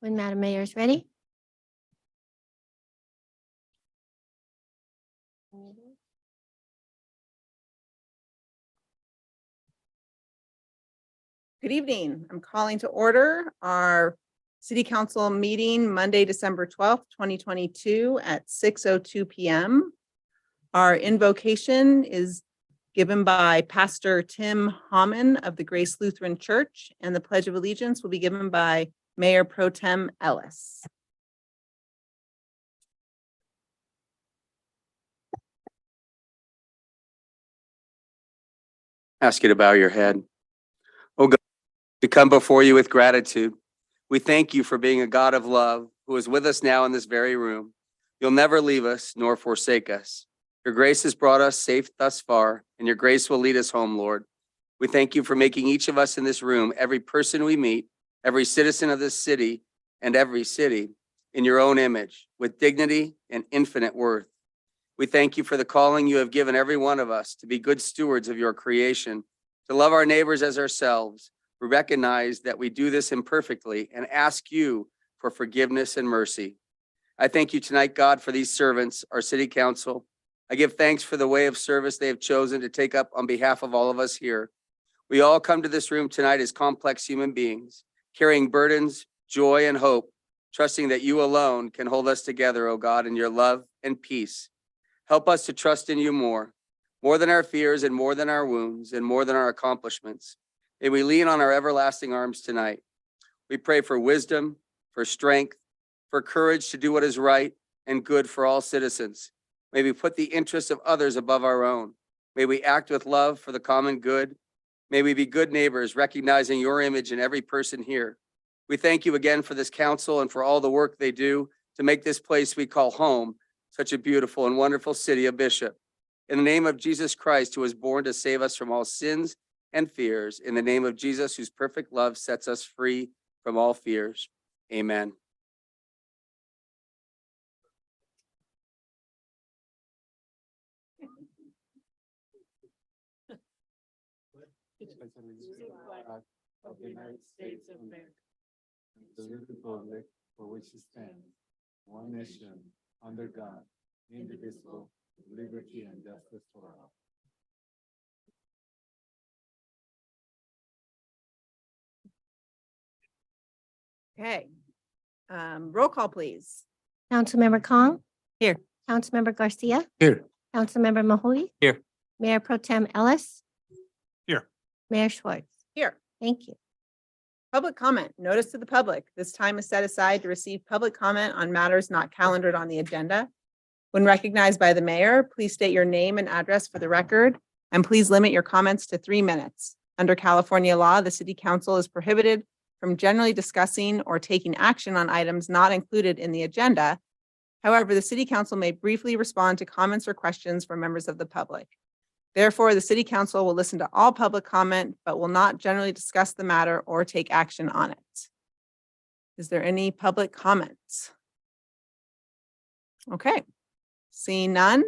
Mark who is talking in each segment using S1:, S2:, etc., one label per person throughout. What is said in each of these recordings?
S1: When Madam Mayor is ready.
S2: Good evening. I'm calling to order our City Council meeting Monday, December 12th, 2022 at 6:02 p.m. Our invocation is given by Pastor Tim Hamann of the Grace Lutheran Church, and the Pledge of Allegiance will be given by Mayor Pro Tem Ellis.
S3: Ask you to bow your head. Oh God, to come before you with gratitude. We thank you for being a God of love who is with us now in this very room. You'll never leave us nor forsake us. Your grace has brought us safe thus far, and your grace will lead us home, Lord. We thank you for making each of us in this room, every person we meet, every citizen of this city, and every city in your own image, with dignity and infinite worth. We thank you for the calling you have given every one of us to be good stewards of your creation, to love our neighbors as ourselves. We recognize that we do this imperfectly and ask you for forgiveness and mercy. I thank you tonight, God, for these servants, our city council. I give thanks for the way of service they have chosen to take up on behalf of all of us here. We all come to this room tonight as complex human beings, carrying burdens, joy, and hope, trusting that you alone can hold us together, O God, in your love and peace. Help us to trust in you more than our fears and more than our wounds and more than our accomplishments. May we lean on our everlasting arms tonight. We pray for wisdom, for strength, for courage to do what is right and good for all citizens. May we put the interests of others above our own. May we act with love for the common good. May we be good neighbors, recognizing your image in every person here. We thank you again for this council and for all the work they do to make this place we call home such a beautiful and wonderful city of Bishop. In the name of Jesus Christ, who was born to save us from all sins and fears, in the name of Jesus, whose perfect love sets us free from all fears. Amen.
S4: Of the United States of America, the republic for which it stands, one nation, under God, indivisible, with liberty and justice for all.
S2: Okay. Roll call, please.
S1: Councilmember Kong.
S2: Here.
S1: Councilmember Garcia.
S4: Here.
S1: Councilmember Mahui.
S3: Here.
S1: Mayor Pro Tem Ellis.
S4: Here.
S1: Mayor Schwartz.
S2: Here.
S1: Thank you.
S2: Public comment. Notice to the public. This time is set aside to receive public comment on matters not calendared on the agenda. When recognized by the mayor, please state your name and address for the record, and please limit your comments to 3 minutes. Under California law, the city council is prohibited from generally discussing or taking action on items not included in the agenda. However, the city council may briefly respond to comments or questions from members of the public. Therefore, the city council will listen to all public comment, but will not generally discuss the matter or take action on it. Is there any public comments? Okay, seeing none,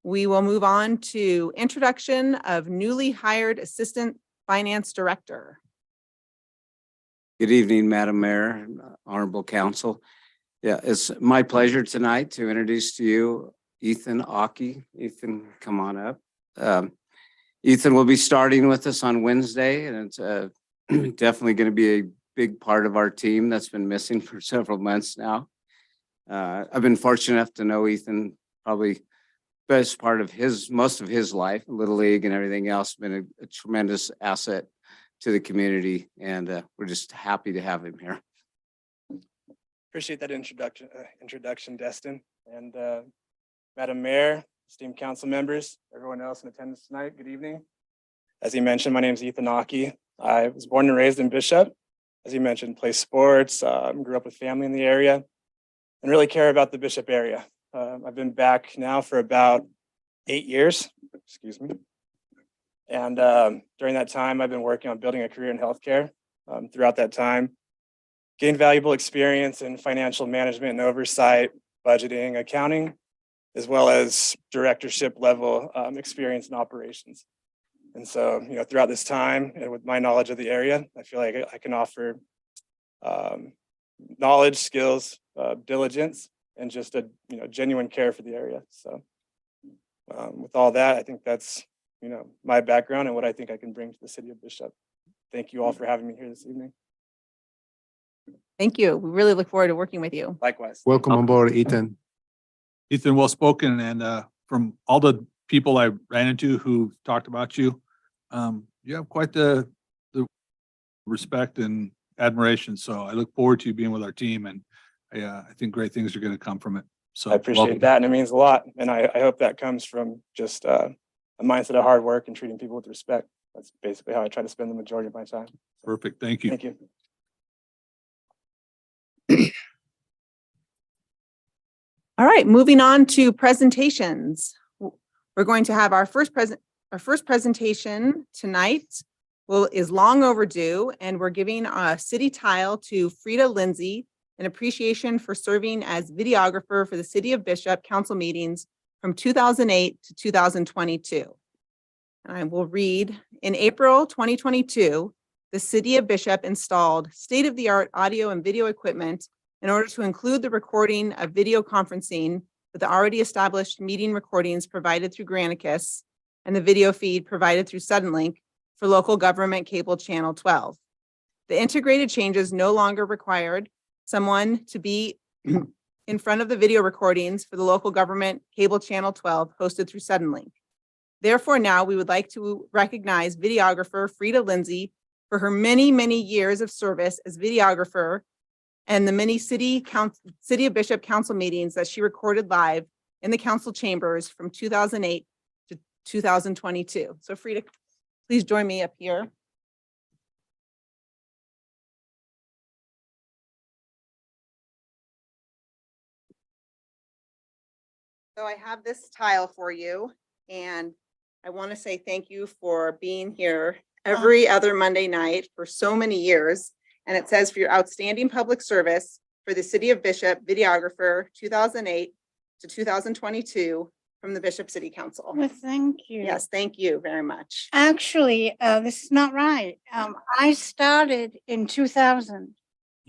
S2: we will move on to introduction of newly hired Assistant Finance Director.
S5: Good evening, Madam Mayor, and Honorable Council. Yeah, it's my pleasure tonight to introduce to you Ethan Aki. Ethan, come on up. Ethan will be starting with us on Wednesday, and it's definitely going to be a big part of our team that's been missing for several months now. I've been fortunate enough to know Ethan probably best part of most of his life, Little League and everything else, been a tremendous asset to the community, and we're just happy to have him here.
S6: Appreciate that introduction, Destin. And Madam Mayor, esteemed council members, everyone else in attendance tonight, good evening. As he mentioned, my name is Ethan Aki. I was born and raised in Bishop. As he mentioned, play sports, grew up with family in the area, and really care about the Bishop area. I've been back now for about 8 years, excuse me. And during that time, I've been working on building a career in healthcare. Throughout that time, gained valuable experience in financial management and oversight, budgeting, accounting, as well as directorship level experience in operations. And so, throughout this time and with my knowledge of the area, I feel like I can offer knowledge, skills, diligence, and just a genuine care for the area. So with all that, I think that's my background and what I think I can bring to the city of Bishop. Thank you all for having me here this evening.
S2: Thank you. We really look forward to working with you.
S6: Likewise.
S4: Welcome on board, Ethan.
S7: Ethan, well spoken, and from all the people I ran into who talked about you, you have quite the respect and admiration. So I look forward to you being with our team, and I think great things are going to come from it. So
S6: I appreciate
S7: welcome.
S6: that, and it means a lot. And I hope that comes from just a mindset of hard work and treating people with respect. That's basically how I try to spend the majority of my time.
S7: Perfect. Thank you.
S6: Thank you.
S2: All right, moving on to presentations. We're going to have our first presentation tonight is long overdue, and we're giving a city tile to Frida Lindsay in appreciation for serving as videographer for the City of Bishop council meetings from 2008 to 2022. And I will read, in April 2022, the City of Bishop installed state-of-the-art audio and video equipment in order to include the recording of video conferencing with the already established meeting recordings provided through Granicus and the video feed provided through Suddenlink for local government cable channel 12. The integrated changes no longer required someone to be in front of the video recordings for the local government cable channel 12 hosted through Suddenlink. Therefore, now we would like to recognize videographer Frida Lindsay for her many, many years of service as videographer and the many City of Bishop council meetings that she recorded live in the council chambers from 2008 to 2022. So Frida, please join me up here. So I have this tile for you, and I want to say thank you for being here every other Monday night for so many years. And it says for your outstanding public service for the City of Bishop videographer 2008 to 2022 from the Bishop City Council.
S8: Well, thank you.
S2: Yes, thank you very much.
S8: Actually, this is not right. I started in 2000.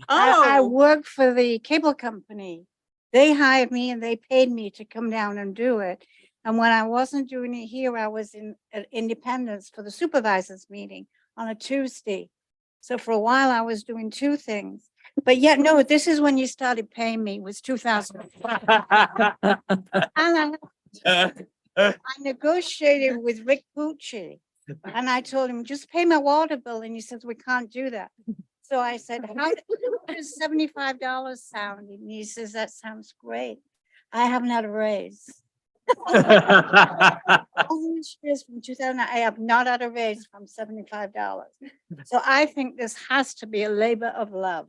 S8: I
S2: Oh,
S8: worked for the cable company. They hired me and they paid me to come down and do it. And when I wasn't doing it here, I was at Independence for the supervisors meeting on a Tuesday. So for a while I was doing two things, but yet, no, this is when you started paying me, was 2005. And I negotiated with Rick Pucci and I told him, just pay my water bill. And he says, we can't do that. So I said, how does $75 sound? And he says, that sounds great. I haven't had a raise. All these years from 2000, I have not had a raise from $75. So I think this has to be a labor of love.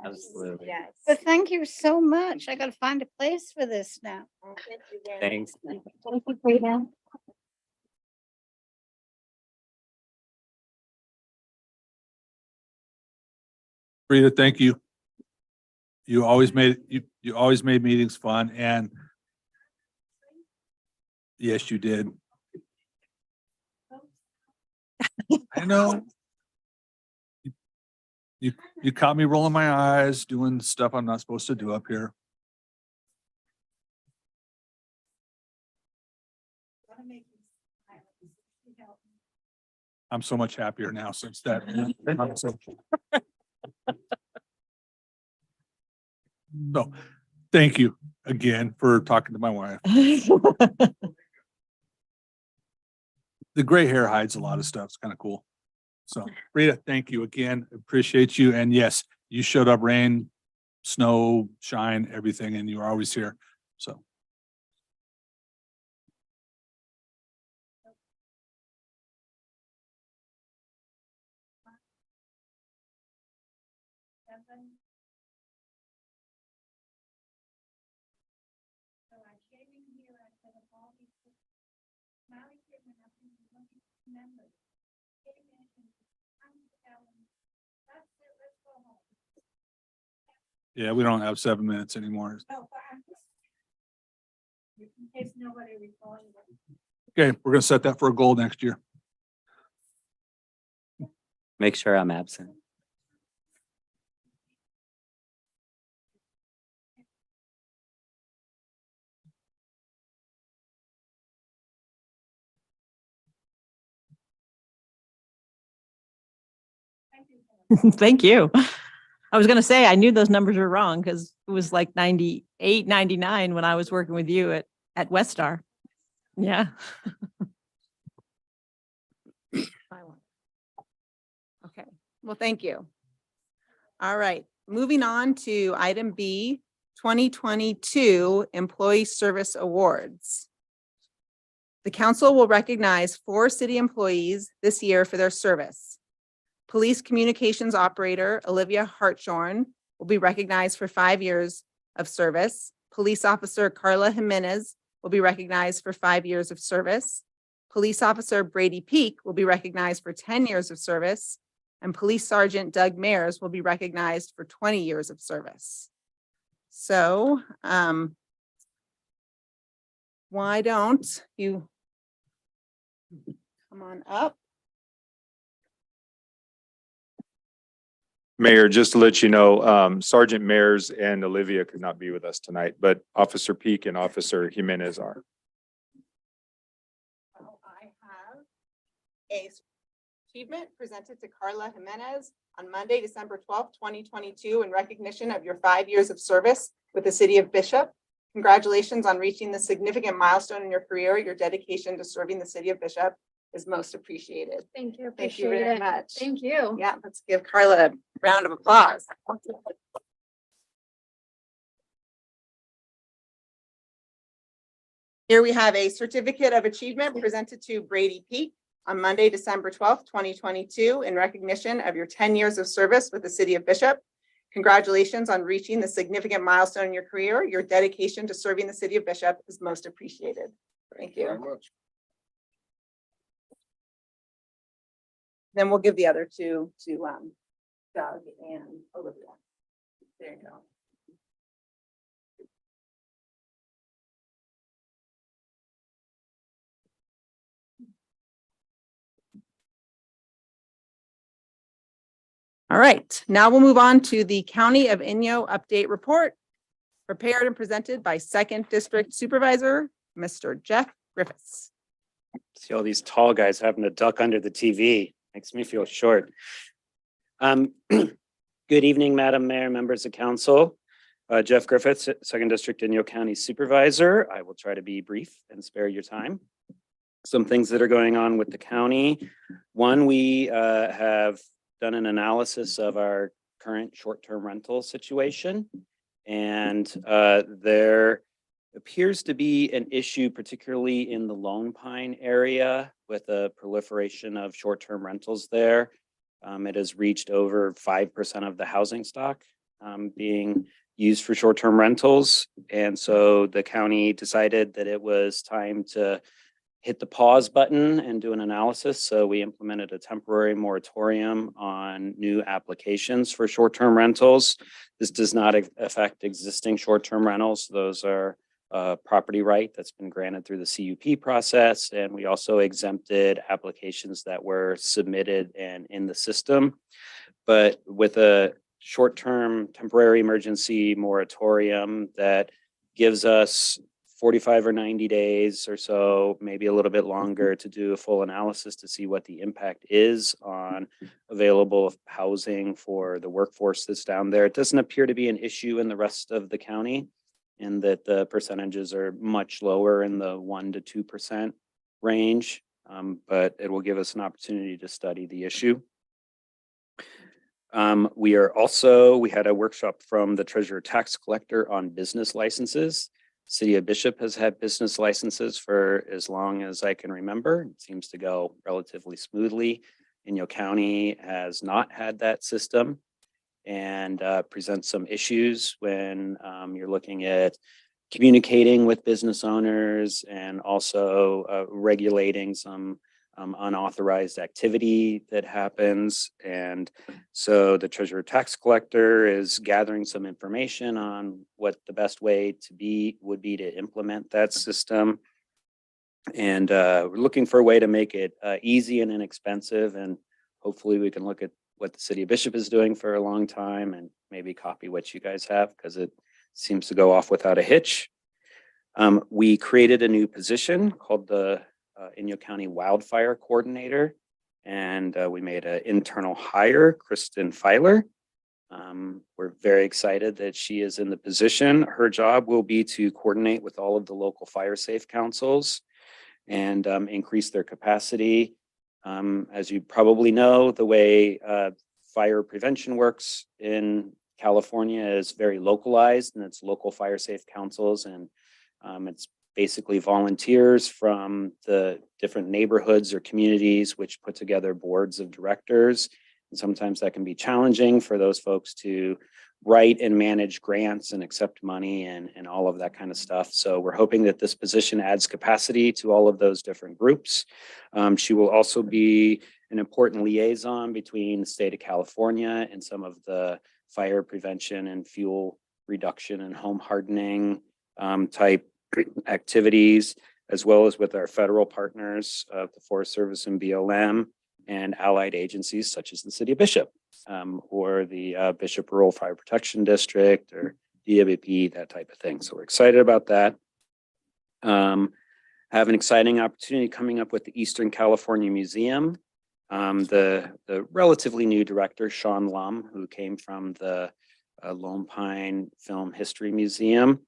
S5: Absolutely.
S8: Yes. But thank you so much. I gotta find a place for this now.
S5: Thanks.
S8: Thank you, Frida.
S7: Frida, thank you. You always made meetings fun, and yes, you did. I know. You caught me rolling my eyes, doing stuff I'm not supposed to do up here. I'm so much happier now since that conversation. So, thank you again for talking to my wife. The gray hair hides a lot of stuff. It's kind of cool. So Rita, thank you again. Appreciate you. And yes, you showed up rain, snow, shine, everything, and you were always here. So. Yeah, we don't have 7 minutes anymore. Okay, we're gonna set that for a goal next year.
S9: Make sure I'm absent. Thank you. I was gonna say, I knew those numbers were wrong because it was like 98, 99 when I was working with you at Westar. Yeah.
S2: Okay, well, thank you. All right, moving on to item B, 2022 Employee Service Awards. The council will recognize 4 city employees this year for their service. Police Communications Operator Olivia Hartshorn will be recognized for 5 years of service. Police Officer Carla Jimenez will be recognized for 5 years of service. Police Officer Brady Peak will be recognized for 10 years of service. And Police Sergeant Doug Mayers will be recognized for 20 years of service. So, why don't you come on up?
S10: Mayor, just to let you know, Sergeant Mayers and Olivia could not be with us tonight, but Officer Peak and Officer Jimenez are.
S2: I have a achievement presented to Carla Jimenez on Monday, December 12th, 2022, in recognition of your 5 years of service with the City of Bishop. Congratulations on reaching this significant milestone in your career. Your dedication to serving the City of Bishop is most appreciated.
S11: Thank you.
S2: Thank you
S11: Appreciate
S2: very
S11: it.
S2: much.
S11: Thank you.
S2: Yeah, let's give Carla a round of applause. Here we have a certificate of achievement presented to Brady Peak on Monday, December 12th, 2022, in recognition of your 10 years of service with the City of Bishop. Congratulations on reaching the significant milestone in your career. Your dedication to serving the City of Bishop is most appreciated. Thank you. Then we'll give the other two to Doug and Olivia. There you go. All right, now we'll move on to the County of Inyo update report, prepared and presented by Second District Supervisor, Mr. Jeff Griffiths.
S12: See all these tall guys having to duck under the TV. Makes me feel short. Good evening, Madam Mayor, members of council. Jeff Griffiths, Second District Inyo County Supervisor. I will try to be brief and spare your time. Some things that are going on with the county. One, we have done an analysis of our current short-term rental situation. And there appears to be an issue, particularly in the Lone Pine area with the proliferation of short-term rentals there. It has reached over 5% of the housing stock being used for short-term rentals. And so the county decided that it was time to hit the pause button and do an analysis. So we implemented a temporary moratorium on new applications for short-term rentals. This does not affect existing short-term rentals. Those are property right that's been granted through the CUP process. And we also exempted applications that were submitted and in the system. But with a short-term temporary emergency moratorium that gives us 45 or 90 days or so, maybe a little bit longer, to do a full analysis to see what the impact is on available housing for the workforce that's down there. It doesn't appear to be an issue in the rest of the county, in that the percentages are much lower in the 1% to 2% range, but it will give us an opportunity to study the issue. We had a workshop from the Treasurer Tax Collector on business licenses. City of Bishop has had business licenses for as long as I can remember. It seems to go relatively smoothly. Inyo County has not had that system and presents some issues when you're looking at communicating with business owners and also regulating some unauthorized activity that happens. And so the Treasurer Tax Collector is gathering some information on what the best way would be to implement that system. And we're looking for a way to make it easy and inexpensive. And hopefully we can look at what the City of Bishop is doing for a long time and maybe copy what you guys have, because it seems to go off without a hitch. We created a new position called the Inyo County Wildfire Coordinator. And we made an internal hire, Kristen Filer. We're very excited that she is in the position. Her job will be to coordinate with all of the local fire safe councils and increase their capacity. As you probably know, the way fire prevention works in California is very localized, and it's local fire safe councils, and it's basically volunteers from the different neighborhoods or communities which put together boards of directors. And sometimes that can be challenging for those folks to write and manage grants and accept money and all of that kind of stuff. So we're hoping that this position adds capacity to all of those different groups. She will also be an important liaison between the state of California and some of the fire prevention and fuel reduction and home hardening type activities, as well as with our federal partners, the Forest Service and BLM, and allied agencies such as the City of Bishop, or the Bishop Rural Fire Protection District, or DWP, that type of thing. So we're excited about that. Have an exciting opportunity coming up with the Eastern California Museum. The relatively new director, Sean Lum, who came from the Lone Pine Film History Museum.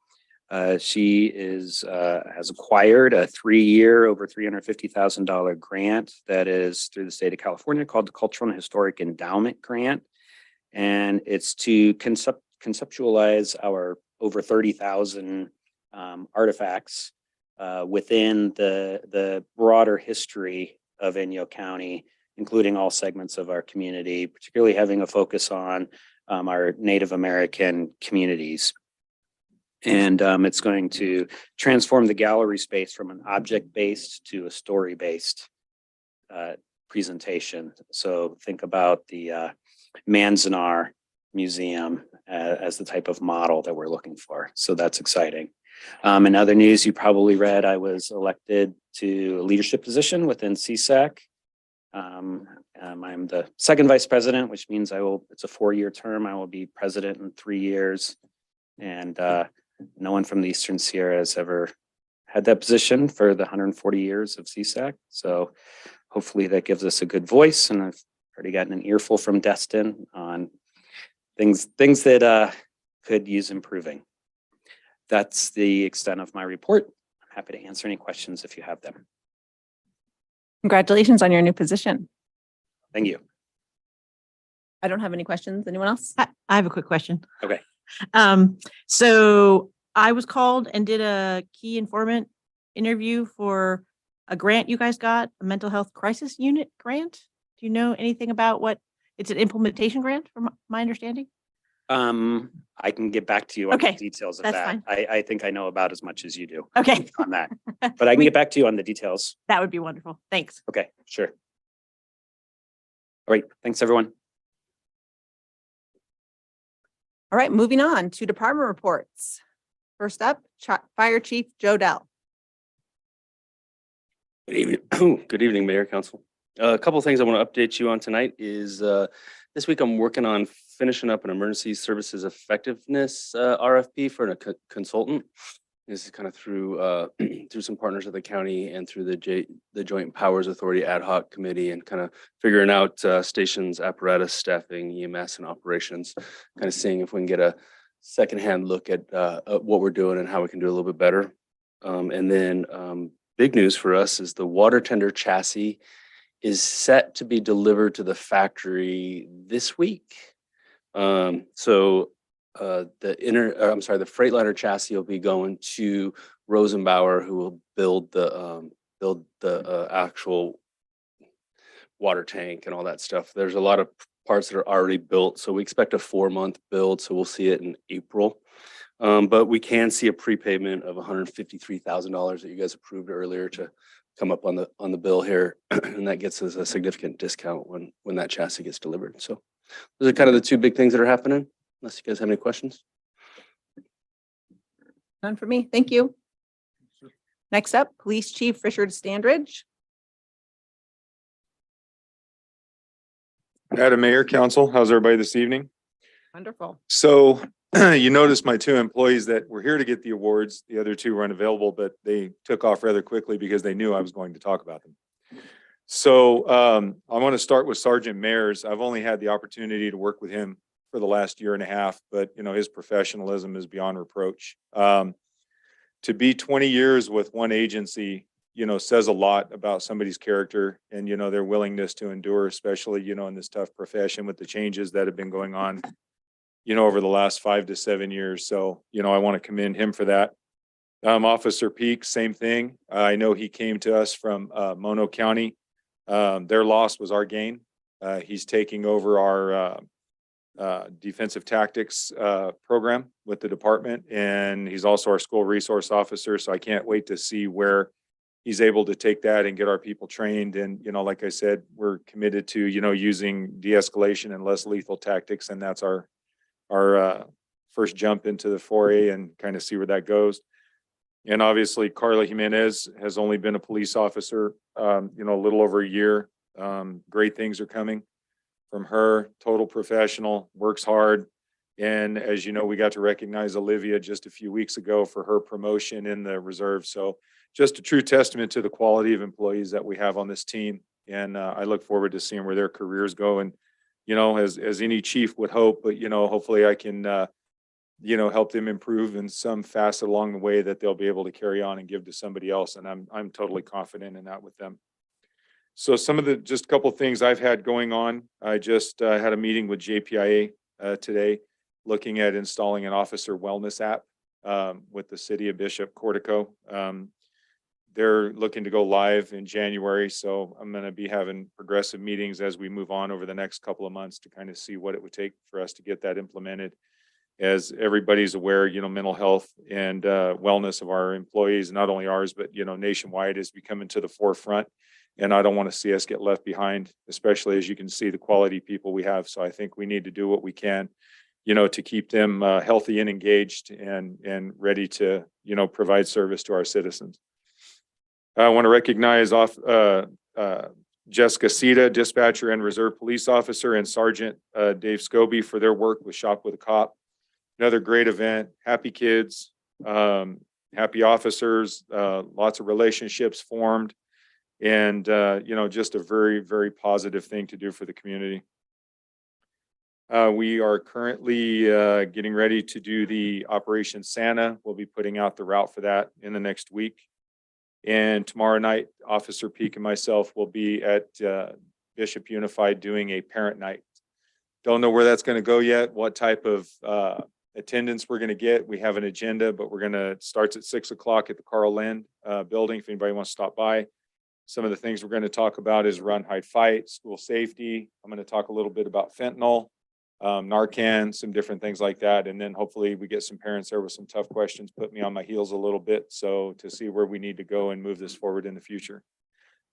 S12: She has acquired a 3-year, over $350,000 grant that is through the state of California called the Cultural and Historic Endowment Grant. And it's to conceptualize our over 30,000 artifacts within the broader history of Inyo County, including all segments of our community, particularly having a focus on our Native American communities. And it's going to transform the gallery space from an object-based to a story-based presentation. So think about the Manzanar Museum as the type of model that we're looking for. So that's exciting. In other news, you probably read I was elected to a leadership position within CSAC. I'm the second vice president, which means it's a 4-year term. I will be president in 3 years. And no one from the Eastern Sierra has ever had that position for the 140 years of CSAC. So hopefully that gives us a good voice. And I've already gotten an earful from Destin on things that could use improving. That's the extent of my report. I'm happy to answer any questions if you have them.
S2: Congratulations on your new position.
S12: Thank you.
S2: I don't have any questions. Anyone else?
S9: I have a quick question.
S12: Okay.
S9: So I was called and did a key informant interview for a grant you guys got, a mental health crisis unit grant. Do you know anything about what, it's an implementation grant from my understanding?
S12: I can get back to you on the
S9: Okay,
S12: details of
S9: that's
S12: that.
S9: fine.
S12: I think I know about as much as you do
S9: Okay,
S12: on that, but I can get back to you on the details.
S9: that would be wonderful. Thanks.
S12: Okay, sure. All right, thanks, everyone.
S2: All right, moving on to department reports. First up, Fire Chief Joe Dell.
S11: Good evening. Good evening, Mayor, Council. A couple of things I want to update you on tonight is this week I'm working on finishing up an emergency services effectiveness RFP for a consultant. This is kind of through through some partners of the county and through the Joint Powers Authority Ad Hoc Committee, and kind of figuring out stations, apparatus, staffing, EMS, and operations. Kind of seeing if we can get a secondhand look at what we're doing and how we can do a little bit better. And then big news for us is the water tender chassis is set to be delivered to the factory this week. The Freightliner chassis will be going to Rosenbauer, who will build the actual water tank and all that stuff. There's a lot of parts that are already built, so we expect a 4-month build, so we'll see it in April. But we can see a prepayment of $153,000 that you guys approved earlier to come up on the bill here, and that gets us a significant discount when that chassis gets delivered. So those are kind of the two big things that are happening, unless you guys have any questions.
S2: None for me. Thank you. Next up, Police Chief Richard Standridge.
S13: Madam Mayor, Council, how's everybody this evening?
S2: Wonderful.
S13: So you notice my 2 employees that were here to get the awards. The other 2 were unavailable, but they took off rather quickly because they knew I was going to talk about them. So I want to start with Sergeant Mayers. I've only had the opportunity to work with him for the last year and a half, but you know, his professionalism is beyond reproach. To be 20 years with one agency, you know, says a lot about somebody's character and, you know, their willingness to endure, especially, you know, in this tough profession with the changes that have been going on, you know, over the last 5 to 7 years. So, you know, I want to commend him for that. Officer Peak, same thing. I know he came to us from Mono County. Their loss was our gain. He's taking over our defensive tactics program with the department, and he's also our school resource officer. So I can't wait to see where he's able to take that and get our people trained. And, you know, like I said, we're committed to, you know, using de-escalation and less lethal tactics. And that's our first jump into the foray and kind of see where that goes. And obviously Carla Jimenez has only been a police officer, you know, a little over a year. Great things are coming from her, total professional, works hard. And as you know, we got to recognize Olivia just a few weeks ago for her promotion in the reserve. So just a true testament to the quality of employees that we have on this team. And I look forward to seeing where their careers go. And, you know, as any chief would hope, but, you know, hopefully I can, you know, help them improve in some facet along the way that they'll be able to carry on and give to somebody else. And I'm totally confident in that with them. So some of the, just a couple of things I've had going on. I just had a meeting with JPIA today, looking at installing an officer wellness app with the city of Bishop Cortico. They're looking to go live in January. So I'm going to be having progressive meetings as we move on over the next couple of months to kind of see what it would take for us to get that implemented. As everybody's aware, you know, mental health and wellness of our employees, not only ours, but, you know, nationwide is becoming to the forefront. And I don't want to see us get left behind, especially as you can see the quality people we have. So I think we need to do what we can, you know, to keep them healthy and engaged and ready to, you know, provide service to our citizens. I want to recognize Jessica Sita, dispatcher and reserve police officer, and Sergeant Dave Scobie for their work with Shop with a Cop. Another great event, happy kids, happy officers, lots of relationships formed, and, you know, just a very, very positive thing to do for the community. We are currently getting ready to do the Operation Santa. We'll be putting out the route for that in the next week. And tomorrow night, Officer Peak and myself will be at Bishop Unified doing a parent night. Don't know where that's going to go yet, what type of attendance we're going to get. We have an agenda, but we're going to start at 6 o'clock at the Carl Lind building if anybody wants to stop by. Some of the things we're going to talk about is run, hide, fight, school safety. I'm going to talk a little bit about fentanyl, Narcan, some different things like that. And then hopefully we get some parents there with some tough questions, put me on my heels a little bit. So to see where we need to go and move this forward in the future.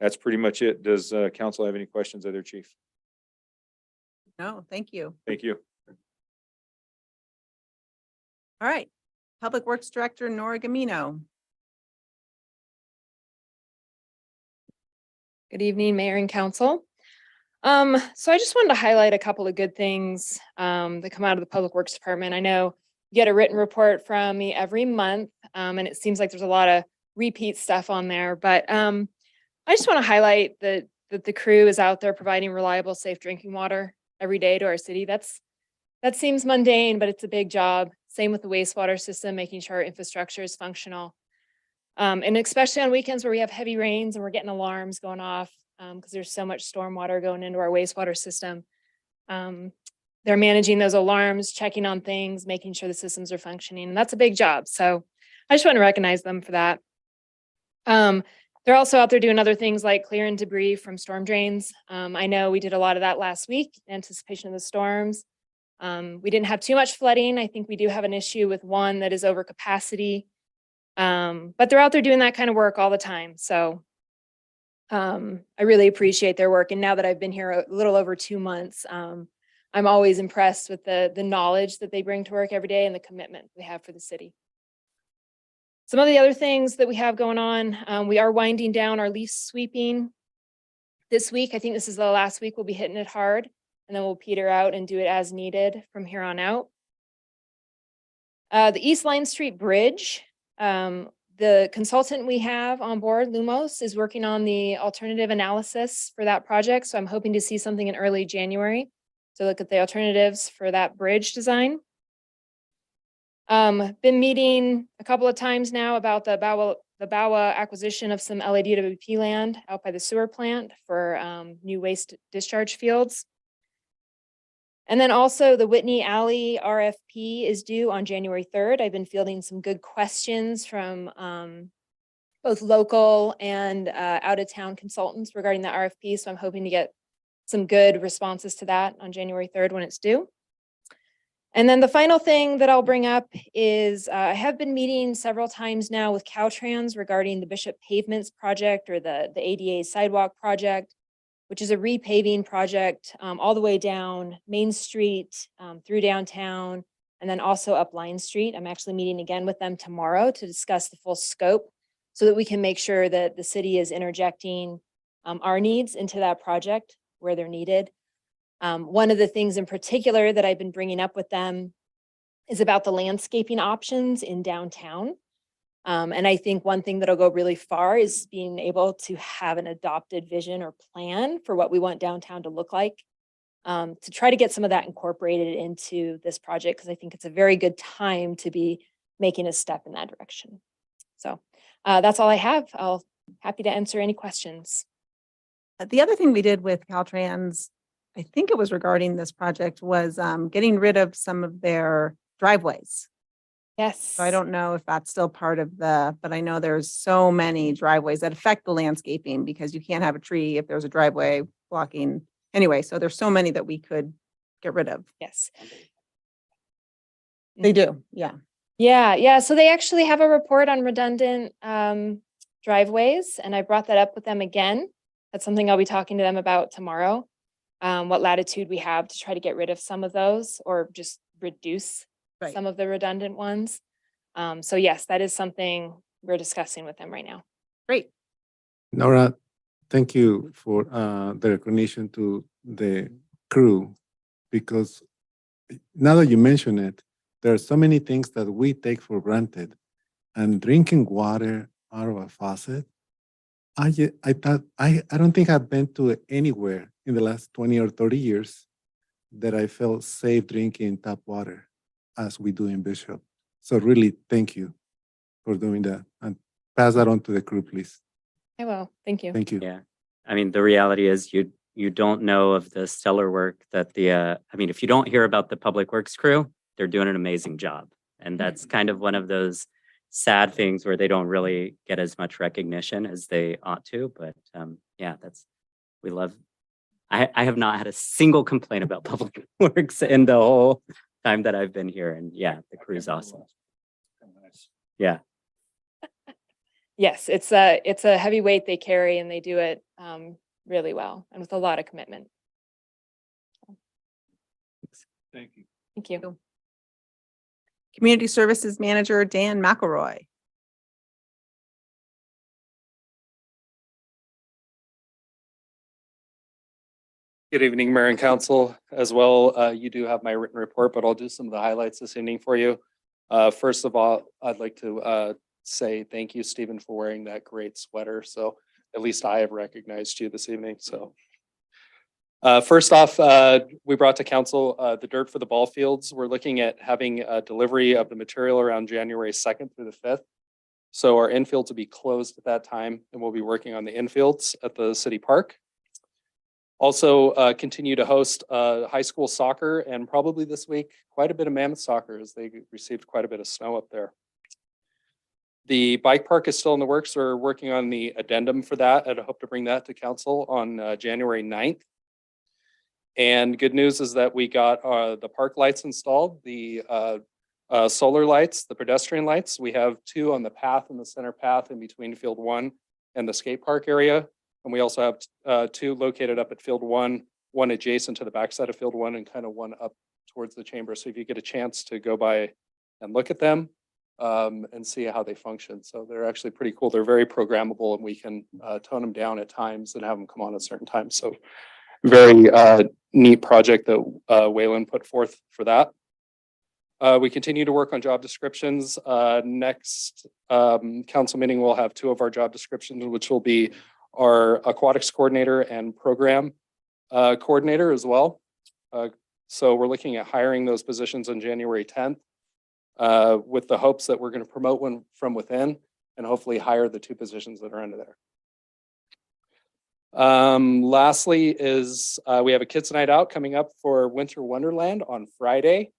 S13: That's pretty much it. Does council have any questions of their chief?
S2: No, thank you.
S13: Thank you.
S2: All right. Public Works Director Nora Gamino.
S14: Good evening, Mayor and Council. So I just wanted to highlight a couple of good things that come out of the Public Works Department. I know you get a written report from me every month, and it seems like there's a lot of repeat stuff on there. But I just want to highlight that the crew is out there providing reliable, safe drinking water every day to our city. That seems mundane, but it's a big job. Same with the wastewater system, making sure our infrastructure is functional. And especially on weekends where we have heavy rains and we're getting alarms going off because there's so much storm water going into our wastewater system. They're managing those alarms, checking on things, making sure the systems are functioning. And that's a big job. So I just want to recognize them for that. They're also out there doing other things like clearing debris from storm drains. I know we did a lot of that last week in anticipation of the storms. We didn't have too much flooding. I think we do have an issue with one that is over capacity. But they're out there doing that kind of work all the time. So I really appreciate their work. And now that I've been here a little over 2 months, I'm always impressed with the knowledge that they bring to work every day and the commitment they have for the city. Some of the other things that we have going on, we are winding down our leaf sweeping this week. I think this is the last week we'll be hitting it hard, and then we'll peter out and do it as needed from here on out. The East Line Street Bridge, The consultant we have on board, Lumos, is working on the alternative analysis for that project. So I'm hoping to see something in early January to look at the alternatives for that bridge design. Been meeting a couple of times now about the BAWA acquisition of some LADWP land out by the sewer plant for new waste discharge fields. And then also the Whitney Alley RFP is due on January 3rd. I've been fielding some good questions from both local and out of town consultants regarding the RFP. So I'm hoping to get some good responses to that on January 3rd when it's due. And then the final thing that I'll bring up is I have been meeting several times now with Caltrans regarding the Bishop Pavements project or the ADA sidewalk project, which is a repaving project all the way down Main Street through downtown and then also up Line Street. I'm actually meeting again with them tomorrow to discuss the full scope so that we can make sure that the city is interjecting our needs into that project where they're needed. One of the things in particular that I've been bringing up with them is about the landscaping options in downtown. And I think one thing that'll go really far is being able to have an adopted vision or plan for what we want downtown to look like, to try to get some of that incorporated into this project, because I think it's a very good time to be making a step in that direction. So that's all I have. I'll happy to answer any questions.
S2: The other thing we did with Caltrans, I think it was regarding this project, was getting rid of some of their driveways.
S14: Yes.
S2: So I don't know if that's still part of but I know there's so many driveways that affect the landscaping because you can't have a tree if there's a driveway blocking. Anyway, so there's so many that we could get rid of.
S14: Yes.
S2: They do, yeah.
S14: Yeah. So they actually have a report on redundant driveways, and I brought that up with them again. That's something I'll be talking to them about tomorrow. What latitude we have to try to get rid of some of those or just reduce
S2: Right.
S14: some of the redundant ones. So yes, that is something we're discussing with them right now.
S2: Great.
S4: Nora, thank you for the recognition to the crew, because now that you mention it, there are so many things that we take for granted, and drinking water out of a faucet. I don't think I've been to anywhere in the last 20 or 30 years that I felt safe drinking tap water as we do in Bishop. So really, thank you for doing that, and pass that on to the crew, please.
S14: I will. Thank you.
S4: Thank you.
S12: Yeah, I mean, the reality is you don't know of the stellar work that if you don't hear about the Public Works crew, they're doing an amazing job. And that's kind of one of those sad things where they don't really get as much recognition as they ought to. But we love, I have not had a single complaint about Public Works in the whole time that I've been here. And yeah, the crew's awesome. Yeah.
S14: Yes, it's a heavy weight they carry and they do it really well and with a lot of commitment.
S7: Thank you.
S14: Thank you.
S2: Community Services Manager Dan McElroy.
S15: Good evening, Mayor and Council. As well, you do have my written report, but I'll do some of the highlights this evening for you. First of all, I'd like to say thank you, Stephen, for wearing that great sweater. So at least I have recognized you this evening. So first off, we brought to council the dirt for the ball fields. We're looking at having a delivery of the material around January 2nd through the 5th. So our infields will be closed at that time, and we'll be working on the infields at the city park. Also continue to host high school soccer, and probably this week, quite a bit of Mammoth soccer as they received quite a bit of snow up there. The bike park is still in the works. We're working on the addendum for that, and I hope to bring that to council on January 9th. And good news is that we got the park lights installed, the solar lights, the pedestrian lights. We have 2 on the path, in the center path in between Field 1 and the skate park area. And we also have 2 located up at Field 1, one adjacent to the backside of Field 1 and kind of one up towards the chamber. So if you get a chance to go by and look at them and see how they function. So they're actually pretty cool. They're very programmable, and we can tone them down at times and have them come on at certain times. So very neat project that Wayland put forth for that. We continue to work on job descriptions. Next council meeting, we'll have two of our job descriptions, which will be our aquatics coordinator and program coordinator as well. So we're looking at hiring those positions on January 10th with the hopes that we're going to promote one from within and hopefully hire the two positions that are under there. Lastly is we have a kids night out coming up for Winter Wonderland on Friday.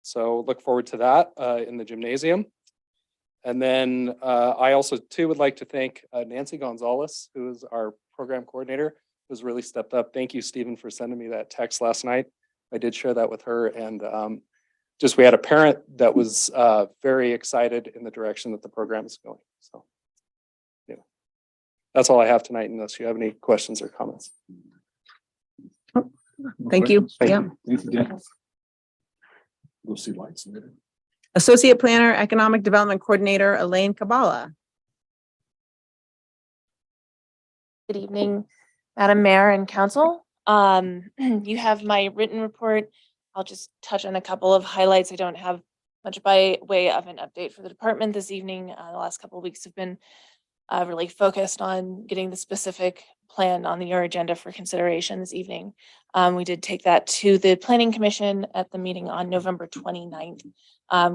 S15: So look forward to that in the gymnasium. And then I also too would like to thank Nancy Gonzalez, who is our program coordinator, who's really stepped up. Thank you, Stephen, for sending me that text last night. I did share that with her, and just we had a parent that was very excited in the direction that the program is going. So anyway, that's all I have tonight, unless you have any questions or comments.
S2: Thank you. Yeah.
S7: Thanks again. We'll see lights later.
S2: Associate Planner, Economic Development Coordinator, Elaine Kabala.
S16: Good evening, Madam Mayor and Council. You have my written report. I'll just touch on a couple of highlights. I don't have much by way of an update for the department this evening. The last couple of weeks have been really focused on getting the specific plan on your agenda for consideration this evening. We did take that to the Planning Commission at the meeting on November 29th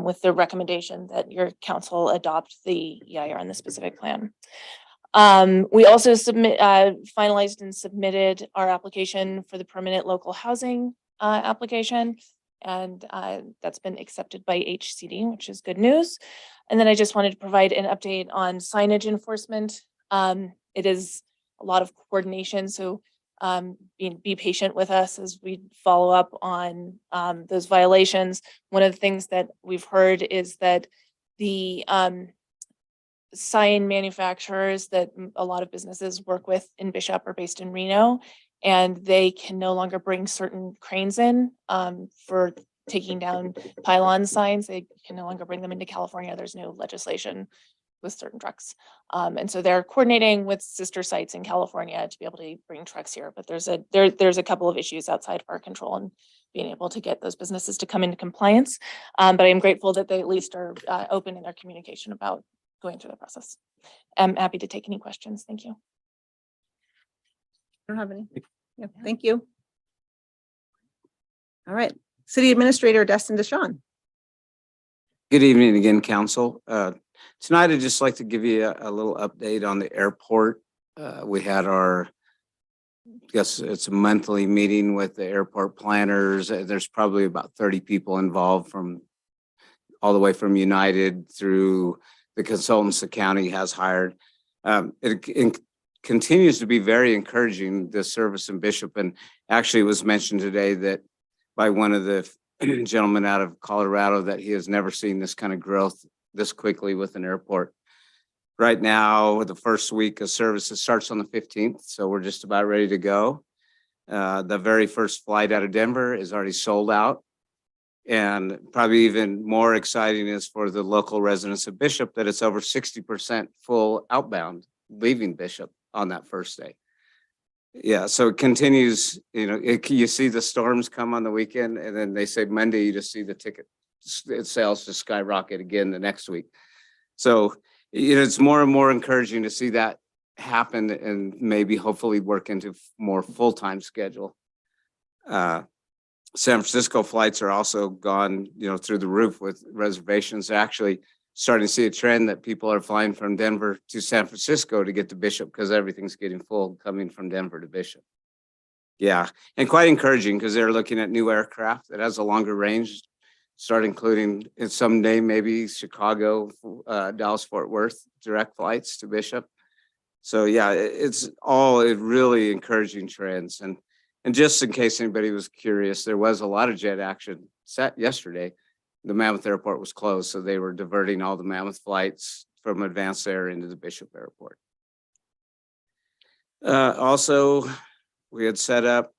S16: with the recommendation that your council adopt the EIR on the specific plan. We also finalized and submitted our application for the permanent local housing application, and that's been accepted by HCD, which is good news. And then I just wanted to provide an update on signage enforcement. It is a lot of coordination, so be patient with us as we follow up on those violations. One of the things that we've heard is that the sign manufacturers that a lot of businesses work with in Bishop are based in Reno, and they can no longer bring certain cranes in for taking down pylon signs. They can no longer bring them into California. There's no legislation with certain trucks. And so they're coordinating with sister sites in California to be able to bring trucks here. But there's a couple of issues outside of our control and being able to get those businesses to come into compliance. But I am grateful that they at least are open in their communication about going through the process. I'm happy to take any questions. Thank you.
S2: I don't have any. Yeah, thank you. All right. City Administrator Destin Deshawn.
S5: Good evening again, Council. Tonight, I'd just like to give you a little update on the airport. We had our, I guess it's a monthly meeting with the airport planners. There's probably about 30 people involved from all the way from United through the consultants the county has hired. It continues to be very encouraging, the service in Bishop. And actually it was mentioned today that by one of the gentlemen out of Colorado that he has never seen this kind of growth this quickly with an airport. Right now, the first week of services starts on the 15th, so we're just about ready to go. The very first flight out of Denver is already sold out. And probably even more exciting is for the local residents of Bishop that it's over 60% full outbound leaving Bishop on that first day. Yeah, so it continues, you see the storms come on the weekend, and then they say Monday, you just see the ticket sales just skyrocket again the next week. So, it's more and more encouraging to see that happen and maybe hopefully work into more full-time schedule. San Francisco flights are also gone, through the roof with reservations. They're actually starting to see a trend that people are flying from Denver to San Francisco to get to Bishop because everything's getting full coming from Denver to Bishop. Yeah, and quite encouraging because they're looking at new aircraft that has a longer range, start including someday maybe Chicago, Dallas, Fort Worth direct flights to Bishop. So yeah, it's all really encouraging trends. And just in case anybody was curious, there was a lot of jet action set yesterday. The Mammoth Airport was closed, so they were diverting all the Mammoth flights from Advanced Air into the Bishop Airport. Also, we had set up,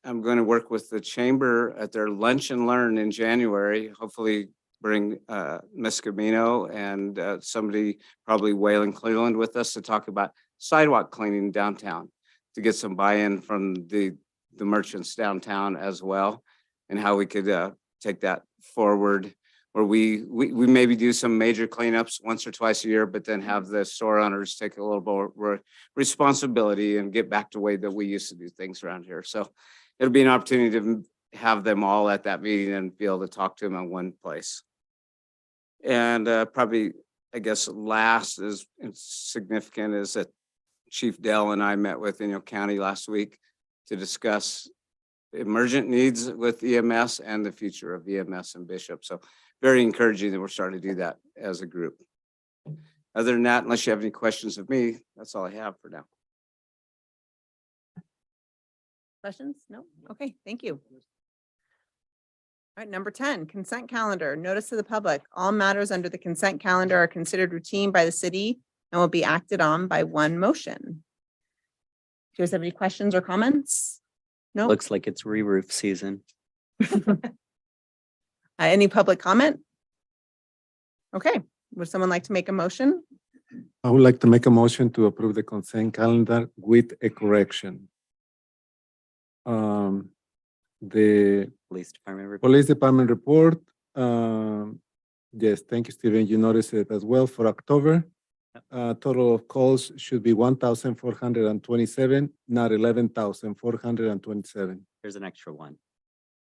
S5: I'm going to work with the chamber at their Lunch and Learn in January, hopefully bring Ms. Camino and somebody, probably Wayland Cleveland, with us to talk about sidewalk cleaning downtown, to get some buy-in from the merchants downtown as well, and how we could take that forward. where we maybe do some major cleanups once or twice a year, but then have the store owners take a little more responsibility and get back to the way that we used to do things around here. So it'll be an opportunity to have them all at that meeting and be able to talk to them in one place. And probably, I guess, last is significant is that Chief Dell and I met with Inyo County last week to discuss emergent needs with EMS and the future of EMS and Bishop. So very encouraging that we're starting to do that as a group. Other than that, unless you have any questions of me, that's all I have for now.
S2: Questions? No? Okay, thank you. All right, number 10, consent calendar. Notice to the public. All matters under the consent calendar are considered routine by the city and will be acted on by one motion. Do you guys have any questions or comments? No?
S17: Looks like it's re-roof season.
S2: Any public comment? Okay, would someone like to make a motion?
S4: I would like to make a motion to approve the consent calendar with a correction. The
S17: Police Department report.
S4: Police Department report, yes, thank you, Stephen. You noticed it as well for October. Total of calls should be 1,427, not 11,427.
S17: There's an extra one.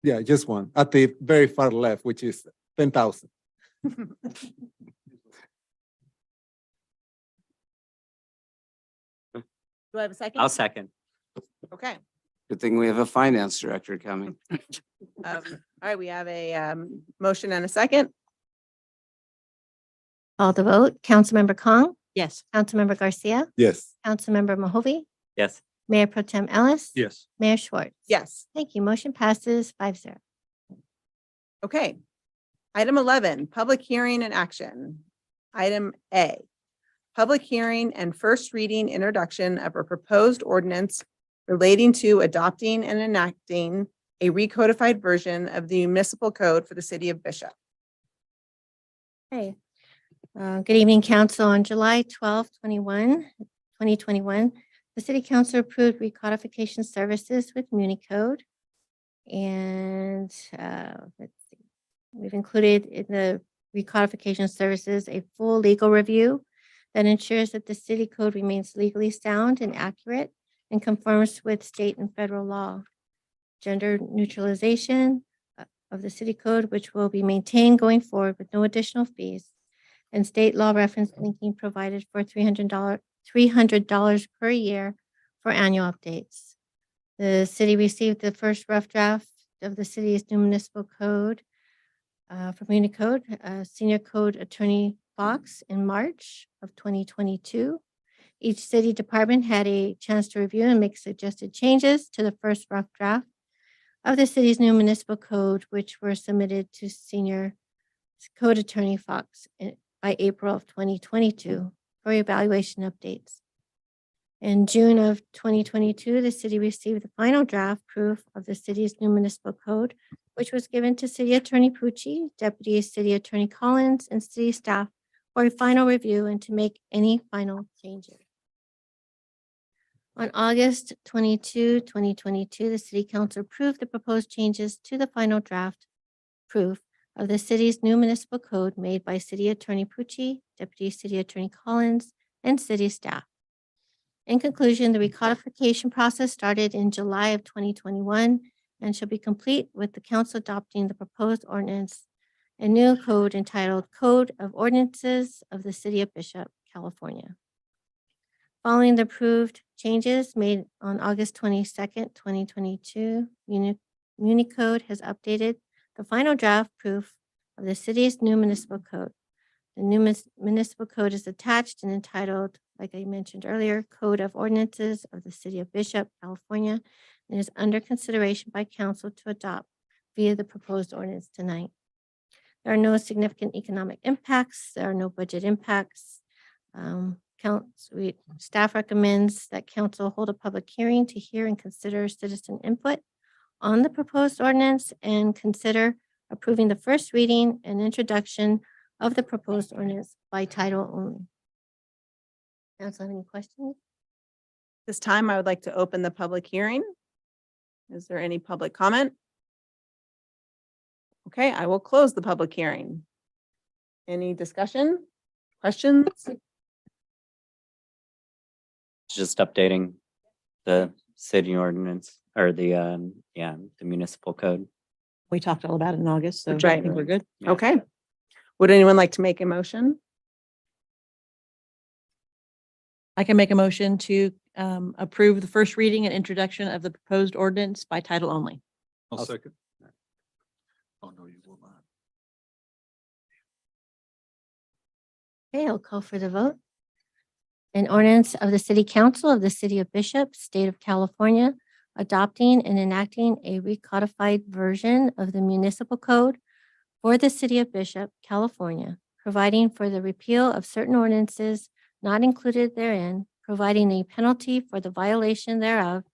S4: Yeah, just one at the very far left, which is 10,000.
S2: Do I have a second?
S17: I'll second.
S2: Okay.
S5: Good thing we have a finance director coming.
S2: All right, we have a motion and a second.
S1: Call the vote. Councilmember Kong,
S9: Yes.
S1: Councilmember Garcia,
S4: Yes.
S1: Councilmember Mahovey,
S17: Yes.
S1: Mayor Pro Tem Ellis.
S7: Yes.
S1: Mayor Schwartz.
S2: Yes.
S1: Thank you. Motion passes 5-0.
S2: Okay. Item 11, public hearing and action. Item A, public hearing and first reading introduction of a proposed ordinance relating to adopting and enacting a recodified version of the municipal code for the city of Bishop.
S1: Okay. Good evening, council. On July 12, 2021, the city council approved recodification services with MuniCode. And let's see, we've included in the recodification services a full legal review that ensures that the city code remains legally sound and accurate and conforms with state and federal law. Gender neutralization of the city code, which will be maintained going forward with no additional fees, and state law reference linking provided for $300 per year for annual updates. The city received the first rough draft of the city's new municipal code from MuniCode, Senior Code Attorney Fox, in March of 2022. Each city department had a chance to review and make suggested changes to the first rough draft of the city's new municipal code, which were submitted to Senior Code Attorney Fox by April of 2022 for evaluation updates. In June of 2022, the city received the final draft proof of the city's new municipal code, which was given to City Attorney Pucci, Deputy City Attorney Collins, and city staff for a final review and to make any final changes. On August 22, 2022, the city council approved the proposed changes to the final draft proof of the city's new municipal code made by City Attorney Pucci, Deputy City Attorney Collins, and city staff. In conclusion, the recodification process started in July of 2021 and shall be complete with the council adopting the proposed ordinance, a new code entitled Code of Ordinances of the City of Bishop, California. Following the approved changes made on August 22nd, 2022, MuniCode has updated the final draft proof of the city's new municipal code. The new municipal code is attached and entitled, like I mentioned earlier, Code of Ordinances of the City of Bishop, California, and is under consideration by council to adopt via the proposed ordinance tonight. There are no significant economic impacts. There are no budget impacts. Staff recommends that council hold a public hearing to hear and consider citizen input on the proposed ordinance and consider approving the first reading and introduction of the proposed ordinance by title only. Council, have any questions?
S2: This time, I would like to open the public hearing. Is there any public comment? Okay, I will close the public hearing. Any discussion? Questions?
S17: Just updating the city ordinance or the municipal code.
S9: We talked all about it in August, so I
S2: Right.
S9: think we're good.
S17: Yeah.
S2: Okay. Would anyone like to make a motion?
S9: I can make a motion to approve the first reading and introduction of the proposed ordinance by title only.
S7: I'll second. Oh, no, you will not.
S1: Okay, I'll call for the vote. An ordinance of the City Council of the City of Bishop, State of California, adopting and enacting a recodified version of the municipal code for the City of Bishop, California, providing for the repeal of certain ordinances not included therein, providing a penalty for the violation thereof,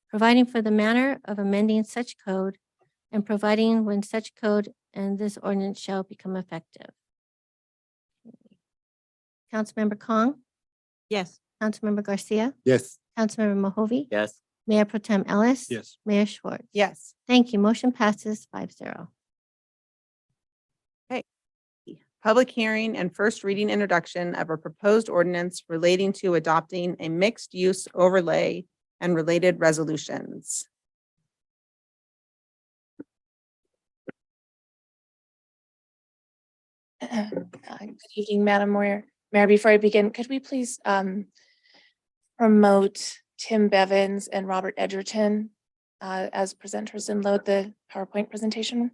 S1: providing for the manner of amending such code, and providing when such code and this ordinance shall become effective. Councilmember Kong,
S9: Yes.
S1: Councilmember Garcia,
S4: Yes.
S1: Councilmember Mohovi,
S17: Yes.
S1: Mayor Pro Tem Ellis.
S7: Yes.
S1: Mayor Schwartz.
S2: Yes.
S1: Thank you. Motion passes 5-0.
S2: Public hearing and first reading introduction of a proposed ordinance relating to adopting a mixed-use overlay and related resolutions.
S16: Good evening, Madam Mayor. Mayor, before I begin, could we please promote Tim Bevins and Robert Edgerton as presenters and load the PowerPoint presentation?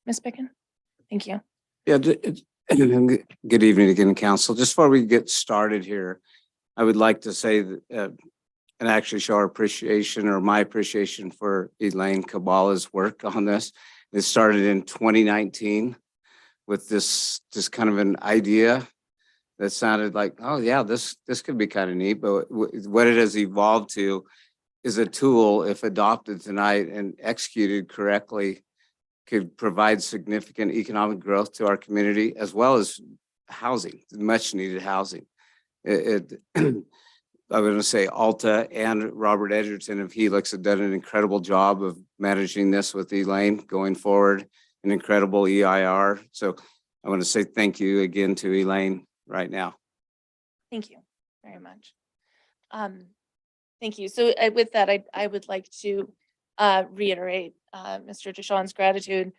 S16: Ms. Bicken? Thank you.
S5: Yeah, good evening again, council. Just before we get started here, I would like to say that, and actually show our appreciation or my appreciation for Elaine Kabala's work on this. It started in 2019 with this kind of an idea that sounded like, oh yeah, this could be kind of neat, but what it has evolved to is a tool, if adopted tonight and executed correctly, could provide significant economic growth to our community as well as housing, much needed housing. I'm going to say Alta and Robert Edgerton of Helix have done an incredible job of managing this with Elaine going forward, an incredible EIR. So I want to say thank you again to Elaine right now.
S16: Thank you very much. Thank you. So with that, I would like to reiterate Mr. Deshawn's gratitude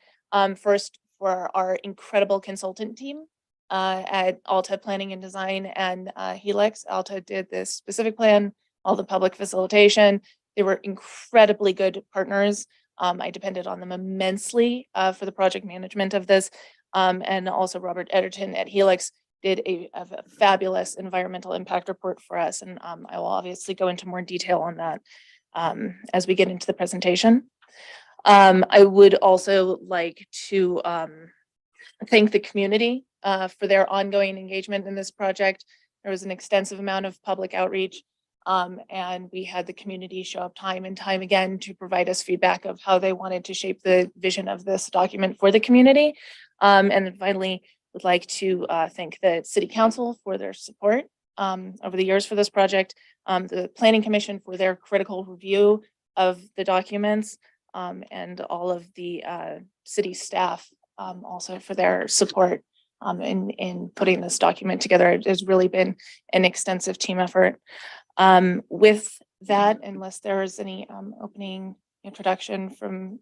S16: first for our incredible consultant team at Alta Planning and Design and Helix. Alta did this specific plan, all the public facilitation. They were incredibly good partners. I depended on them immensely for the project management of this. And also Robert Edgerton at Helix did a fabulous environmental impact report for us. And I will obviously go into more detail on that as we get into the presentation. I would also like to thank the community for their ongoing engagement in this project. There was an extensive amount of public outreach, and we had the community show up time and time again to provide us feedback of how they wanted to shape the vision of this document for the community. And then finally, would like to thank the City Council for their support over the years for this project, the Planning Commission for their critical review of the documents, and all of the city staff also for their support in putting this document together. It has really been an extensive team effort. With that, unless there is any opening introduction from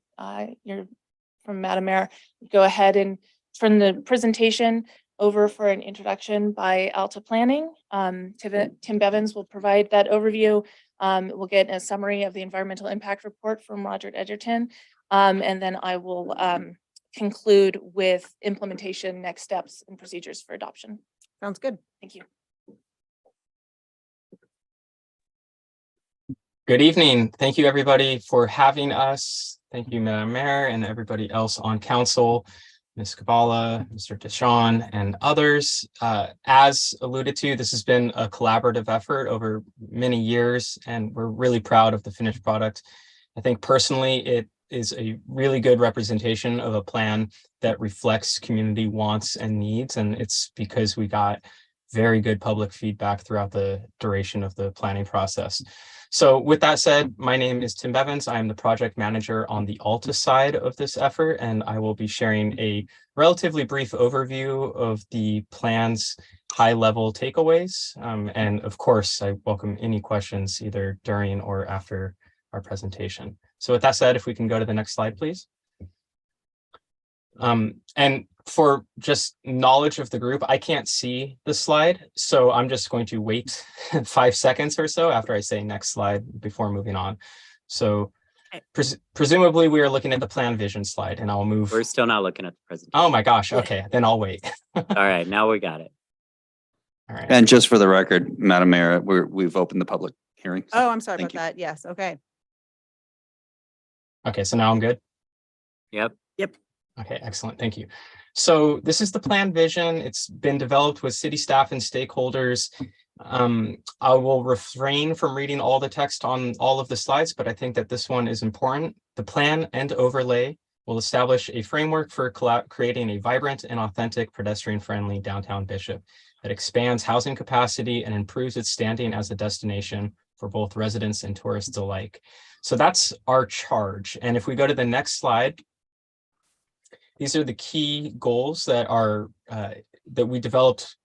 S16: Madam Mayor, go ahead and turn the presentation over for an introduction by Alta Planning. Tim Bevins will provide that overview. We'll get a summary of the environmental impact report from Roger Edgerton. And then I will conclude with implementation, next steps, and procedures for adoption.
S2: Sounds good.
S16: Thank you.
S18: Good evening. Thank you, everybody, for having us. Thank you, Madam Mayor, and everybody else on council, Ms. Kabala, Mr. Deshawn, and others. As alluded to, this has been a collaborative effort over many years, and we're really proud of the finished product. I think personally, it is a really good representation of a plan that reflects community wants and needs, and it's because we got very good public feedback throughout the duration of the planning process. So with that said, my name is Tim Bevins. I am the project manager on the Alta side of this effort, and I will be sharing a relatively brief overview of the plan's high-level takeaways. And of course, I welcome any questions either during or after our presentation. So with that said, if we can go to the next slide, please. And for just knowledge of the group, I can't see the slide, so I'm just going to wait 5 seconds or so after I say next slide before moving on. So presumably we are looking at the plan vision slide, and I'll move.
S17: We're still not looking at the presentation.
S18: Oh my gosh, okay, then I'll wait.
S17: All right, now we got it.
S18: All right.
S19: And just for the record, Madam Mayor, we've opened the public hearing.
S2: Oh, I'm sorry
S19: Thank
S2: about that. Yes, okay.
S18: Okay, so now I'm good.
S17: Yep.
S18: Okay, excellent. Thank you. So this is the plan vision. It's been developed with city staff and stakeholders. I will refrain from reading all the text on all of the slides, but I think that this one is important. The plan and overlay will establish a framework for creating a vibrant and authentic pedestrian-friendly downtown Bishop that expands housing capacity and improves its standing as a destination for both residents and tourists alike. So that's our charge. And if we go to the next slide, these are the key goals that are that we developed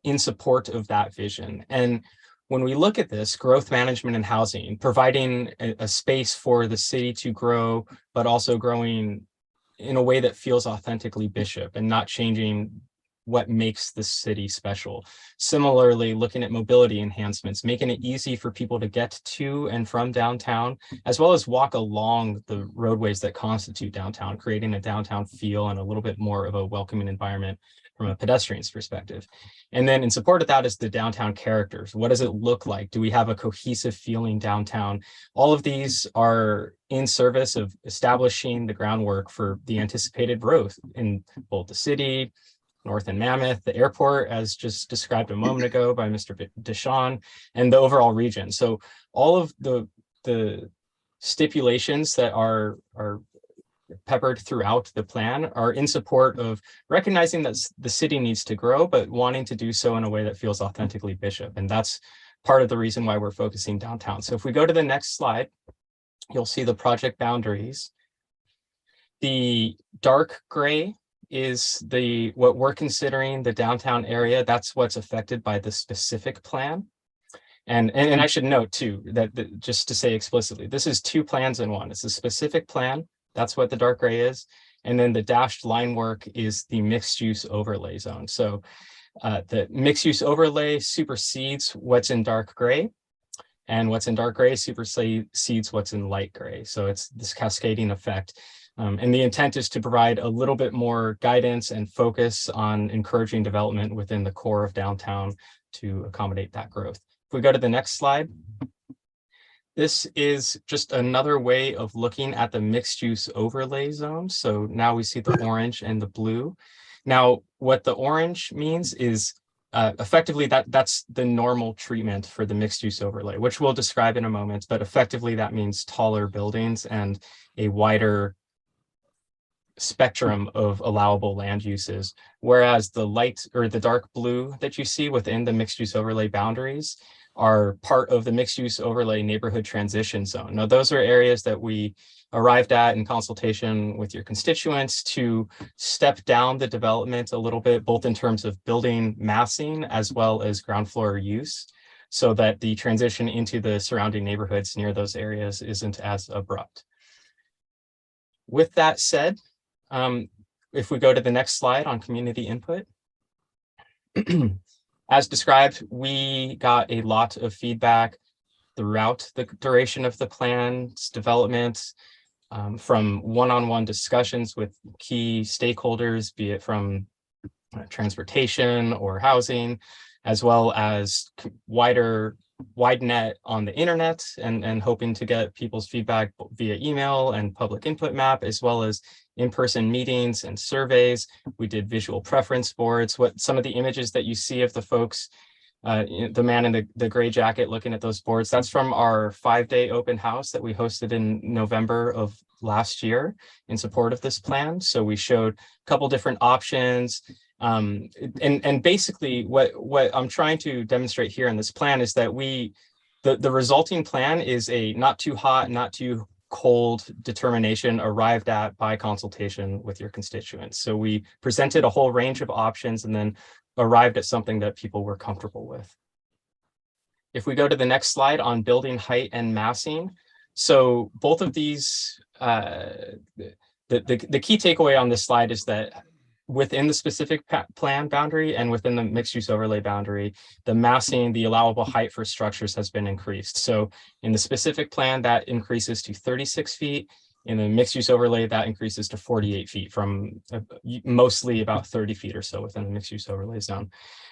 S18: in support of that vision. And when we look at this, growth management and housing, providing a space for the city to grow, but also growing in a way that feels authentically Bishop and not changing what makes the city special. Similarly, looking at mobility enhancements, making it easy for people to get to and from downtown, as well as walk along the roadways that constitute downtown, creating a downtown feel and a little bit more of a welcoming environment from a pedestrian's perspective. And then in support of that is the downtown characters. What does it look like? Do we have a cohesive feeling downtown? All of these are in service of establishing the groundwork for the anticipated growth in both the city, North and Mammoth, the airport, as just described a moment ago by Mr. Deshawn, and the overall region. So all of the stipulations that are peppered throughout the plan are in support of recognizing that the city needs to grow, but wanting to do so in a way that feels authentically Bishop. And that's part of the reason why we're focusing downtown. So if we go to the next slide, you'll see the project boundaries. The dark gray is what we're considering the downtown area. That's what's affected by the specific plan. And I should note too, that just to say explicitly, this is two plans in one. It's a specific plan. That's what the dark gray is. And then the dashed line work is the mixed use overlay zone. So the mixed use overlay supersedes what's in dark gray, and what's in dark gray supersedes what's in light gray. So it's this cascading effect. And the intent is to provide a little bit more guidance and focus on encouraging development within the core of downtown to accommodate that growth. If we go to the next slide, this is just another way of looking at the mixed use overlay zone. So now we see the orange and the blue. Now, what the orange means is effectively that's the normal treatment for the mixed use overlay, which we'll describe in a moment, but effectively that means taller buildings and a wider spectrum of allowable land uses, whereas the light or the dark blue that you see within the mixed use overlay boundaries are part of the mixed use overlay neighborhood transition zone. Now, those are areas that we arrived at in consultation with your constituents to step down the development a little bit, both in terms of building massing as well as ground floor use, so that the transition into the surrounding neighborhoods near those areas isn't as abrupt. With that said, if we go to the next slide on community input, as described, we got a lot of feedback throughout the duration of the plan's development, from one-on-one discussions with key stakeholders, be it from transportation or housing, as well as wide net on the internet, and hoping to get people's feedback via email and public input map, as well as in-person meetings and surveys. We did visual preference boards. What some of the images that you see of the folks the man in the gray jacket looking at those boards, that's from our 5-day open house that we hosted in November of last year in support of this plan. So we showed a couple different options. And basically what I'm trying to demonstrate here in this plan is that the resulting plan is a not too hot, not too cold determination arrived at by consultation with your constituents. So we presented a whole range of options and then arrived at something that people were comfortable with. If we go to the next slide on building height and massing. So both of these, the key takeaway on this slide is that within the specific plan boundary and within the mixed use overlay boundary, the massing, the allowable height for structures has been increased. So in the specific plan, that increases to 36 feet. In the mixed use overlay, that increases to 48 feet from mostly about 30 feet or so within the mixed use overlay zone.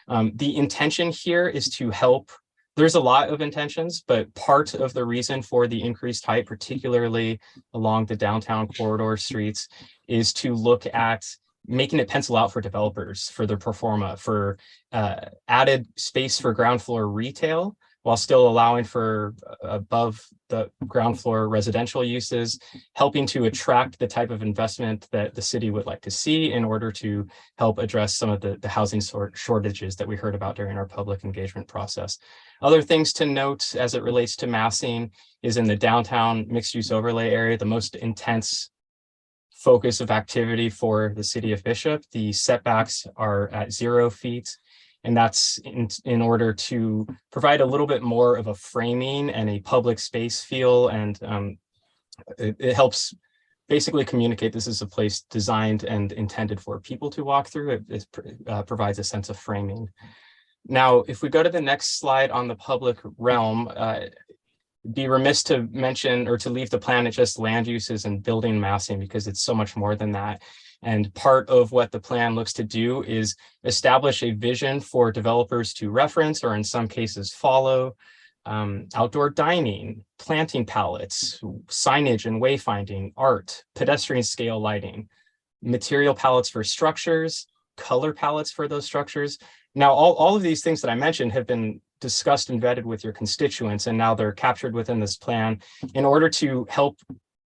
S18: The intention here is to help. There's a lot of intentions, but part of the reason for the increased height, particularly along the downtown corridor streets, is to look at making it pencil out for developers for their pro forma, for added space for ground floor retail, while still allowing for above the ground floor residential uses, helping to attract the type of investment that the city would like to see in order to help address some of the housing shortages that we heard about during our public engagement process. Other things to note as it relates to massing is in the downtown mixed use overlay area, the most intense focus of activity for the city of Bishop. The setbacks are at 0 feet. And that's in order to provide a little bit more of a framing and a public space feel. And it helps basically communicate this is a place designed and intended for people to walk through. It provides a sense of framing. Now, if we go to the next slide on the public realm, be remiss to mention or to leave the plan at just land uses and building massing, because it's so much more than that. And part of what the plan looks to do is establish a vision for developers to reference, or in some cases follow, outdoor dining, planting palettes, signage and wayfinding, art, pedestrian scale lighting, material palettes for structures, color palettes for those structures. Now, all of these things that I mentioned have been discussed and vetted with your constituents, and now they're captured within this plan in order to help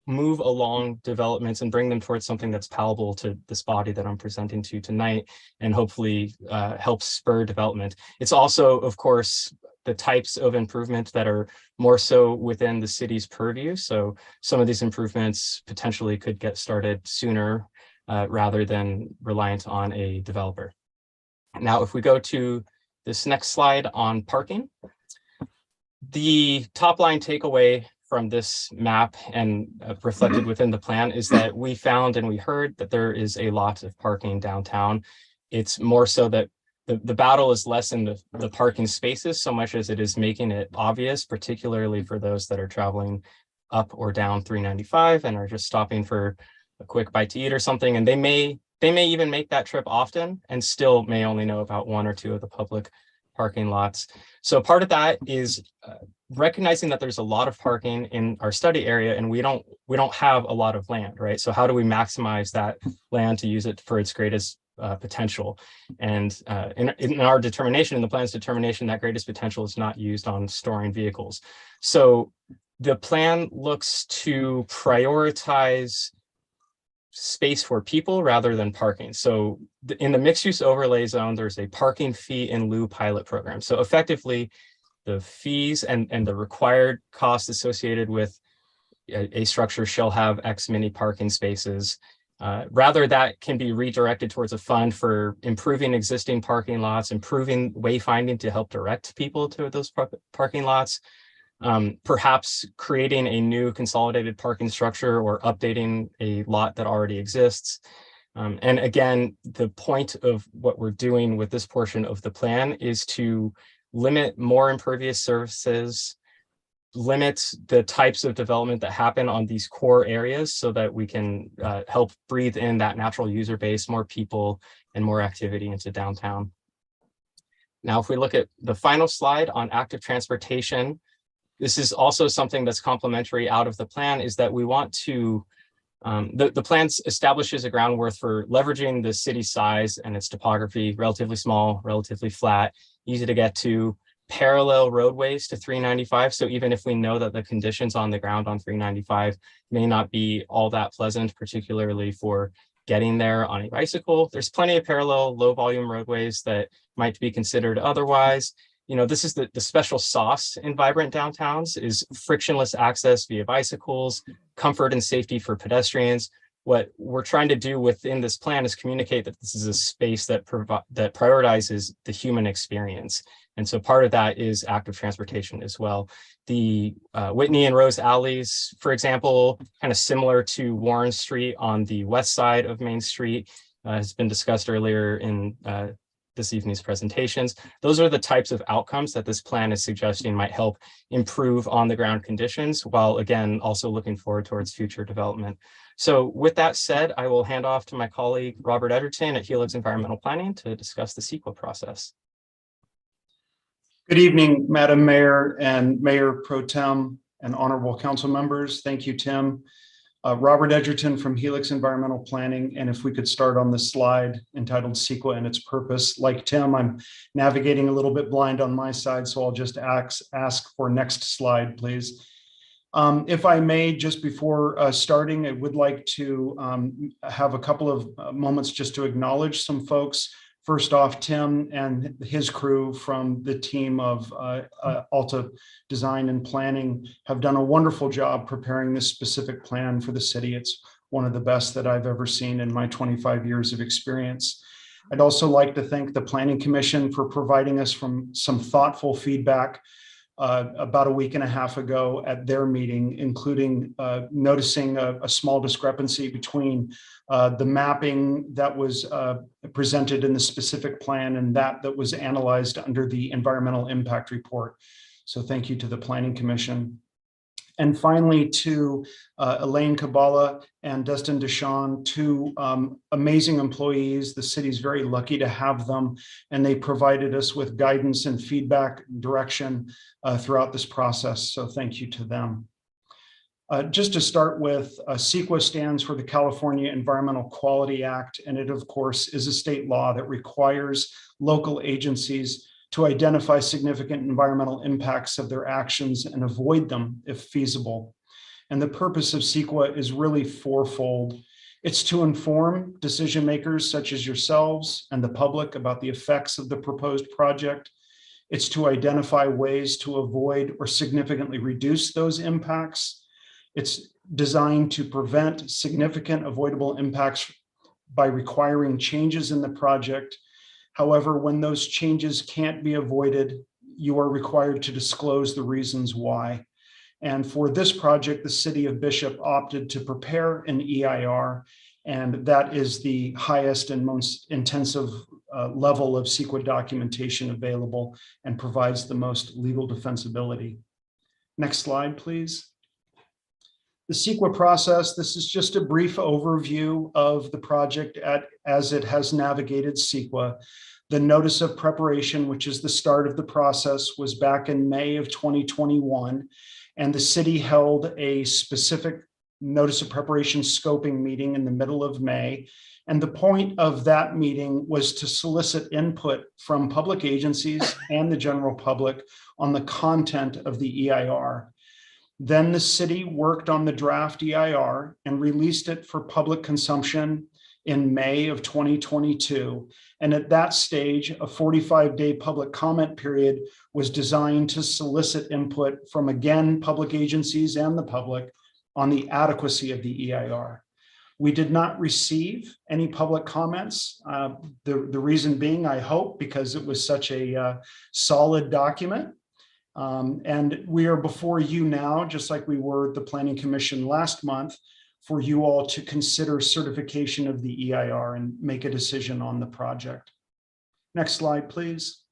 S18: move along developments and bring them towards something that's palatable to this body that I'm presenting to tonight, and hopefully help spur development. It's also, of course, the types of improvement that are more so within the city's purview. So some of these improvements potentially could get started sooner rather than reliant on a developer. Now, if we go to this next slide on parking, the top line takeaway from this map and reflected within the plan is that we found and we heard that there is a lot of parking downtown. It's more so that the battle is less in the parking spaces so much as it is making it obvious, particularly for those that are traveling up or down 395 and are just stopping for a quick bite to eat or something. And they may even make that trip often and still may only know about one or two of the public parking lots. So part of that is recognizing that there's a lot of parking in our study area, and we don't have a lot of land, right? So how do we maximize that land to use it for its greatest potential? And in our determination, in the plan's determination, that greatest potential is not used on storing vehicles. So the plan looks to prioritize space for people rather than parking. So in the mixed use overlay zone, there's a parking fee in lieu pilot program. So effectively, the fees and the required costs associated with a structure shall have X many parking spaces. Rather, that can be redirected towards a fund for improving existing parking lots, improving wayfinding to help direct people to those parking lots, perhaps creating a new consolidated parking structure or updating a lot that already exists. And again, the point of what we're doing with this portion of the plan is to limit more impervious surfaces, limit the types of development that happen on these core areas so that we can help breathe in that natural user base, more people and more activity into downtown. Now, if we look at the final slide on active transportation, this is also something that's complementary out of the plan, is that we want to, the plan establishes a groundwork for leveraging the city size and its topography, relatively small, relatively flat, easy to get to, parallel roadways to 395. So even if we know that the conditions on the ground on 395 may not be all that pleasant, particularly for getting there on a bicycle, there's plenty of parallel low volume roadways that might be considered otherwise. This is the special sauce in vibrant downtowns is frictionless access via bicycles, comfort and safety for pedestrians. What we're trying to do within this plan is communicate that this is a space that prioritizes the human experience. And so part of that is active transportation as well. The Whitney and Rose Alleys, for example, kind of similar to Warren Street on the west side of Main Street, has been discussed earlier in this evening's presentations. Those are the types of outcomes that this plan is suggesting might help improve on the ground conditions, while again, also looking forward towards future development. So with that said, I will hand off to my colleague, Robert Edgerton at Helix Environmental Planning to discuss the CEQA process.
S20: Good evening, Madam Mayor and Mayor Pro Tem and honorable council members. Thank you, Tim. Robert Edgerton from Helix Environmental Planning. And if we could start on the slide entitled CEQA and its purpose. Like Tim, I'm navigating a little bit blind on my side, so I'll just ask for next slide, please. If I may, just before starting, I would like to have a couple of moments just to acknowledge some folks. First off, Tim and his crew from the team of Alta Design and Planning have done a wonderful job preparing this specific plan for the city. It's one of the best that I've ever seen in my 25 years of experience. I'd also like to thank the Planning Commission for providing us some thoughtful feedback about a week and a half ago at their meeting, including noticing a small discrepancy between the mapping that was presented in the specific plan and that was analyzed under the environmental impact report. So thank you to the Planning Commission. And finally, to Elaine Kabala and Dustin Deshawn, two amazing employees. The city's very lucky to have them, and they provided us with guidance and feedback direction throughout this process. So thank you to them. Just to start with, CEQA stands for the California Environmental Quality Act, and it, of course, is a state law that requires local agencies to identify significant environmental impacts of their actions and avoid them if feasible. And the purpose of CEQA is really fourfold. It's to inform decision makers such as yourselves and the public about the effects of the proposed project. It's to identify ways to avoid or significantly reduce those impacts. It's designed to prevent significant avoidable impacts by requiring changes in the project. However, when those changes can't be avoided, you are required to disclose the reasons why. And for this project, the city of Bishop opted to prepare an EIR, and that is the highest and most intensive level of CEQA documentation available and provides the most legal defensibility. Next slide, please. The CEQA process, this is just a brief overview of the project as it has navigated CEQA. The notice of preparation, which is the start of the process, was back in May of 2021, and the city held a specific notice of preparation scoping meeting in the middle of May. And the point of that meeting was to solicit input from public agencies and the general public on the content of the EIR. Then the city worked on the draft EIR and released it for public consumption in May of 2022. And at that stage, a 45-day public comment period was designed to solicit input from, again, public agencies and the public on the adequacy of the EIR. We did not receive any public comments. The reason being, I hope, because it was such a solid document. And we are before you now, just like we were at the Planning Commission last month, for you all to consider certification of the EIR and make a decision on the project. Next slide, please.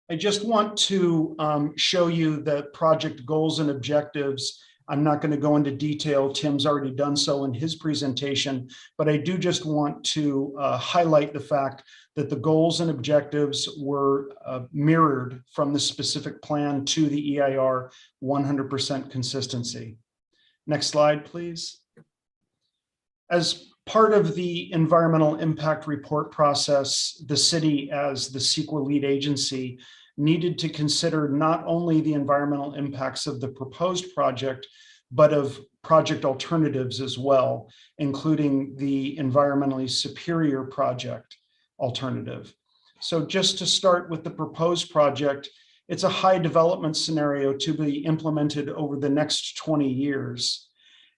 S20: I just want to show you the project goals and objectives. I'm not going to go into detail. Tim's already done so in his presentation, but I do just want to highlight the fact that the goals and objectives were mirrored from the specific plan to the EIR, 100% consistency. Next slide, please. As Part of the environmental impact report process, the city as the CEQA lead agency needed to consider not only the environmental impacts of the proposed project, but of project alternatives as well, including the environmentally superior project alternative. So just to start with the proposed project, it's a high development scenario to be implemented over the next 20 years.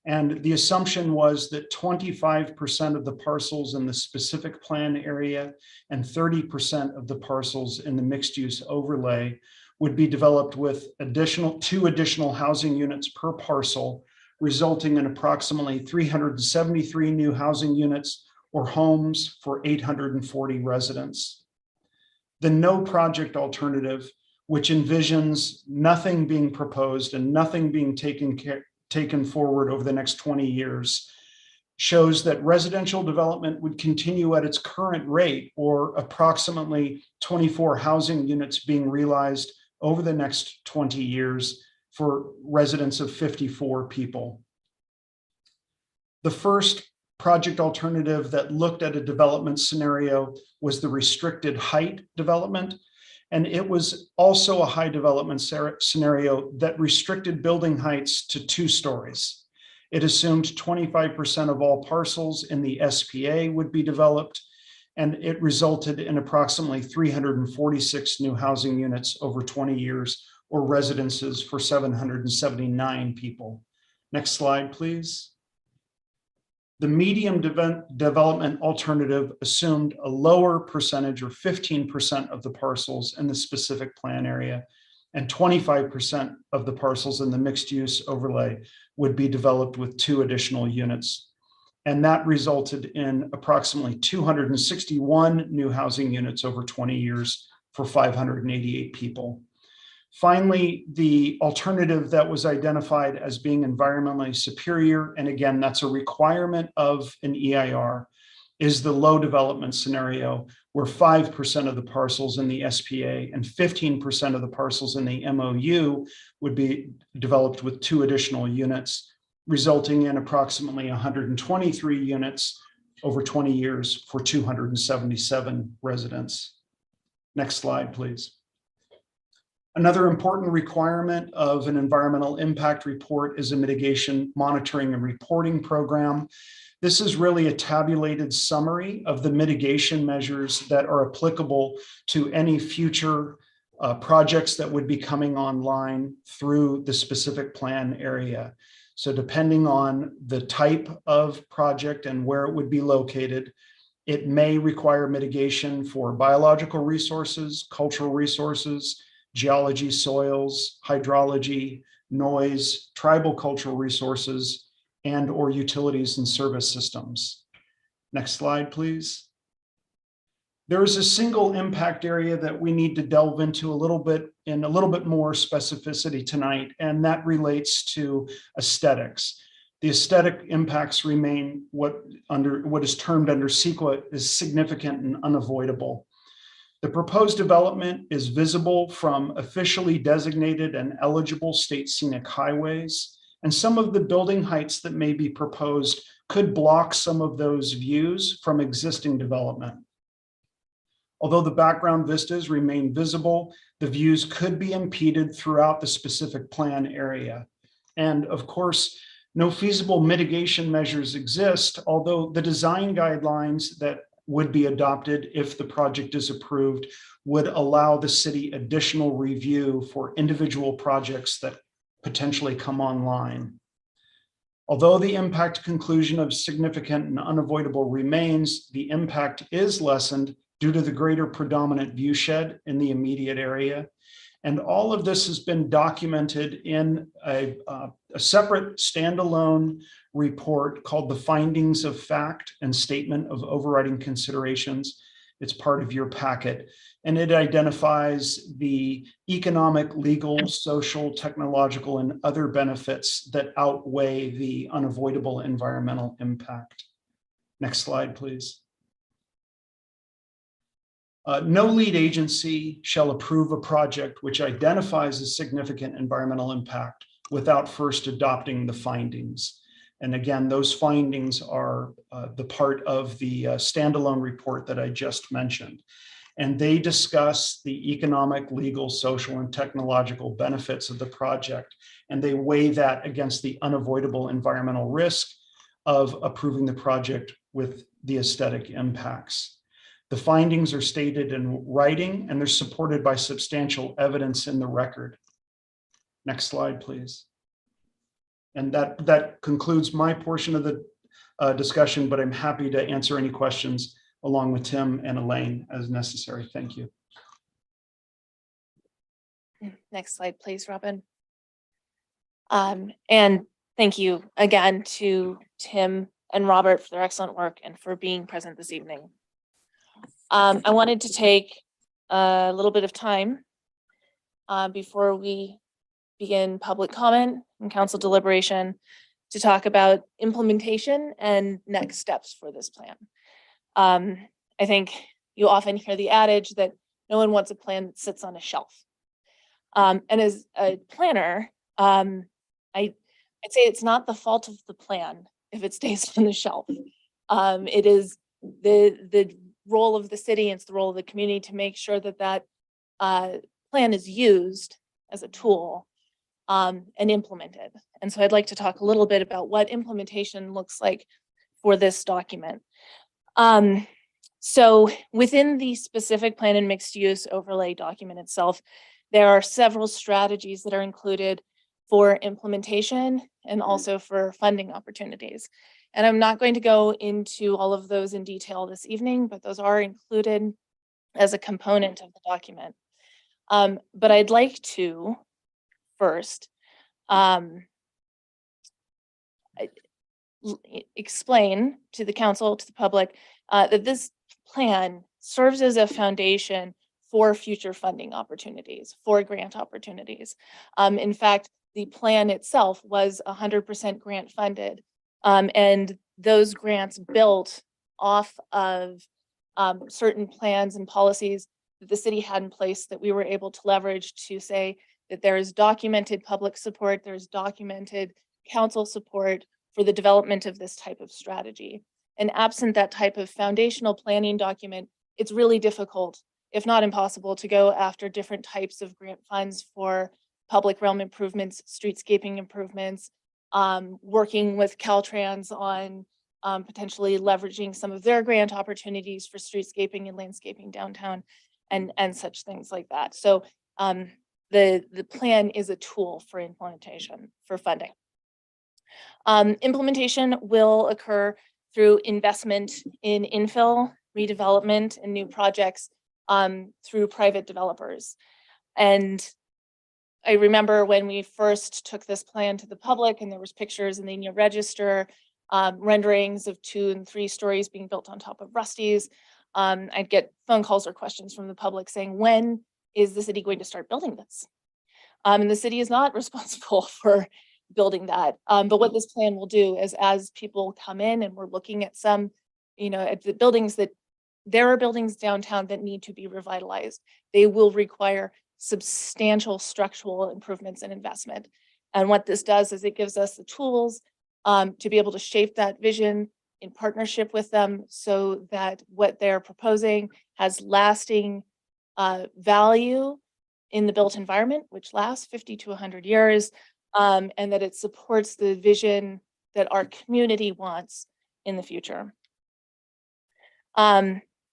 S20: And the assumption was that 25% of the parcels in the specific plan area and 30% of the parcels in the mixed use overlay would be developed with two additional housing units per parcel, resulting in approximately 373 new housing units or homes for 840 residents. The no project alternative, which envisions nothing being proposed and nothing being taken forward over the next 20 years, shows that residential development would continue at its current rate, or approximately 24 housing units being realized over the next 20 years for residents of 54 people. The first project alternative that looked at a development scenario was the restricted height development. And it was also a high development scenario that restricted building heights to 2 stories. It assumed 25% of all parcels in the SPA would be developed, and it resulted in approximately 346 new housing units over 20 years, or residences for 779 people. Next slide, please. The medium development alternative assumed a lower percentage, or 15% of the parcels in the specific plan area, and 25% of the parcels in the mixed use overlay would be developed with 2 additional units. And that resulted in approximately 261 new housing units over 20 years for 588 people. Finally, the alternative that was identified as being environmentally superior, and again, that's a requirement of an EIR, is the low development scenario, where 5% of the parcels in the SPA and 15% of the parcels in the MOU would be developed with 2 additional units, resulting in approximately 123 units over 20 years for 277 residents. Next slide, please. Another important requirement of an environmental impact report is a mitigation monitoring and reporting program. This is really a tabulated summary of the mitigation measures that are applicable to any future projects that would be coming online through the specific plan area. So depending on the type of project and where it would be located, it may require mitigation for biological resources, cultural resources, geology, soils, hydrology, noise, tribal cultural resources, and or utilities and service systems. Next slide, please. There is a single impact area that we need to delve into a little bit more specificity tonight, and that relates to aesthetics. The aesthetic impacts remain what is termed under CEQA is significant and unavoidable. The proposed development is visible from officially designated and eligible state scenic highways, and some of the building heights that may be proposed could block some of those views from existing development. Although the background vistas remain visible, the views could be impeded throughout the specific plan area. And of course, no feasible mitigation measures exist, although the design guidelines that would be adopted if the project is approved would allow the city additional review for individual projects that potentially come online. Although the impact conclusion of significant and unavoidable remains, the impact is lessened due to the greater predominant view shed in the immediate area. And all of this has been documented in a separate standalone report called the Findings of Fact and Statement of Overriding Considerations. It's part of your packet, and it identifies the economic, legal, social, technological, and other benefits that outweigh the unavoidable environmental impact. Next slide, please. No lead agency shall approve a project which identifies a significant environmental impact without first adopting the findings. And again, those findings are the part of the standalone report that I just mentioned. And they discuss the economic, legal, social, and technological benefits of the project. And they weigh that against the unavoidable environmental risk of approving the project with the aesthetic impacts. The findings are stated in writing and they're supported by substantial evidence in the record. Next slide, please. And that concludes my portion of the discussion, but I'm happy to answer any questions along with Tim and Elaine as necessary. Thank you.
S16: Next slide, please, Robin. And thank you again to Tim and Robert for their excellent work and for being present this evening. I wanted to take a little bit of time before we begin public comment and council deliberation to talk about implementation and next steps for this plan. I think you often hear the adage that no one wants a plan that sits on a shelf. And as a planner, I'd say it's not the fault of the plan if it stays on the shelf. It is the role of the city, it's the role of the community to make sure that that plan is used as a tool and implemented. And so I'd like to talk a little bit about what implementation looks like for this document. So within the specific plan and mixed use overlay document itself, there are several strategies that are included for implementation and also for funding opportunities. And I'm not going to go into all of those in detail this evening, but those are included as a component of the document. But I'd like to first explain to the council, to the public, that this plan serves as a foundation for future funding opportunities, for grant opportunities. In fact, the plan itself was 100% grant funded, and those grants built off of certain plans and policies that the city had in place that we were able to leverage to say that there is documented public support, there's documented council support for the development of this type of strategy. And absent that type of foundational planning document, it's really difficult, if not impossible, to go after different types of grant funds for public realm improvements, streetscaping improvements, working with Caltrans on potentially leveraging some of their grant opportunities for streetscaping and landscaping downtown and such things like that. So the plan is a tool for implementation, for funding. Implementation will occur through investment in infill, redevelopment, and new projects through private developers. And I remember when we first took this plan to the public and there was pictures in the Indian Register, renderings of 2 and 3 stories being built on top of Rusty's. I'd get phone calls or questions from the public saying, when is the city going to start building this? And the city is not responsible for building that. But what this plan will do is, as people come in and we're looking at some, at the buildings that there are buildings downtown that need to be revitalized, they will require substantial structural improvements and investment. And what this does is it gives us the tools to be able to shape that vision in partnership with them so that what they're proposing has lasting value in the built environment, which lasts 50 to 100 years, and that it supports the vision that our community wants in the future.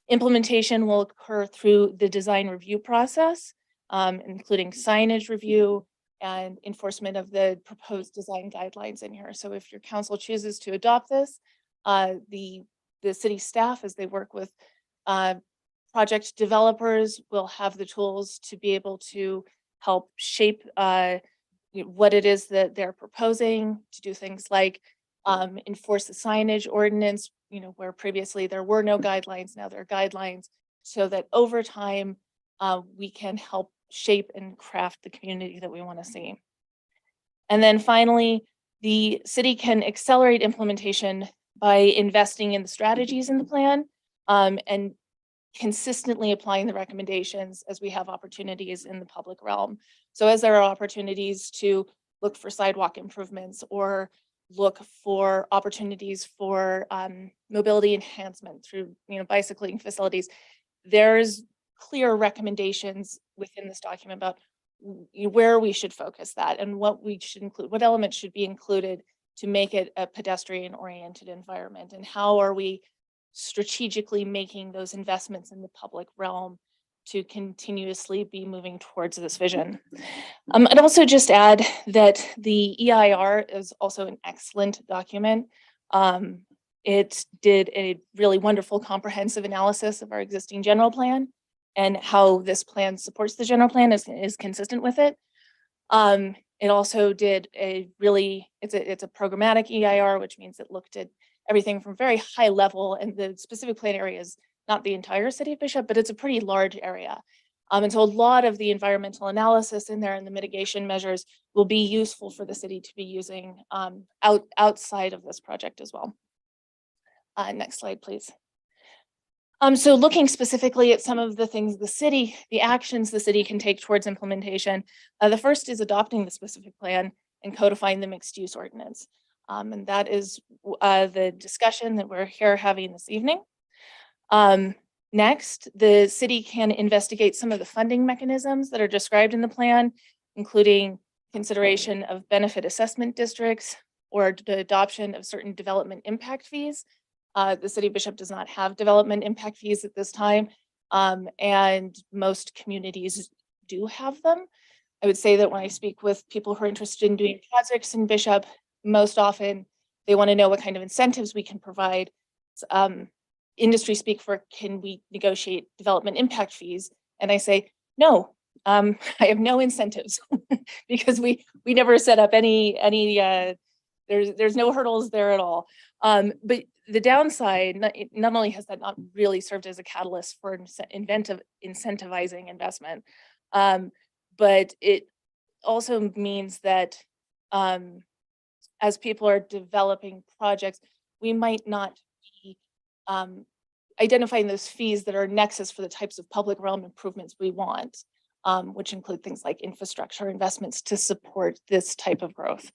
S16: Implementation will occur through the design review process, including signage review and enforcement of the proposed design guidelines in here. So if your council chooses to adopt this, the city staff, as they work with project developers, will have the tools to be able to help shape what it is that they're proposing, to do things like enforce the signage ordinance, where previously there were no guidelines, now there are guidelines, so that over time we can help shape and craft the community that we want to see. And then finally, the city can accelerate implementation by investing in the strategies in the plan and consistently applying the recommendations as we have opportunities in the public realm. So as there are opportunities to look for sidewalk improvements or look for opportunities for mobility enhancement through, bicycling facilities. There's clear recommendations within this document about where we should focus that and what we should include, what elements should be included to make it a pedestrian oriented environment, and how are we strategically making those investments in the public realm to continuously be moving towards this vision. I'd also just add that the EIR is also an excellent document. It did a really wonderful comprehensive analysis of our existing general plan and how this plan supports the general plan is consistent with it. It also did it's a programmatic EIR, which means it looked at everything from very high level, and the specific plan area is not the entire city of Bishop, but it's a pretty large area. And so a lot of the environmental analysis in there and the mitigation measures will be useful for the city to be using outside of this project as well. Next slide, please. So looking specifically at some of the things the actions the city can take towards implementation, the first is adopting the specific plan and codifying the mixed use ordinance. And that is the discussion that we're here having this evening. Next, the city can investigate some of the funding mechanisms that are described in the plan, including consideration of benefit assessment districts or the adoption of certain development impact fees. The city of Bishop does not have development impact fees at this time, and most communities do have them. I would say that when I speak with people who are interested in doing projects in Bishop, most often they want to know what kind of incentives we can provide. Industry speak for, can we negotiate development impact fees? And I say, no, I have no incentives because we never set up any there's no hurdles there at all. But the downside, not only has that not really served as a catalyst for incentivizing investment, but it also means that as people are developing projects, we might not be identifying those fees that are a nexus for the types of public realm improvements we want, which include things like infrastructure investments to support this type of growth.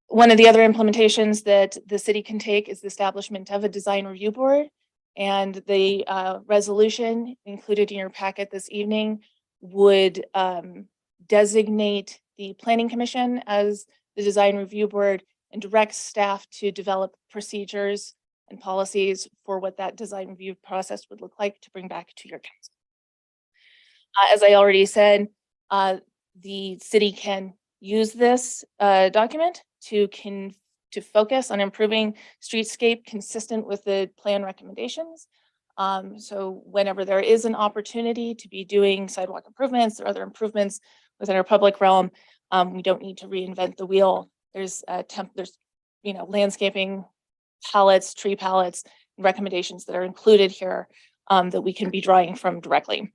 S16: One of the other implementations that the city can take is the establishment of a design review board, and the resolution included in your packet this evening would designate the Planning Commission as the design review board and direct staff to develop procedures and policies for what that design review process would look like to bring back to your council. As I already said, the city can use this document to focus on improving streetscape consistent with the plan recommendations. So whenever there is an opportunity to be doing sidewalk improvements or other improvements within our public realm, we don't need to reinvent the wheel. There's landscaping palettes, tree palettes, recommendations that are included here that we can be drawing from directly.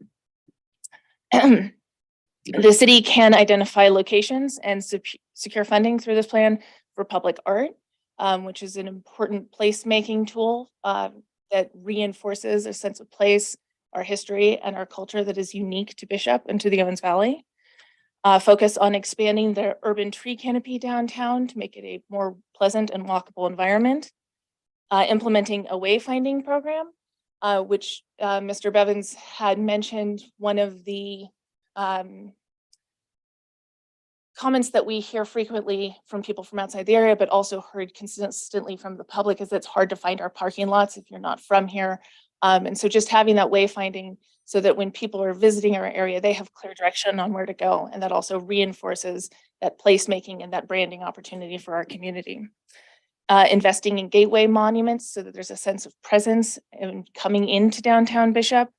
S16: The city can identify locations and secure funding through this plan for public art, which is an important placemaking tool that reinforces a sense of place, our history, and our culture that is unique to Bishop and to the Owens Valley. Focus on expanding the urban tree canopy downtown to make it a more pleasant and walkable environment. Implementing a wayfinding program, which Mr. Bevins had mentioned. One of the comments that we hear frequently from people from outside the area, but also heard consistently from the public, is it's hard to find our parking lots if you're not from here. And so just having that wayfinding so that when people are visiting our area, they have clear direction on where to go. And that also reinforces that placemaking and that branding opportunity for our community. Investing in gateway monuments so that there's a sense of presence and coming into downtown Bishop.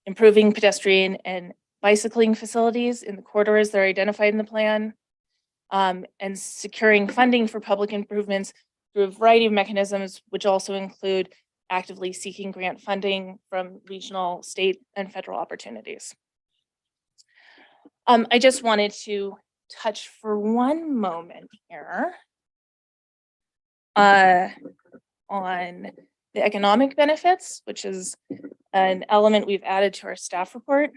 S16: Improving pedestrian and bicycling facilities in the corridors that are identified in the plan, and securing funding for public improvements through a variety of mechanisms, which also include actively seeking grant funding from regional, state, and federal opportunities. I just wanted to touch for one moment here on the economic benefits, which is an element we've added to our staff report.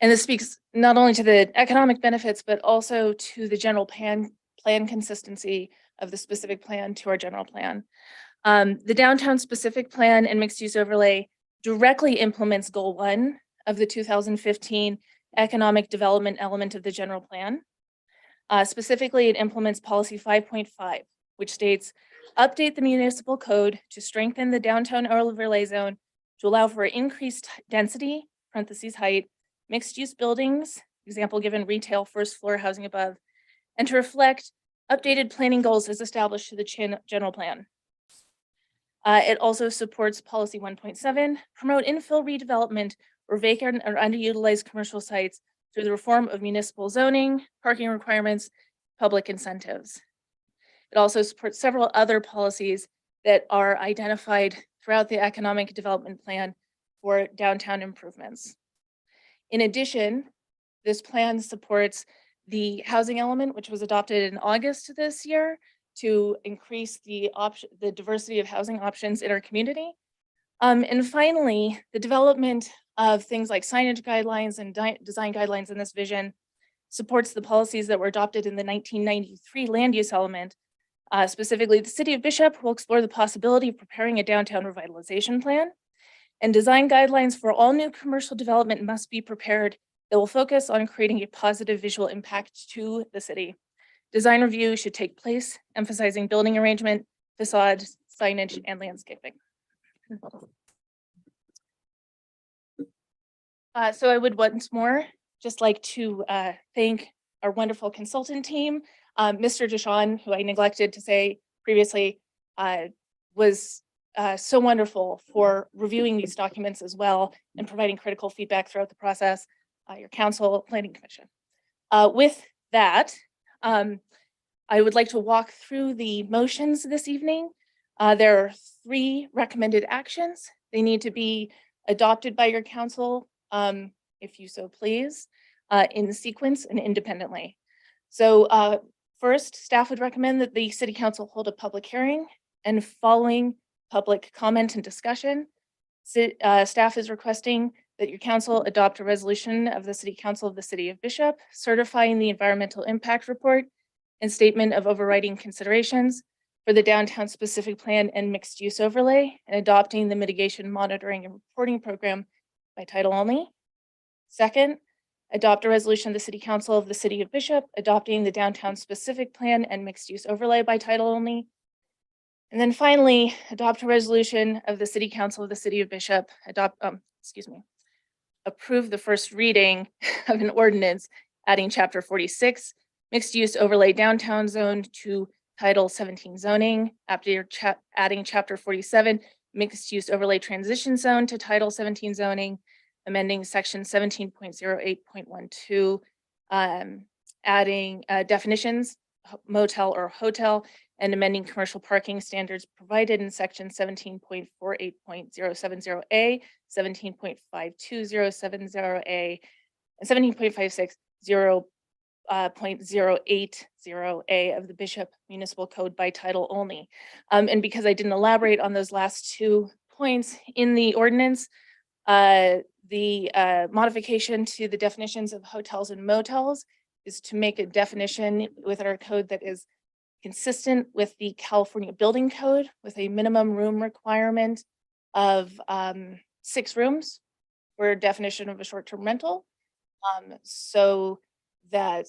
S16: And this speaks not only to the economic benefits, but also to the general plan consistency of the specific plan to our general plan. The downtown specific plan and mixed use overlay directly implements goal 1 of the 2015 economic development element of the general plan. Specifically, it implements policy 5.5, which states, update the municipal code to strengthen the downtown overlay zone to allow for increased density, parentheses height, mixed use buildings, example given retail first floor housing above, and to reflect updated planning goals as established to the general plan. It also supports policy 1.7, promote infill redevelopment or vacant or underutilized commercial sites through the reform of municipal zoning, parking requirements, public incentives. It also supports several other policies that are identified throughout the economic development plan for downtown improvements. In addition, this plan supports the housing element, which was adopted in August this year to increase the diversity of housing options in our community. And finally, the development of things like signage guidelines and design guidelines in this vision supports the policies that were adopted in the 1993 land use element. Specifically, the City of Bishop will explore the possibility of preparing a downtown revitalization plan, and design guidelines for all new commercial development must be prepared that will focus on creating a positive visual impact to the city. Design review should take place, emphasizing building arrangement, facade, signage, and landscaping. So I would once more just like to thank our wonderful consultant team. Mr. Deshawn, who I neglected to say previously, was so wonderful for reviewing these documents as well and providing critical feedback throughout the process. Your council, planning commission. With that, I would like to walk through the motions this evening. There are 3 recommended actions. They need to be adopted by your council, if you so please, in sequence and independently. So first, staff would recommend that the city council hold a public hearing, and following public comment and discussion, staff is requesting that your council adopt a resolution of the City Council of the City of Bishop certifying the environmental impact report and statement of overriding considerations for the downtown specific plan and mixed use overlay, and adopting the mitigation monitoring and reporting program by title only. Second, adopt a resolution of the City Council of the City of Bishop adopting the downtown specific plan and mixed use overlay by title only. And then finally, adopt a resolution of the City Council of the City of Bishop approve the first reading of an ordinance adding chapter 46 mixed use overlay downtown zone to title 17 zoning, after adding chapter 47 mixed use overlay transition zone to title 17 zoning, amending section 17.08.12, adding definitions, motel or hotel, and amending commercial parking standards provided in section 17.48.070A, 17.52070A, and 17.560.080A of the Bishop Municipal Code by title only. And because I didn't elaborate on those last 2 points in the ordinance, the modification to the definitions of hotels and motels is to make a definition within our code that is consistent with the California Building Code, with a minimum room requirement of 6 rooms for a definition of a short-term rental, so that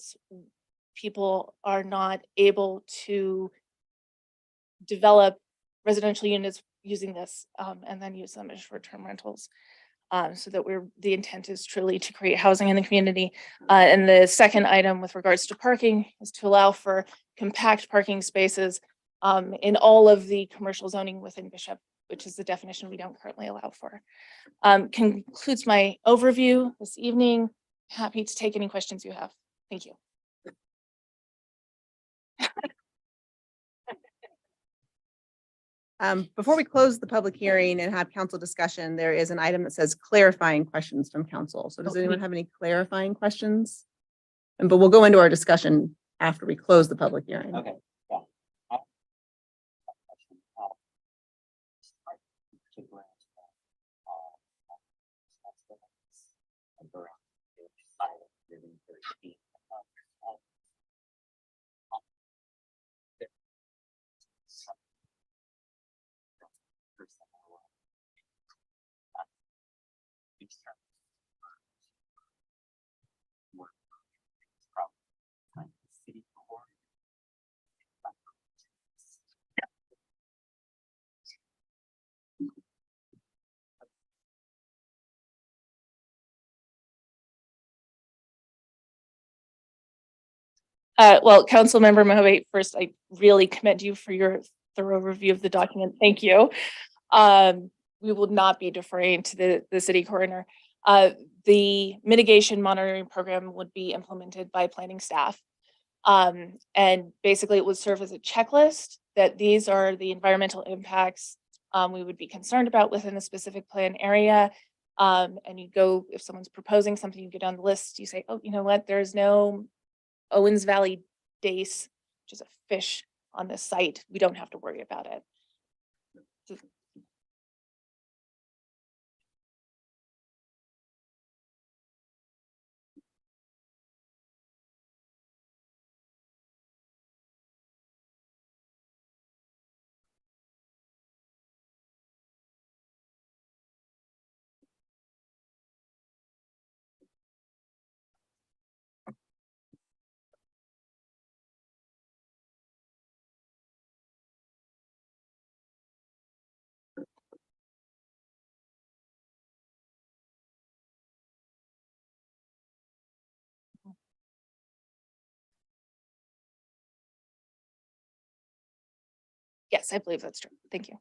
S16: people are not able to develop residential units using this and then use them as short-term rentals. So that the intent is truly to create housing in the community. And the second item with regards to parking is to allow for compact parking spaces in all of the commercial zoning within Bishop, which is the definition we don't currently allow for. Concludes my overview this evening. Happy to take any questions you have. Thank you.
S2: Before we close the public hearing and have council discussion, there is an item that says clarifying questions from council. So does anyone have any clarifying questions? But we'll go into our discussion after we close the public hearing.
S17: Okay.
S16: Well, Councilmember Mahoney, first, I really commend you for your thorough review of the document. Thank you. We will not be deferring to the city coroner. The mitigation monitoring program would be implemented by planning staff. And basically it would serve as a checklist that these are the environmental impacts we would be concerned about within the specific plan area. And you go, if someone's proposing something, you go down the list, you say, oh, you know what, there's no Owens Valley dace, which is a fish on this site. We don't have to worry about it. Yes, I believe that's true. Thank you.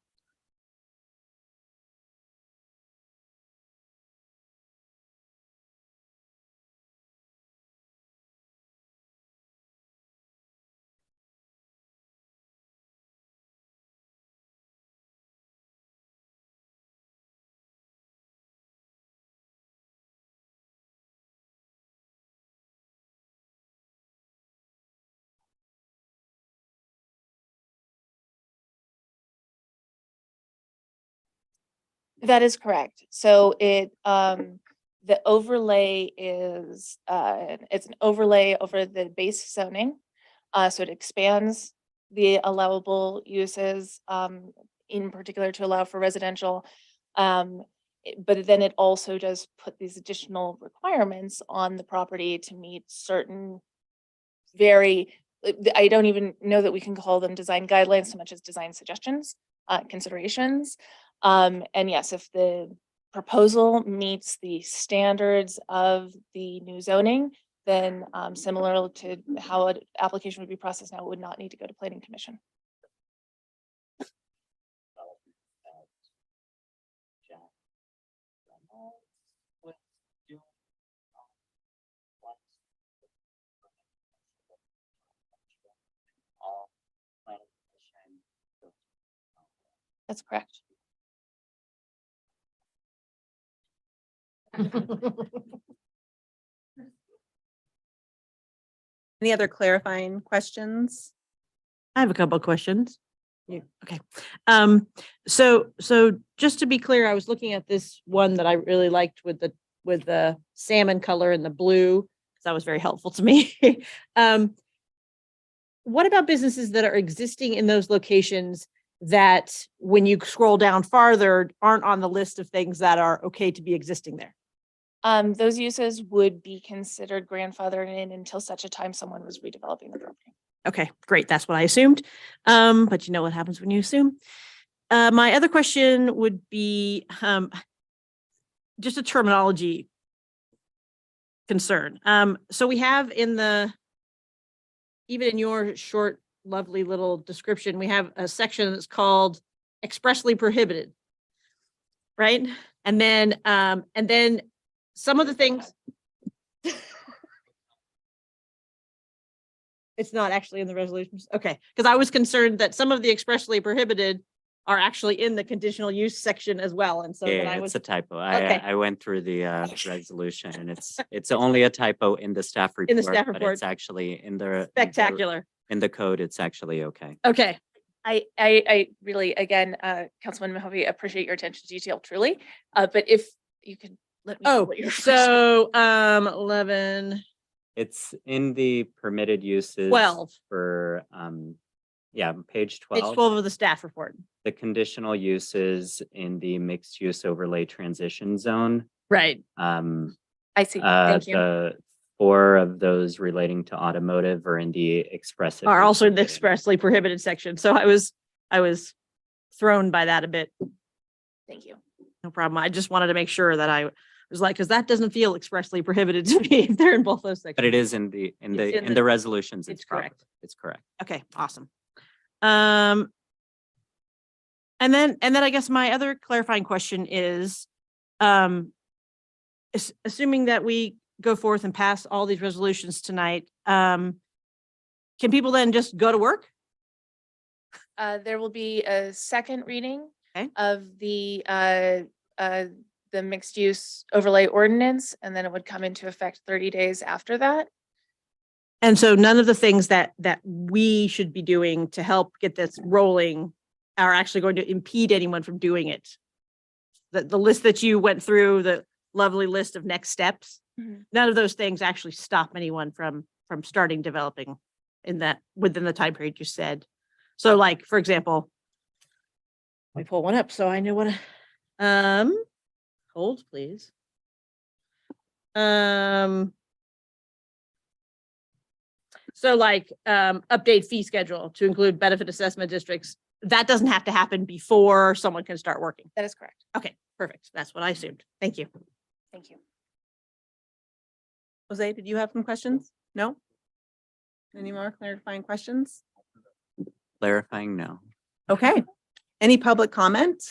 S16: That is correct. So the overlay is, it's an overlay over the base zoning. So it expands the allowable uses, in particular to allow for residential. But then it also does put these additional requirements on the property to meet certain I don't even know that we can call them design guidelines so much as design suggestions, considerations. And yes, if the proposal meets the standards of the new zoning, then similar to how an application would be processed now, it would not need to go to planning commission. That's correct.
S2: Any other clarifying questions?
S9: I have a couple of questions. Okay. So just to be clear, I was looking at this one that I really liked with the salmon color and the blue, because that was very helpful to me. What about businesses that are existing in those locations that when you scroll down farther aren't on the list of things that are okay to be existing there?
S16: Those uses would be considered grandfathered in until such a time someone was redeveloping the property.
S9: Okay, great. That's what I assumed. But you know what happens when you assume. My other question would be just a terminology concern. So we have even in your short, lovely little description, we have a section that's called expressly prohibited, right? And then some of the things. It's not actually in the resolutions. Okay, because I was concerned that some of the expressly prohibited are actually in the conditional use section as well. And so then
S17: Yeah,
S9: I
S17: it's
S9: was,
S17: a typo.
S9: Okay.
S17: I went through the resolution and it's only a typo in the staff report.
S9: In the staff
S17: But
S9: report.
S17: it's actually in the
S9: spectacular.
S17: in the code, it's actually okay.
S9: Okay,
S16: I really, again, Councilman Mahoney, appreciate your attention to detail, truly. But if you could let me know
S9: oh,
S16: what your
S9: so 11.
S17: It's in the permitted uses.
S9: 12.
S17: For, yeah, page
S9: Page
S17: 12.
S9: 12 of the staff report.
S17: The conditional uses in the mixed use overlay transition zone.
S9: Right.
S16: I see. Thank you.
S17: The 4 of those relating to automotive are in the expressive.
S9: Are also in the expressly prohibited section. So I was thrown by that a bit.
S16: Thank you.
S9: No problem. I just wanted to make sure that I was like, because that doesn't feel expressly prohibited to me if they're in both those sections.
S17: But it is in
S9: in
S17: the resolutions.
S9: it's
S17: proper.
S9: correct.
S17: It's correct.
S9: Okay, awesome. And then I guess my other clarifying question is, assuming that we go forth and pass all these resolutions tonight, can people then just go to work?
S16: There will be a second reading
S9: Okay.
S16: of the mixed use overlay ordinance, and then it would come into effect 30 days after that.
S9: And so none of the things that we should be doing to help get this rolling are actually going to impede anyone from doing it. The list that you went through, the lovely list of next steps, none of those things actually stop anyone from starting developing within the time period you said. So like, for example, let me pull one up so I know what, hold please. So like, update fee schedule to include benefit assessment districts. That doesn't have to happen before someone can start working.
S16: That is correct.
S9: Okay, perfect. That's what I assumed. Thank you.
S16: Thank you.
S2: Jose, did you have some questions? No? Any more clarifying questions?
S17: Clarifying, no.
S2: Okay. Any public comment?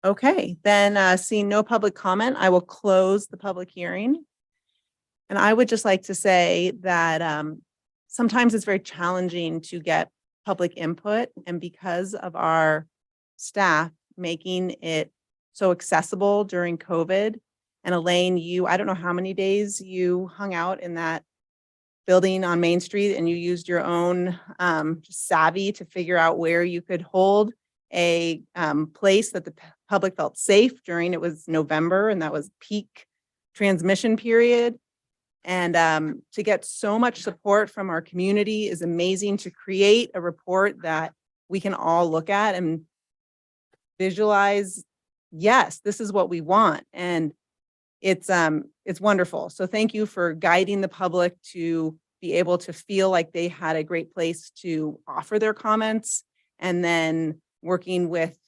S2: Okay, then seeing no public comment, I will close the public hearing. And I would just like to say that sometimes it's very challenging to get public input, and because of our staff making it so accessible during COVID. And Elaine, I don't know how many days you hung out in that building on Main Street and you used your own savvy to figure out where you could hold a place that the public felt safe during. It was November and that was peak transmission period. And to get so much support from our community is amazing. To create a report that we can all look at and visualize, yes, this is what we want. And it's wonderful. So thank you for guiding the public to be able to feel like they had a great place to offer their comments, and then working with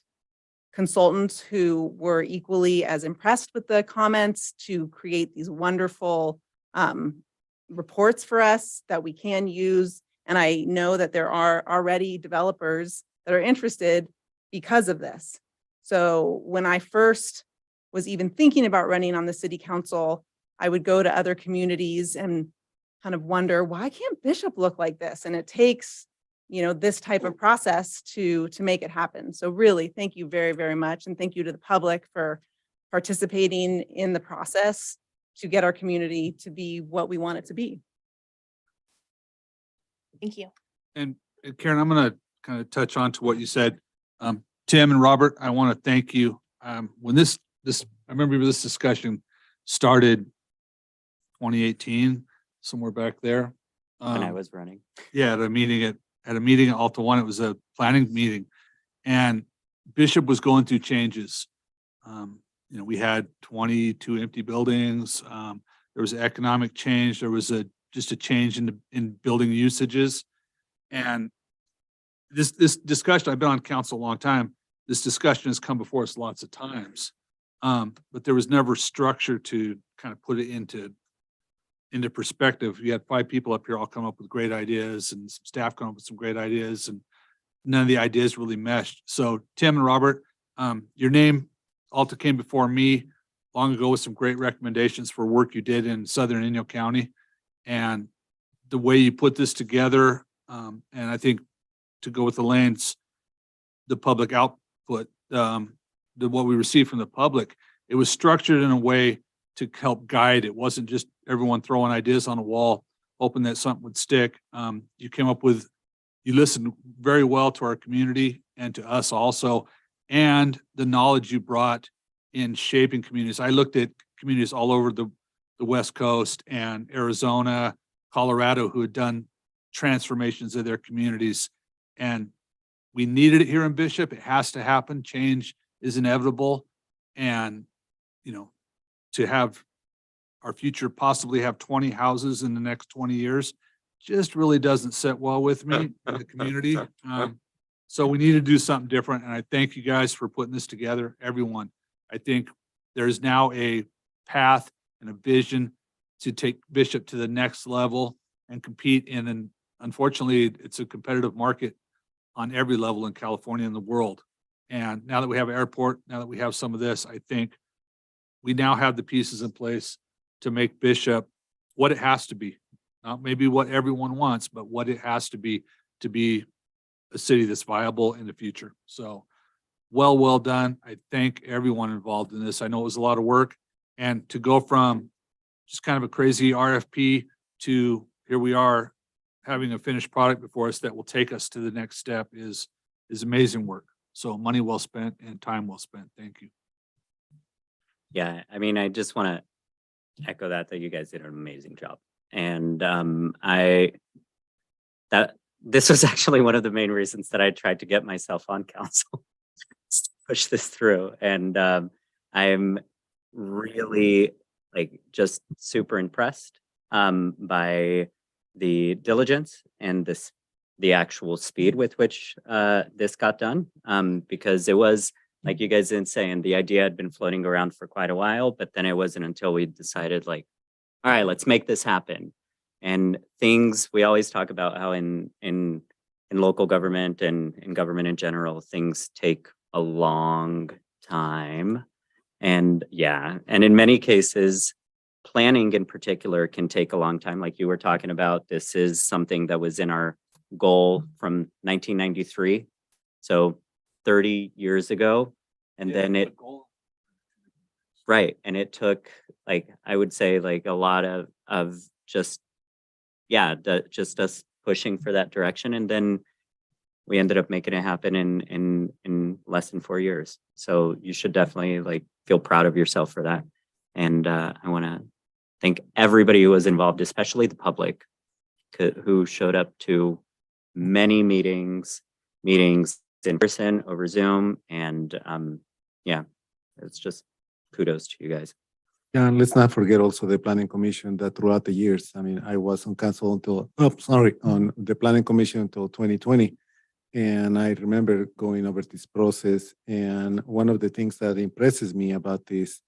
S2: consultants who were equally as impressed with the comments to create these wonderful reports for us that we can use. And I know that there are already developers that are interested because of this. So when I first was even thinking about running on the city council, I would go to other communities and kind of wonder, why can't Bishop look like this? And it takes, this type of process to make it happen. So really, thank you very, very much. And thank you to the public for participating in the process to get our community to be what we want it to be.
S16: Thank you.
S7: And Karen, I'm going to kind of touch on to what you said. Tim and Robert, I want to thank you. When I remember this discussion started 2018, somewhere back there.
S17: When I was running.
S7: Yeah, at a meeting at Alta One, it was a planning meeting, and Bishop was going through changes. We had 22 empty buildings. There was economic change. There was just a change in building usages. And this discussion, I've been on council a long time. This discussion has come before us lots of times. But there was never structure to kind of put it into perspective. You had 5 people up here all come up with great ideas, and some staff come up with some great ideas, and none of the ideas really meshed. So Tim and Robert, your name, Alta came before me long ago with some great recommendations for work you did in Southern Inyo County. And the way you put this together, and I think to go with Elaine's, the public output, what we received from the public, it was structured in a way to help guide. It wasn't just everyone throwing ideas on a wall, hoping that something would stick. You listened very well to our community and to us also, and the knowledge you brought in shaping communities. I looked at communities all over the West Coast and Arizona, Colorado, who had done transformations of their communities. And we needed it here in Bishop. It has to happen. Change is inevitable. And, you know, to have our future possibly have 20 houses in the next 20 years just really doesn't sit well with me in the community. So we need to do something different. And I thank you guys for putting this together, everyone. I think there's now a path and a vision to take Bishop to the next level and compete in, and unfortunately, it's a competitive market on every level in California and the world. And now that we have an airport, now that we have some of this, I think we now have the pieces in place to make Bishop what it has to be. Not maybe what everyone wants, but what it has to be a city that's viable in the future. So well done. I thank everyone involved in this. I know it was a lot of work, and to go from just kind of a crazy RFP to here we are having a finished product before us that will take us to the next step is amazing work. So money well spent and time well spent. Thank you.
S17: Yeah, I mean, I just want to echo that you guys did an amazing job. And this was actually one of the main reasons that I tried to get myself on council to push this through. And I'm really just super impressed by the diligence and the actual speed with which this got done. Because it was, like you guys didn't say, and the idea had been floating around for quite a while, but then it wasn't until we decided all right, let's make this happen. And we always talk about how in local government and in government in general, things take a long time. And yeah, and in many cases, planning in particular can take a long time. Like you were talking about, this is something that was in our goal from 1993. So 30 years ago. And then it, right. And it took I would say a lot of just, yeah, just us pushing for that direction. And then we ended up making it happen in less than 4 years. So you should definitely feel proud of yourself for that. And I want to thank everybody who was involved, especially the public who showed up to many meetings in person, over Zoom. And yeah, it's just kudos to you guys.
S4: Yeah, and let's not forget also the planning commission that throughout the years, I mean, I was on council on the planning commission until 2020. And I remember going over this process. And one of the things that impresses me about this,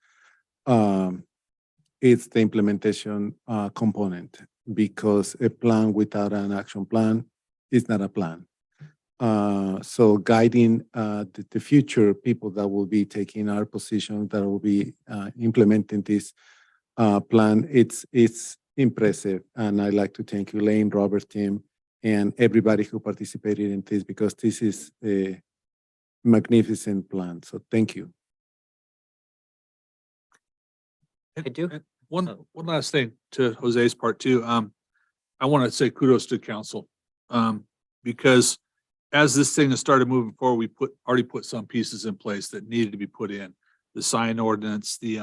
S4: it's the implementation component, because a plan without an action plan is not a plan. So guiding the future people that will be taking our position, that will be implementing this plan, it's impressive. And I'd like to thank Elaine, Robert, Tim, and everybody who participated in this, because this is a magnificent plan. So thank you.
S17: I do.
S7: One last thing to Jose's part too. I want to say kudos to council, because as this thing has started moving forward, we already put some pieces in place that needed to be put in. The sign ordinance, the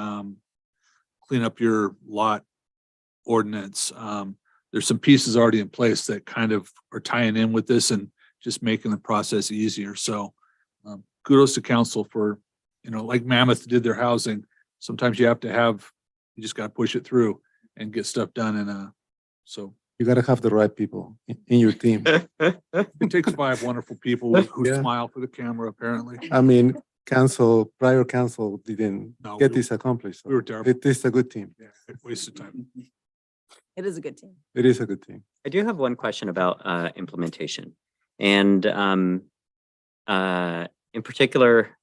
S7: clean up your lot ordinance. There's some pieces already in place that kind of are tying in with this and just making the process easier. So kudos to council for, like Mammoth did their housing. Sometimes you just got to push it through and get stuff done. And so
S4: You got to have the right people in your team.
S7: it takes 5 wonderful people who
S4: Yeah.
S7: smile for the camera, apparently.
S4: I mean, prior council didn't
S7: No,
S4: get
S7: we-
S4: this accomplished.
S7: we were terrible.
S4: It is a good team.
S7: Yeah, wasted time.
S2: It is a good team.
S4: It is a good team.
S17: I do have one question about implementation. And in particular,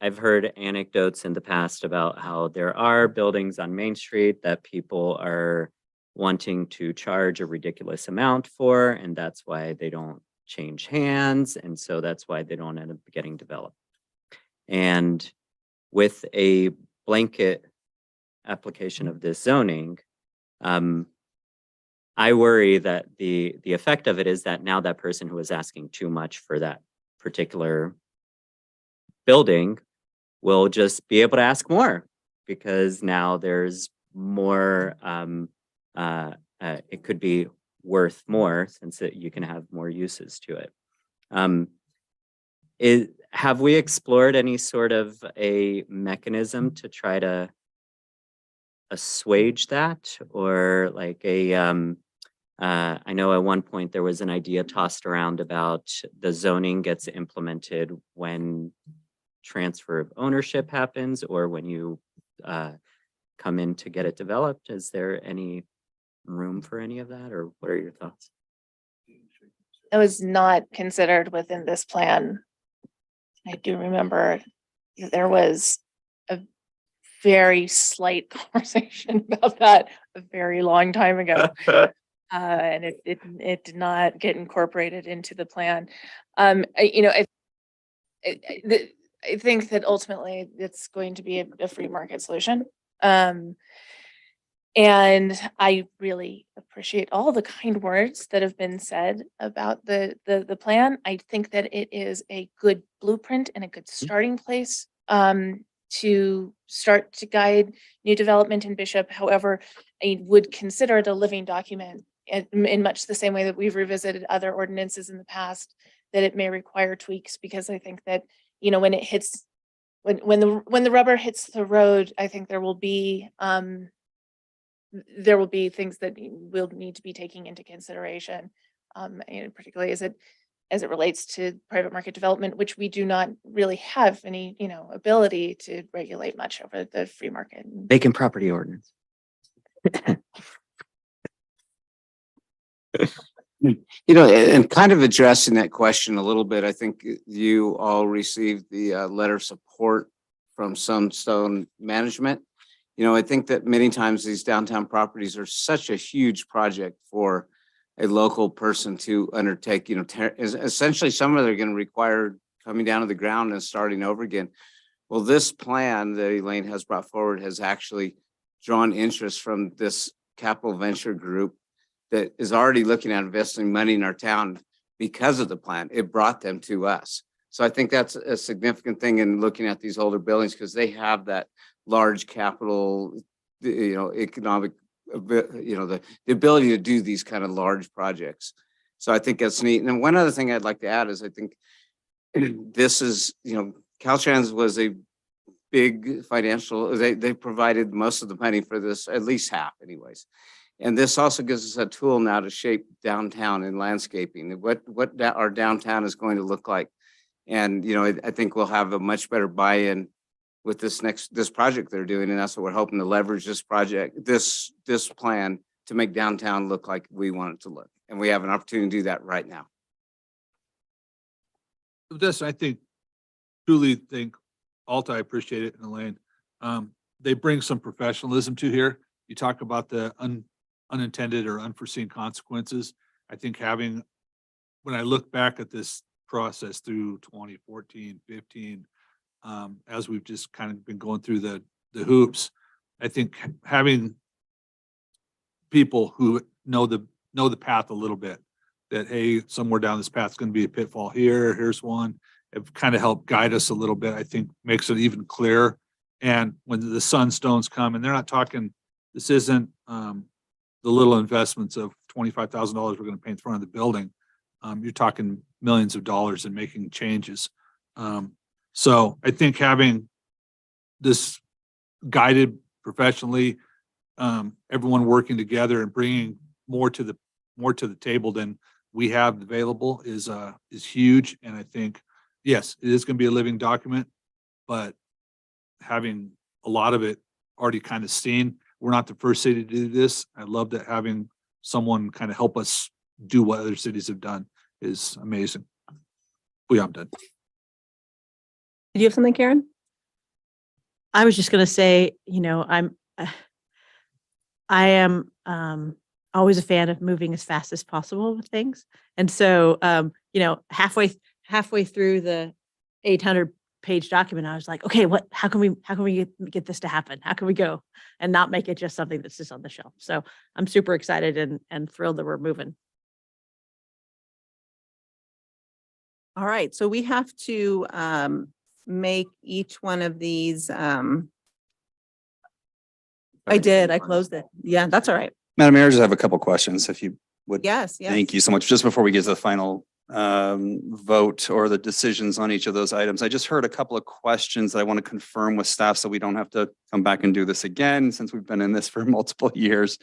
S17: I've heard anecdotes in the past about how there are buildings on Main Street that people are wanting to charge a ridiculous amount for, and that's why they don't change hands, and so that's why they don't end up getting developed. And with a blanket application of this zoning, I worry that the effect of it is that now that person who is asking too much for that particular building will just be able to ask more because now there's more, it could be worth more since you can have more uses to it. Have we explored any sort of a mechanism to try to assuage that, or like I know at one point there was an idea tossed around about the zoning gets implemented when transfer of ownership happens or when you come in to get it developed. Is there any room for any of that, or what are your thoughts?
S16: It was not considered within this plan. I do remember there was a very slight conversation about that a very long time ago. And it did not get incorporated into the plan. I think that ultimately it's going to be a free market solution. And I really appreciate all the kind words that have been said about the plan. I think that it is a good blueprint and a good starting place to start to guide new development in Bishop. However, I would consider it a living document in much the same way that we've revisited other ordinances in the past, that it may require tweaks, because I think that, when it hits, when the rubber hits the road, I think there will be things that will need to be taken into consideration, and particularly as it relates to private market development, which we do not really have any, ability to regulate much over the free market.
S17: Vacant property ordinance. And kind of addressing that question a little bit, I think you all received the letter of support from Sunstone Management. I think that many times these downtown properties are such a huge project for a local person to undertake. Essentially some of them are going to require coming down to the ground and starting over again. Well, this plan that Elaine has brought forward has actually drawn interest from this capital venture group that is already looking at investing money in our town because of the plan. It brought them to us. So I think that's a significant thing in looking at these older buildings, because they have that large capital, economic, the ability to do these kind of large projects. So I think that's neat. And then one other thing I'd like to add is I think this is, Caltrans was a big financial, they provided most of the money for this, at least half anyways. And this also gives us a tool now to shape downtown and landscaping, what our downtown is going to look like. And, I think we'll have a much better buy-in with this project they're doing. And that's what we're hoping to leverage this project, this plan to make downtown look like we want it to look. And we have an opportunity to do that right now.
S7: This, I truly think Alta, I appreciate it, and Elaine. They bring some professionalism to here. You talk about the unintended or unforeseen consequences. I think when I look back at this process through 2014, 15, as we've just kind of been going through the hoops, I think having people who know the path a little bit, that, hey, somewhere down this path is going to be a pitfall here, here's one, have kind of helped guide us a little bit, I think makes it even clearer. And when the Sunstones come, and they're not talking, this isn't the little investments of $25,000 we're going to pay in front of the building. You're talking millions of dollars in making changes. So I think having this guided professionally, everyone working together and bringing more to the table than we have available is huge. And I think, yes, it is going to be a living document, but having a lot of it already kind of seen, we're not the first city to do this. I love that having someone kind of help us do what other cities have done is amazing. I'm done.
S2: Did you have something, Karen?
S9: I was just going to say, I am always a fan of moving as fast as possible with things. And so, halfway through the 800-page document, I was like, okay, how can we get this to happen? How can we go and not make it just something that's just on the shelf? So I'm super excited and thrilled that we're moving.
S2: All right, so we have to make each one of these I did. I closed it. Yeah, that's all right.
S19: Madam Mayor, I just have a couple questions if you would.
S2: Yes, yes.
S19: Thank you so much. Just before we get to the final vote or the decisions on each of those items, I just heard a couple of questions that I want to confirm with staff so we don't have to come back and do this again since we've been in this for multiple years.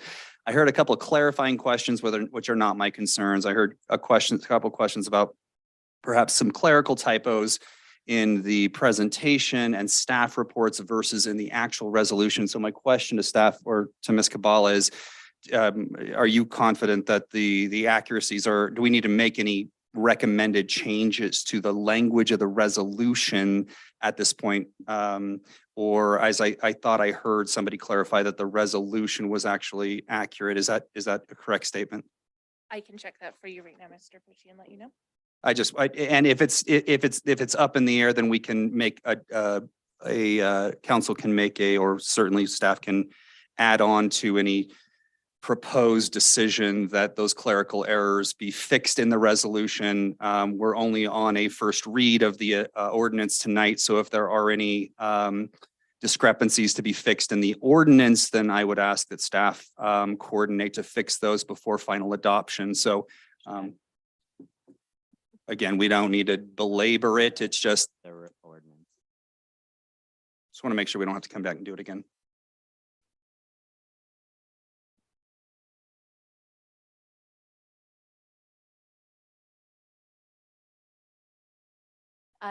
S19: I heard a couple of clarifying questions, which are not my concerns. I heard a couple of questions about perhaps some clerical typos in the presentation and staff reports versus in the actual resolution. So my question to staff or to Ms. Kabala is, are you confident that the accuracies are, do we need to make any recommended changes to the language of the resolution at this point? Or as I thought I heard somebody clarify that the resolution was actually accurate. Is that a correct statement?
S16: I can check that for you right now, Mr. Pucci, and let you know.
S19: And if it's up in the air, then we can make a council can make or certainly staff can add on to any proposed decision that those clerical errors be fixed in the resolution. We're only on a first read of the ordinance tonight. So if there are any discrepancies to be fixed in the ordinance, then I would ask that staff coordinate to fix those before final adoption. So again, we don't need to belabor it. It's just want to make sure we don't have to come back and do it again.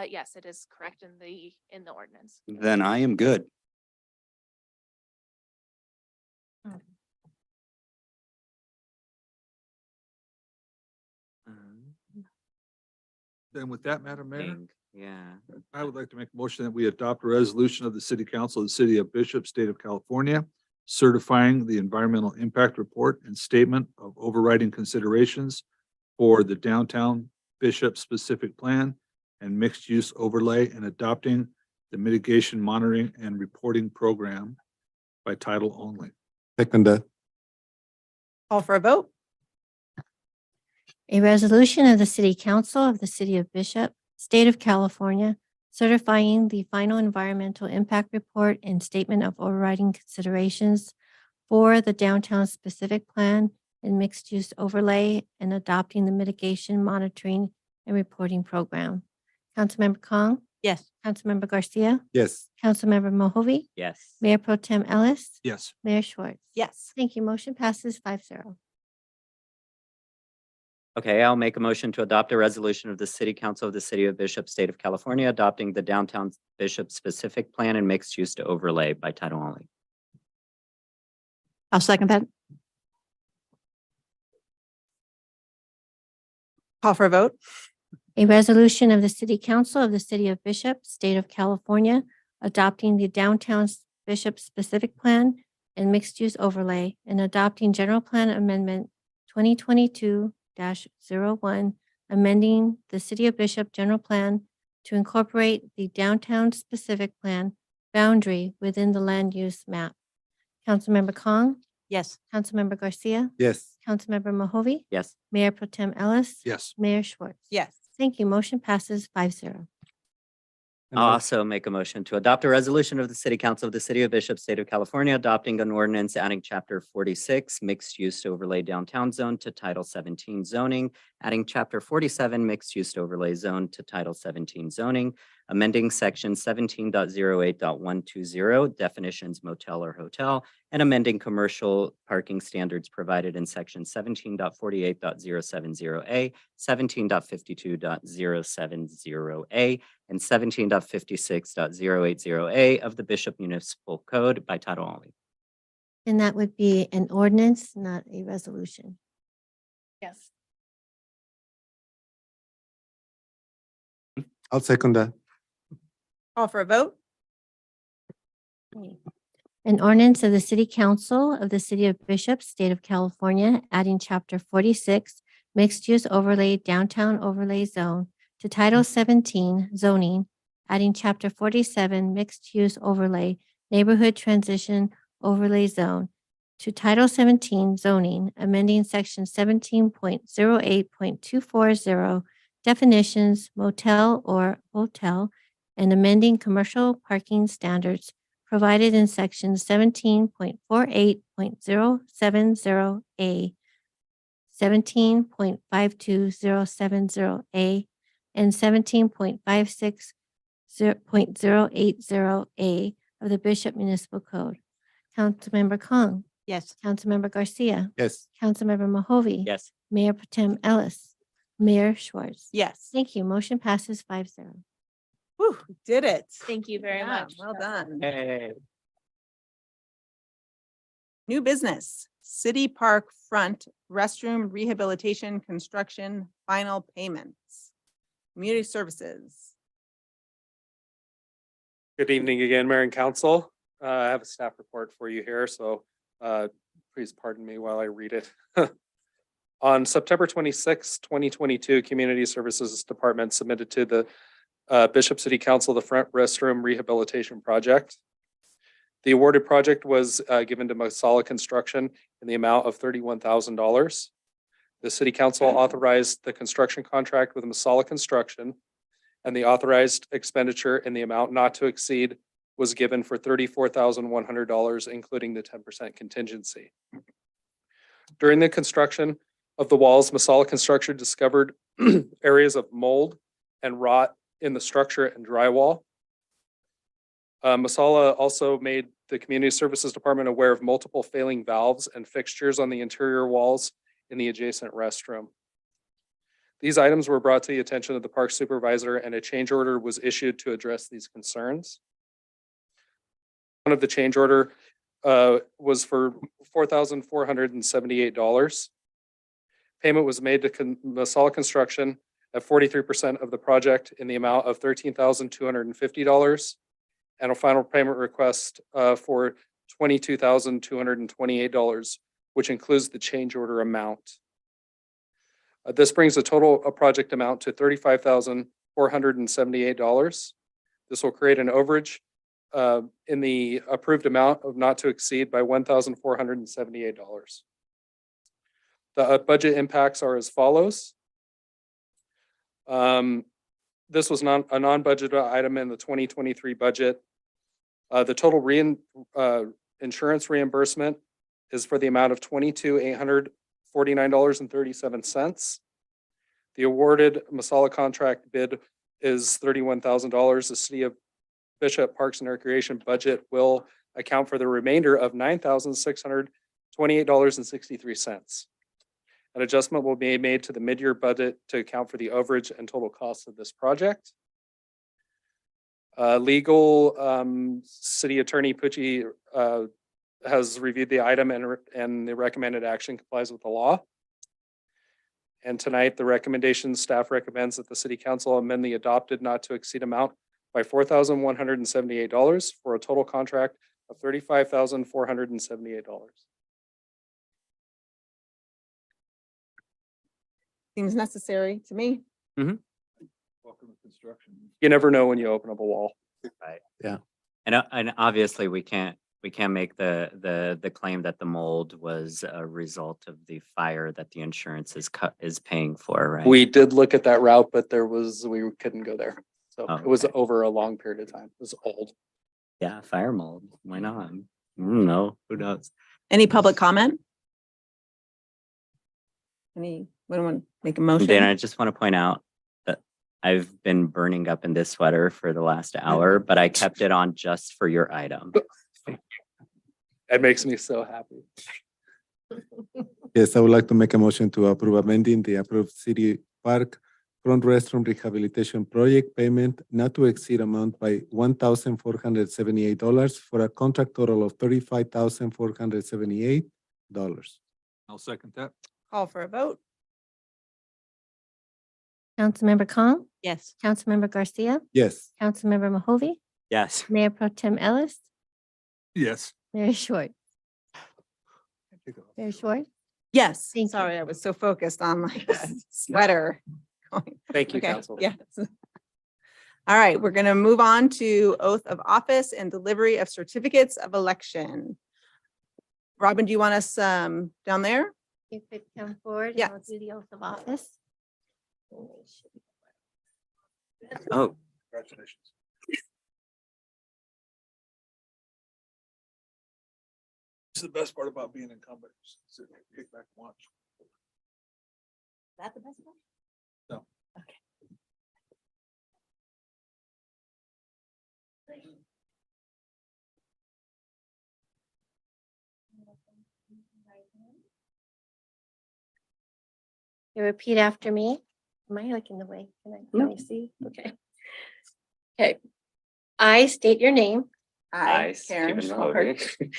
S16: Yes, it is correct in the ordinance.
S19: Then I am good.
S7: Then with that, Madam Mayor,
S5: Yeah.
S7: I would like to make a motion that we adopt a resolution of the City Council of the City of Bishop, State of California, certifying the environmental impact report and statement of overriding considerations for the downtown Bishop specific plan and mixed use overlay, and adopting the mitigation monitoring and reporting program by title only.
S4: Second that.
S2: Call for a vote.
S1: A resolution of the City Council of the City of Bishop, State of California, certifying the final environmental impact report and statement of overriding considerations for the downtown specific plan and mixed use overlay, and adopting the mitigation monitoring and reporting program. Councilmember Kong,
S9: Yes.
S1: Councilmember Garcia,
S4: Yes.
S1: Councilmember Mohovi,
S5: Yes.
S1: Mayor Pro Tem Ellis,
S7: Yes.
S1: Mayor Schwartz.
S2: Yes.
S1: Thank you. Motion passes 5-0.
S17: Okay, I'll make a motion to adopt a resolution of the City Council of the City of Bishop, State of California, adopting the downtown Bishop specific plan and mixed use to overlay by title only.
S9: I'll second that.
S2: Call for a vote.
S1: A resolution of the City Council of the City of Bishop, State of California, adopting the downtown Bishop specific plan and mixed use overlay, and adopting general plan amendment 2022-01, amending the City of Bishop general plan to incorporate the downtown specific plan boundary within the land use map. Councilmember Kong,
S9: Yes.
S1: Councilmember Garcia,
S4: Yes.
S1: Councilmember Mohovi,
S17: Yes.
S1: Mayor Pro Tem Ellis,
S7: Yes.
S1: Mayor Schwartz.
S2: Yes.
S1: Thank you. Motion passes 5-0.
S17: I'll also make a motion to adopt a resolution of the City Council of the City of Bishop, State of California, adopting an ordinance adding Chapter 46 mixed use to overlay downtown zone to Title 17 zoning, adding Chapter 47 mixed use to overlay zone to Title 17 zoning, amending Section 17.08.120 definitions motel or hotel, and amending commercial parking standards provided in Section 17.48.070A, 17.52.070A, and 17.56.080A of the Bishop Municipal Code by title only.
S1: And that would be an ordinance, not a resolution.
S16: Yes.
S4: I'll second that.
S2: Call for a vote.
S1: An ordinance of the City Council of the City of Bishop, State of California, adding Chapter 46 mixed use overlay downtown overlay zone to Title 17 zoning, adding Chapter 47 mixed use overlay neighborhood transition overlay zone to Title 17 zoning, amending Section 17.08.240 definitions motel or hotel, and amending commercial parking standards provided in section 17.48.070A, 17.52070A, and 17.56.080A of the Bishop Municipal Code. Councilmember Kong.
S9: Yes.
S1: Councilmember Garcia.
S4: Yes.
S1: Councilmember Mahovey.
S17: Yes.
S1: Mayor Potem Ellis. Mayor Schwartz.
S2: Yes.
S1: Thank you. Motion passes 5-0.
S2: Whew, we did it.
S16: Thank you very
S2: Yeah,
S16: much.
S2: Well done.
S17: Hey.
S2: New business, City Park Front Restroom Rehabilitation Construction Final Payments. Community Services.
S15: Good evening again, Mayor and Council. I have a staff report for you here, so please pardon me while I read it. On September 26, 2022, Community Services Department submitted to the Bishop City Council the Front Restroom Rehabilitation Project. The awarded project was given to Masala Construction in the amount of $31,000. The City Council authorized the construction contract with Masala Construction, and the authorized expenditure in the amount not to exceed was given for $34,100, including the 10% contingency. During the construction of the walls, Masala Construction discovered areas of mold and rot in the structure and drywall. Masala also made the Community Services Department aware of multiple failing valves and fixtures on the interior walls in the adjacent restroom. These items were brought to the attention of the park supervisor, and a change order was issued to address these concerns. One of the change order was for $4,478. Payment was made to Masala Construction at 43% of the project in the amount of $13,250, and a final payment request for $22,228, which includes the change order amount. This brings the total project amount to $35,478. This will create an overage in the approved amount of not to exceed by $1,478. The budget impacts are as follows. This was a non-budget item in the 2023 budget. The total insurance reimbursement is for the amount of $22,849.37. The awarded Masala contract bid is $31,000. The City of Bishop Parks and Recreation budget will account for the remainder of $9,628.63. An adjustment will be made to the mid-year budget to account for the overage and total costs of this project. Legal, City Attorney Pucci has reviewed the item and the recommended action complies with the law. And tonight, the recommendation staff recommends that the City Council amend the adopted not to exceed amount by $4,178 for a total contract of $35,478.
S2: Seems necessary to me.
S7: Welcome to construction.
S15: You never know when you open up a wall.
S17: Right.
S4: Yeah.
S17: And obviously we can't make the claim that the mold was a result of the fire that the insurance is paying for, right?
S15: We did look at that route, but we couldn't go there. So
S17: Oh,
S15: it was
S17: okay.
S15: over a long period of time. It was old.
S17: Yeah, fire mold. Why not? I don't know. Who knows?
S2: Any public comment? Anyone want to make a motion?
S17: Dana, I just want to point out that I've been burning up in this sweater for the last hour, but I kept it on just for your item.
S15: It makes me so happy.
S4: Yes, I would like to make a motion to approve amending the approved City Park Front Restroom Rehabilitation Project payment not to exceed amount by $1,478 for a contract total of $35,478.
S7: I'll second that.
S2: Call for a vote.
S1: Councilmember Kong.
S9: Yes.
S1: Councilmember Garcia.
S4: Yes.
S1: Councilmember Mahovey.
S17: Yes.
S1: Mayor Pro Tem Ellis.
S7: Yes.
S1: Mayor Schwartz. Mayor Schwartz.
S2: Yes.
S1: Thank you.
S2: Sorry, I was so focused on my sweater.
S15: Thank you,
S2: Okay,
S15: Council.
S2: yes. All right, we're going to move on to oath of office and delivery of certificates of election. Robin, do you want us down there?
S1: You could come forward.
S2: Yes.
S1: And I'll do the oath of office.
S17: Oh,
S7: Congratulations. It's the best part about being incumbent. Just sit there, kick back and watch.
S9: That the best one?
S7: No.
S9: Okay.
S1: You repeat after me. Am I like in the way? Can I see? Okay. Okay. I state your name.
S17: I,
S2: Karen
S17: Stephen
S2: Schwartz,
S17: Mahoney,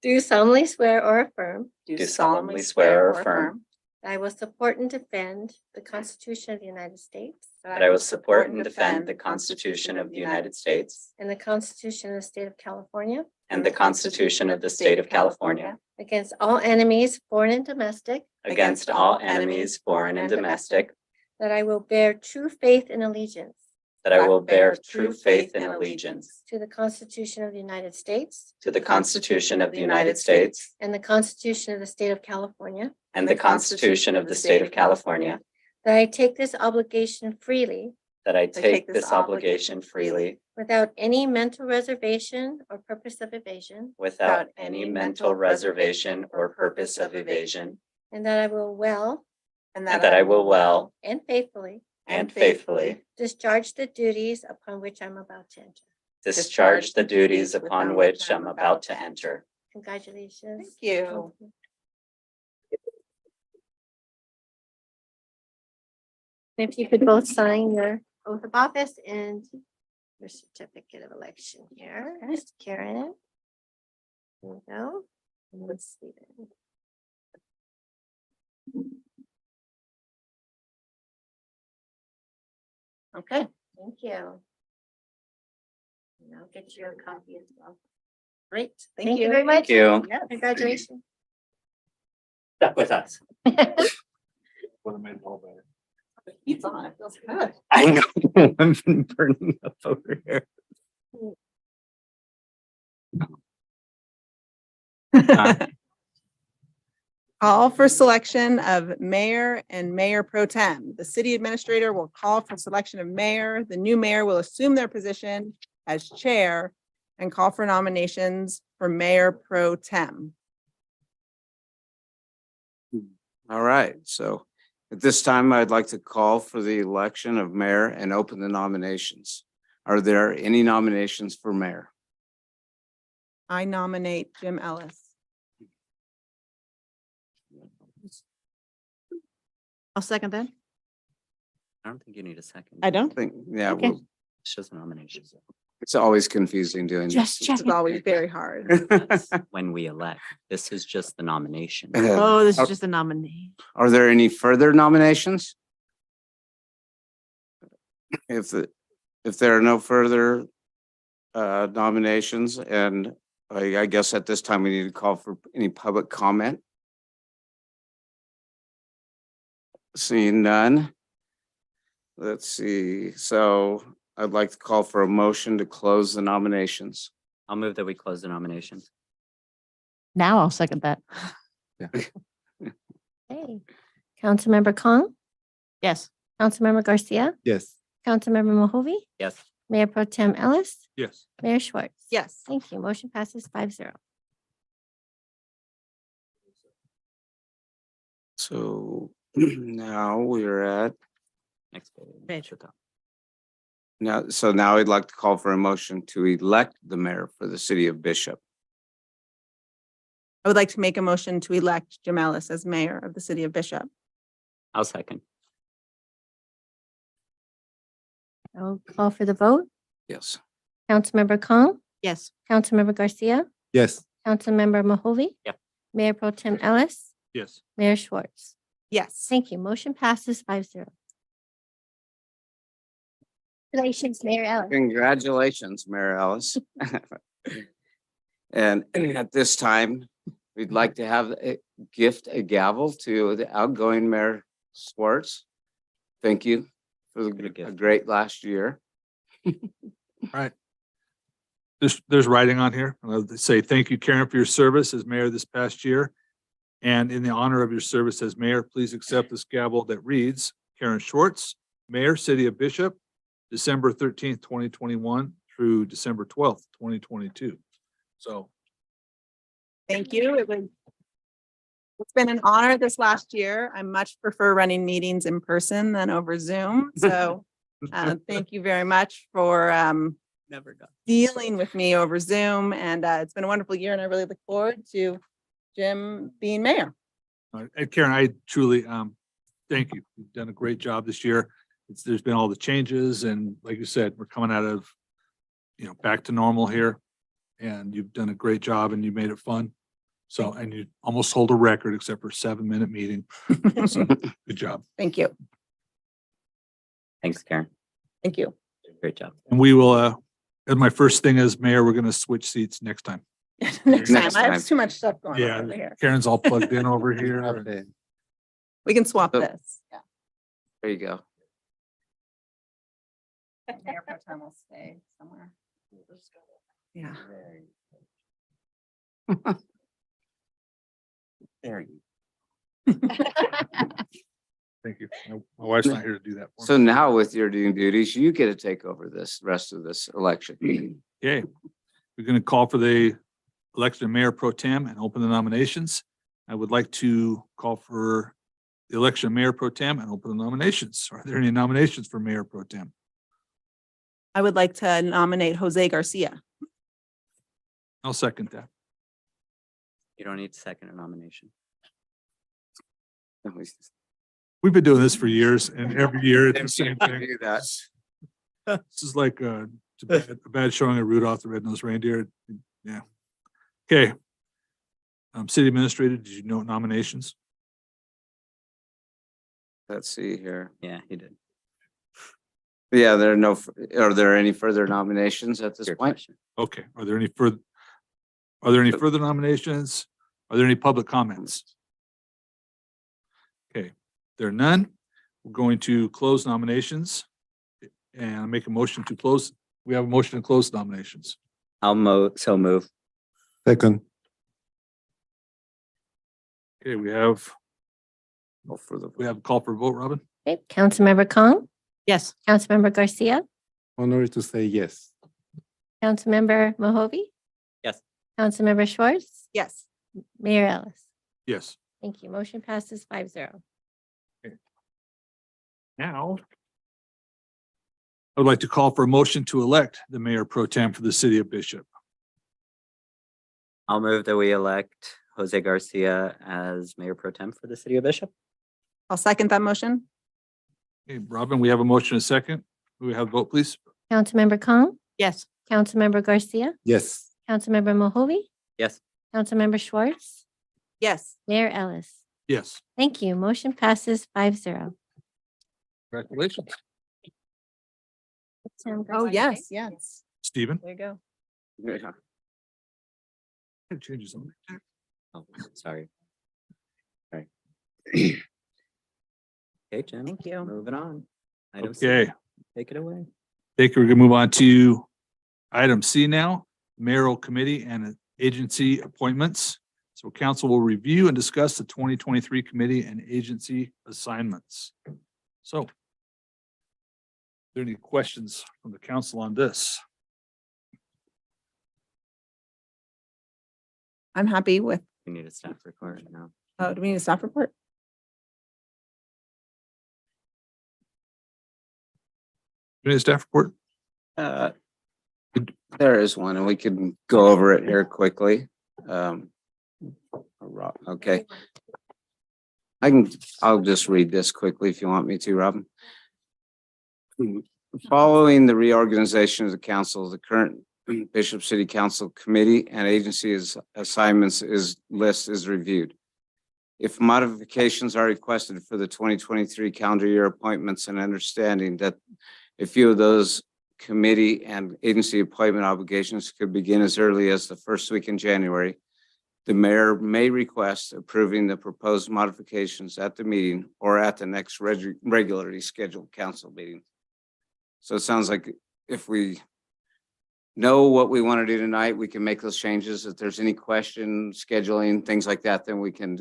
S1: Do solemnly swear or affirm
S2: do
S17: solemnly swear or affirm
S1: that I will support and defend the Constitution of the United States
S17: that I will support and defend the Constitution of the United States
S1: and the Constitution of the State of California
S17: and the Constitution of the State of California
S1: against all enemies, foreign and domestic,
S17: against all enemies, foreign and domestic,
S1: that I will bear true faith and allegiance
S17: that I will bear true faith and allegiance
S1: to the Constitution of the United States
S17: to the Constitution of the United States
S1: and the Constitution of the State of California,
S17: and the Constitution of the State of California,
S1: that I take this obligation freely
S17: that I take this obligation freely
S1: without any mental reservation or purpose of evasion,
S17: without any mental reservation or purpose of evasion,
S1: and that I will well
S17: and that I will well
S1: and faithfully
S17: and faithfully
S1: discharge the duties upon which I'm about to enter.
S17: discharge the duties upon which I'm about to enter.
S1: Congratulations.
S2: Thank you.
S1: If you could both sign your oath of office and your certificate of election here. Just Karen. There we go. And let's see then. Okay, thank you. And I'll get you a copy as well. Great, thank you very much.
S17: Thank you.
S1: Yeah, congratulations.
S17: Stuck with us.
S7: Would have made it all better.
S2: The heat's on, it feels good.
S17: I know, I've been burning up over here.
S2: Call for selection of mayor and mayor pro tem. The city administrator will call for selection of mayor. The new mayor will assume their position as chair and call for nominations for mayor pro tem.
S5: All right, so at this time, I'd like to call for the election of mayor and open the nominations. Are there any nominations for mayor?
S2: I nominate Jim Ellis.
S9: I'll second that.
S17: I don't think you need a second.
S9: I don't.
S5: I think, yeah,
S9: Okay.
S5: well,
S17: It's just a nomination.
S5: it's always confusing doing
S9: Just
S5: this.
S9: check.
S2: It's always very hard.
S17: When we elect, this is just the nomination.
S9: Oh, this
S5: Are-
S9: is just a nominee.
S5: Are there any further nominations? If there are no further nominations, and I guess at this time we need to call for any public comment. Seeing none. Let's see, so I'd like to call for a motion to close the nominations.
S17: I'll move that we close the nominations.
S9: Now I'll second that.
S1: Hey, Councilmember Kong,
S9: Yes.
S1: Councilmember Garcia,
S4: Yes.
S1: Councilmember Mohovi,
S17: Yes.
S1: Mayor Pro Tem Ellis,
S7: Yes.
S1: Mayor Schwartz.
S2: Yes.
S1: Thank you. Motion passes 5-0.
S5: So now we're at,
S17: Next
S9: Page.
S17: page.
S5: now I'd like to call for a motion to elect the mayor for the city of Bishop.
S2: I would like to make a motion to elect Jim Ellis as mayor of the city of Bishop.
S17: I'll second.
S1: I'll call for the vote.
S5: Yes.
S1: Councilmember Kong,
S9: Yes.
S1: Councilmember Garcia,
S4: Yes.
S1: Councilmember Mohovi.
S17: Yep.
S1: Mayor Pro Tem Ellis,
S7: Yes.
S1: Mayor Schwartz.
S2: Yes.
S1: Thank you. Motion passes 5-0. Congratulations, Mayor Ellis.
S5: Congratulations, Mayor Ellis. And at this time, we'd like to have gift a gavel to the outgoing Mayor Schwartz. Thank you for
S17: Good
S5: a
S17: gift.
S5: great last year.
S7: Right. There's writing on here. I'll say thank you, Karen, for your service as mayor this past year. And in the honor of your service as mayor, please accept this gavel that reads Karen Schwartz, Mayor, City of Bishop, December 13th, 2021 through December 12th, 2022. So
S2: Thank you. It's been an honor this last year. I much prefer running meetings in person than over Zoom. So thank you very much for
S17: Never done.
S2: dealing with me over Zoom. And it's been a wonderful year and I really look forward to Jim being mayor.
S7: And Karen, I truly, thank you. You've done a great job this year. There's been all the changes and like you said, we're coming out of, back to normal here. And you've done a great job and you made it fun. So, and you almost hold a record except for 7-minute meeting. So, good job.
S2: Thank you.
S17: Thanks, Karen.
S2: Thank you.
S17: Great job.
S7: And we will, as my first thing as mayor, we're going to switch seats next time.
S2: Next time.
S5: Next
S2: I
S5: time.
S2: have too much stuff going on
S7: Yeah,
S2: over here.
S7: Karen's all plugged in over here.
S5: Okay,
S2: We can swap
S5: So-
S2: this. Yeah.
S5: there you go.
S2: Mayor Pro Tem will stay somewhere. Yeah.
S5: There you
S7: Thank you. My wife's not here to do that for
S5: So
S7: me.
S5: now with your new duties, you get to take over this rest of this election.
S7: Okay, we're going to call for the election of Mayor Pro Tem and open the nominations. I would like to call for the election of Mayor Pro Tem and open the nominations. Are there any nominations for Mayor Pro Tem?
S2: I would like to nominate Jose Garcia.
S7: I'll second that.
S17: You don't need to second a nomination.
S7: We've been doing this for years and every year it's the same thing.
S5: Do that.
S7: This is like it's a bad showing of Rudolph the Red-Nosed Reindeer. Yeah. Okay. City Administrator, did you note nominations?
S5: Let's see here.
S17: Yeah, he did.
S5: Yeah, there are no, are there any further nominations at this
S17: Good
S5: point?
S17: question.
S7: Okay, are there any further nominations? Are there any public comments? Okay, there are none. We're going to close nominations. And make a motion to close. We have a motion to close nominations.
S17: I'll so move.
S4: Second.
S7: Okay, we have
S5: Go for the
S7: a call for a vote, Robin?
S1: Okay, Councilmember Kong,
S9: Yes.
S1: Councilmember Garcia,
S4: Honor to say yes.
S1: Councilmember Mohovi,
S17: Yes.
S1: Councilmember Schwartz,
S2: Yes.
S1: Mayor Ellis.
S7: Yes.
S1: Thank you. Motion passes 5-0.
S7: Now, I would like to call for a motion to elect the Mayor Pro Tem for the city of Bishop.
S17: I'll move that we elect Jose Garcia as Mayor Pro Tem for the city of Bishop.
S2: I'll second that motion.
S7: Okay, Robin, we have a motion and a second. Will we have a vote, please?
S1: Councilmember Kong,
S9: Yes.
S1: Councilmember Garcia,
S4: Yes.
S1: Councilmember Mohovi,
S17: Yes.
S1: Councilmember Schwartz,
S2: Yes.
S1: Mayor Ellis.
S7: Yes.
S1: Thank you. Motion passes 5-0.
S7: Congratulations.
S2: Oh, yes, yes.
S7: Stephen.
S2: There you go.
S7: Changes on it.
S17: Oh, sorry. All right. Okay, Jim.
S2: Thank you.
S17: Moving on. Item C.
S7: Okay,
S17: Take it away.
S7: we're gonna move on to item C now, mayoral committee and agency appointments. So council will review and discuss the 2023 committee and agency assignments. So, are there any questions from the council on this?
S2: I'm happy with,
S17: We need a staff report now.
S2: oh, do we need a staff report?
S7: Any staff report?
S5: There is one and we can go over it here quickly. Okay. I'll just read this quickly if you want me to, Robin. Following the reorganization of the council, the current Bishop City Council Committee and agency assignments list is reviewed. If modifications are requested for the 2023 calendar year appointments and understanding that a few of those committee and agency appointment obligations could begin as early as the first week in January, the mayor may request approving the proposed modifications at the meeting or at the next regularly scheduled council meeting. So it sounds like if we know what we want to do tonight, we can make those changes. If there's any question, scheduling, things like that, then we can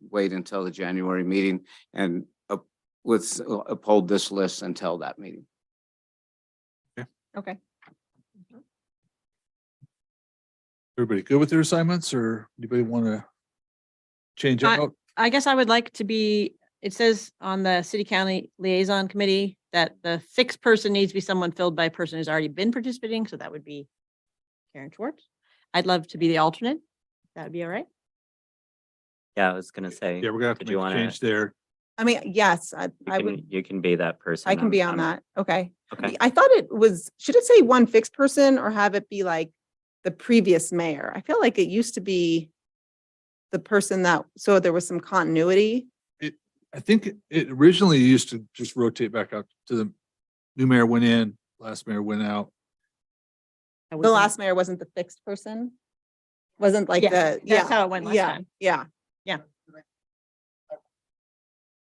S5: wait until the January meeting and uphold this list until that meeting.
S2: Okay.
S7: Everybody good with their assignments or anybody want to change out?
S9: I guess I would like to be, it says on the city county liaison committee that the fixed person needs to be someone filled by a person who's already been participating. So that would be Karen Schwartz. I'd love to be the alternate. That would be all right.
S17: Yeah, I was gonna say.
S7: Yeah, we're gonna have to
S17: did you
S7: make a
S17: wanna-
S7: change there.
S2: I mean, yes, I would,
S17: You can be that person.
S2: I can
S17: I'm-
S2: be on
S17: I'm-
S2: that. Okay.
S17: Okay.
S2: I thought it was, should it say one fixed person or have it be like the previous mayor? I feel like it used to be the person that, so there was some continuity.
S7: I think it originally used to just rotate back out to the new mayor went in, last mayor went out.
S2: The last mayor wasn't the fixed person? Wasn't like
S9: Yeah,
S2: the, yeah.
S9: that's how it went last
S2: yeah,
S9: time.
S2: Yeah.
S9: Yeah.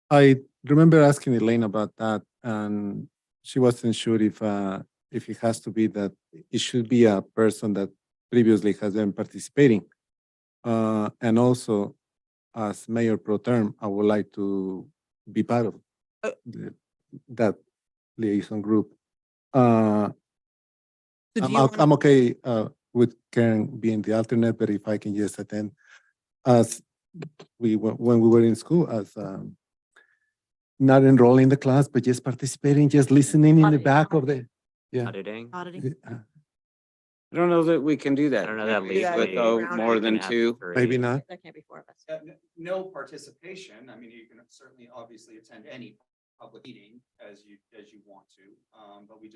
S4: I remember asking Elaine about that, and she wasn't sure if it has to be that it should be a person that previously has been participating. And also, as mayor pro term, I would like to be part of that liaison group.
S2: So do you wanna-
S4: I'm okay with Karen being the alternate, but if I can just attend as when we were in school, as not enrolling in the class, but just participating, just listening in the back of the, yeah.
S17: Auditing.
S9: Auditing.
S5: I don't know that we can do that.
S17: I don't know that
S5: Can we?
S17: legally.
S5: With though
S2: around
S5: more
S2: it.
S5: than
S17: You can have
S5: two.
S17: three.
S4: Maybe not.
S9: That can't be four of us.
S19: No participation. I mean, you can certainly obviously attend any public meeting as you want to. But we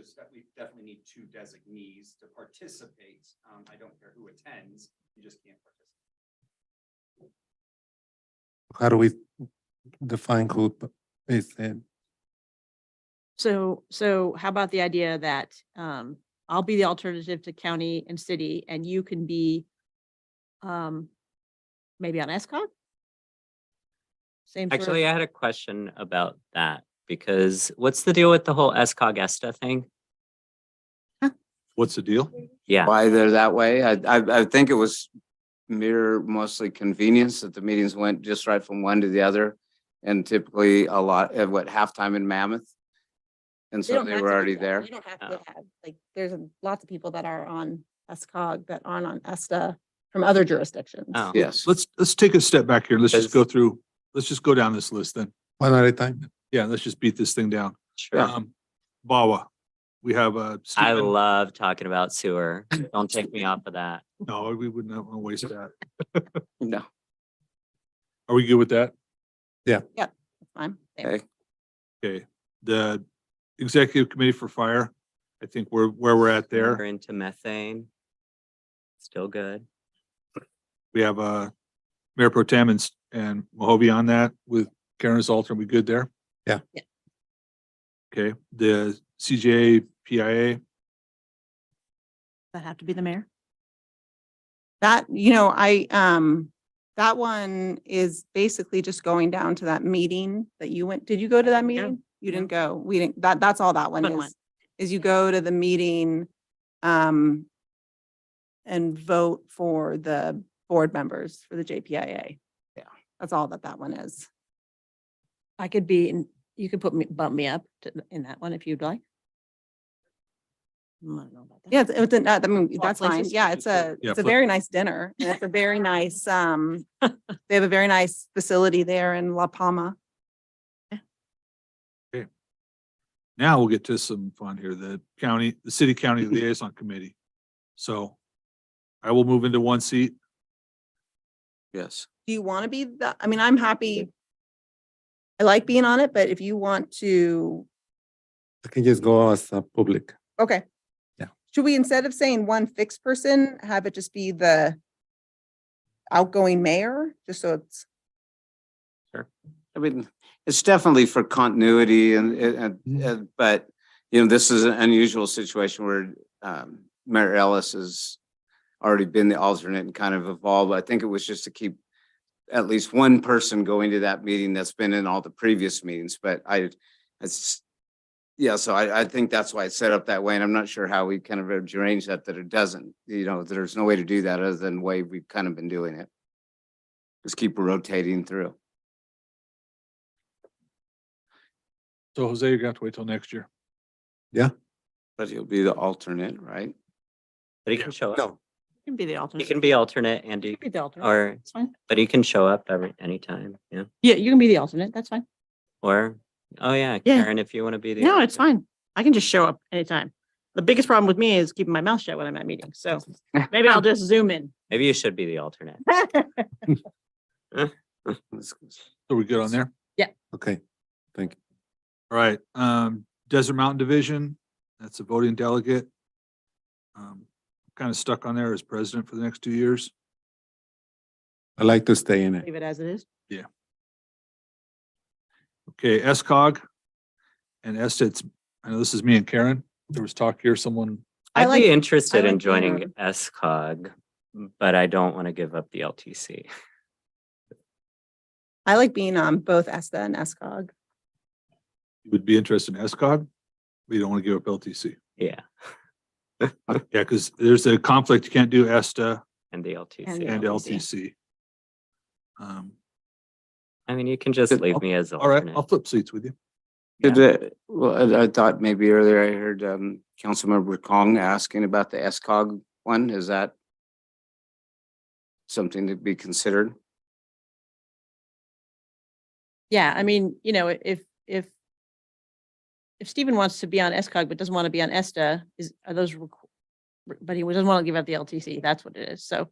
S19: definitely need two designees to participate. I don't care who attends, you just can't participate.
S4: How do we define who is then?
S9: So how about the idea that I'll be the alternative to county and city and you can be maybe on SCOG? Same sort of-
S17: Actually, I had a question about that because what's the deal with the whole SCOG ESTA thing?
S7: What's the deal?
S17: Yeah.
S5: Why they're that way. I think it was mostly convenience that the meetings went just right from one to the other. And typically a lot at halftime in Mammoth. And so
S2: don't
S5: they
S2: have
S5: were
S2: to do
S5: already
S2: that.
S5: there.
S2: You don't have to have, like, there's lots of people that are on SCOG that aren't on ESTA from other jurisdictions.
S17: Oh.
S5: Yes.
S7: Let's take a step back here. Let's just go
S17: Does-
S7: through, let's just go down this list then.
S4: One at a time.
S7: Yeah, let's just beat this thing down.
S17: Sure.
S7: Bawa, we have
S17: I
S7: Stephen.
S17: love talking about sewer. Don't take me off of that.
S7: No, we would not want to waste that.
S5: No.
S7: Are we good with that?
S2: That's fine.
S5: Okay.
S7: Okay, the executive committee for fire, I think we're where we're at
S17: We're
S7: there.
S17: into methane. Still good.
S7: We have Mayor Pro Tem and Mohovy on that with Karen as alternate. We good there?
S4: Yeah.
S9: Yeah.
S7: Okay, the CJA PIA,
S9: That have to be the mayor?
S2: That, that one is basically just going down to that meeting that you went, did you go to that meeting? You didn't go. We didn't, that's all that one
S9: Fun one.
S2: is you go to the meeting, and vote for the board members for the JPIA.
S5: Yeah.
S2: That's all that one is.
S9: I could be, you could bump me up in that one if you'd like. I don't know about that.
S2: Yeah, I mean,
S9: Lot of
S2: that's fine.
S9: places.
S2: Yeah, it's a
S7: Yeah,
S2: very
S7: flip-
S2: nice dinner. And it's a very nice, they have a very nice facility there in La Palma.
S7: now we'll get to some fun here, the city county liaison committee. So I will move into one seat.
S5: Yes.
S2: Do you want to be I mean, I'm happy. I like being on it, but if you want to,
S4: I can just go as a public.
S2: okay.
S4: Yeah.
S2: Should we, instead of saying one fixed person, have it just be the outgoing mayor, just so it's,
S5: I mean, it's definitely for continuity and, but, this is an unusual situation where, Mayor Ellis has already been the alternate and kind of evolved. I think it was just to keep at least one person going to that meeting that's been in all the previous meetings, but so I think that's why it's set up that way. And I'm not sure how we kind of arrange that it doesn't, there's no way to do that other than the way we've kind of been doing it. Just keep rotating through.
S7: So Jose, you're gonna have to wait till next year.
S5: But he'll be the alternate, right?
S17: But he can show up.
S4: No,
S9: You can be the
S17: You
S9: alternate.
S17: can be alternate, Andy,
S9: Be the alternate.
S17: or,
S9: It's fine.
S17: but you can show up anytime, yeah.
S9: Yeah, you can be the alternate. That's fine.
S17: Or, oh yeah,
S9: Yeah.
S17: Karen, if you want to be the.
S9: No, it's
S17: alternate.
S9: fine. I can just show up anytime. The biggest problem with me is keeping my mouth shut when I'm at meetings. So maybe I'll just zoom in.
S17: Maybe you should be the alternate.
S7: So we good on there?
S9: Yeah.
S4: Okay, thank you.
S7: All right, Desert Mountain Division, that's a voting delegate. Kind of stuck on there as president for the next 2 years.
S4: I like to stay in it.
S9: Leave it as it is.
S7: Yeah. Okay, SCOG and ESTA, I know this is me and Karen. There was talk here, someone,
S2: I
S17: I'd
S2: like-
S17: be interested
S2: I
S17: in
S2: like
S17: joining
S2: being
S17: SCOG, but I don't want to give up the LTC.
S2: I like being on both ESTA and SCOG.
S7: you would be interested in SCOG, but you don't want to give up LTC.
S17: Yeah,
S7: Yeah, because there's a conflict. You can't do ESTA
S17: and the LTC.
S7: and LTC.
S17: I mean, you can just leave me as
S7: All right,
S17: alternate.
S7: I'll flip seats with you.
S5: Well, I thought maybe earlier I heard Councilmember Kong asking about the SCOG one. Is that something to be considered?
S9: Yeah, I mean, you know, if Stephen wants to be on SCOG but doesn't want to be on ESTA, are those, but he doesn't want to give up the LTC. That's what it is. So,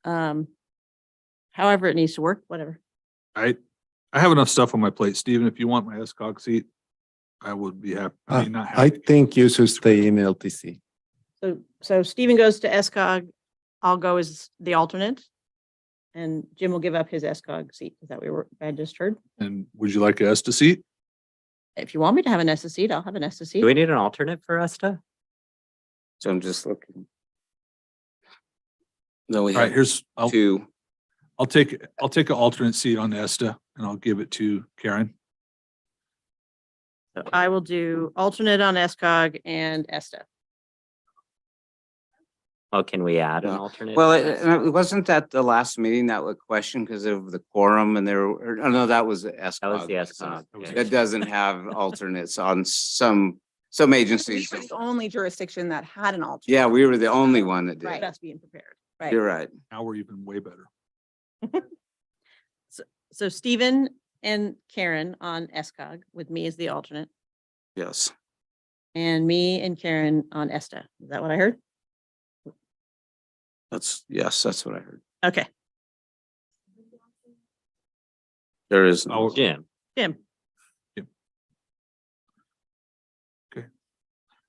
S9: however it needs to work, whatever.
S7: I have enough stuff on my plate. Steven, if you want my SCOG seat, I would be happy. I mean, not
S4: I
S7: happy.
S4: think you should stay in LTC.
S9: So Stephen goes to SCOG, I'll go as the alternate. And Jim will give up his SCOG seat. Is that what I just heard?
S7: And would you like a ESTA seat?
S9: If you want me to have an ESTA seat, I'll have an ESTA seat.
S17: Do we need an alternate for ESTA?
S5: So I'm just looking. No, we
S7: All right,
S5: have
S7: here's,
S5: two.
S7: I'll take an alternate seat on ESTA and I'll give it to Karen.
S9: So I will do alternate on SCOG and ESTA.
S17: Oh, can we add an
S5: No.
S17: alternate?
S5: Well,
S17: to ESTA?
S5: it wasn't that the last meeting that was questioned because of the quorum and there, oh no, that was the SCOG.
S17: That was the
S5: wasn't
S17: SCOG.
S5: it?
S17: yeah.
S5: That doesn't have alternates on some agencies.
S2: We were the only jurisdiction that had an alternate.
S5: Yeah, we were the only one that
S2: Right.
S5: did.
S9: That's being prepared.
S2: Right.
S5: You're right.
S7: Now we're even way better.
S9: So Stephen and Karen on SCOG with me as the alternate
S5: Yes.
S9: and me and Karen on ESTA. Is that what I heard?
S5: Yes, that's what I heard.
S9: Okay,
S5: There is no.
S7: Oh,
S17: Jim,
S9: Jim.
S7: Okay.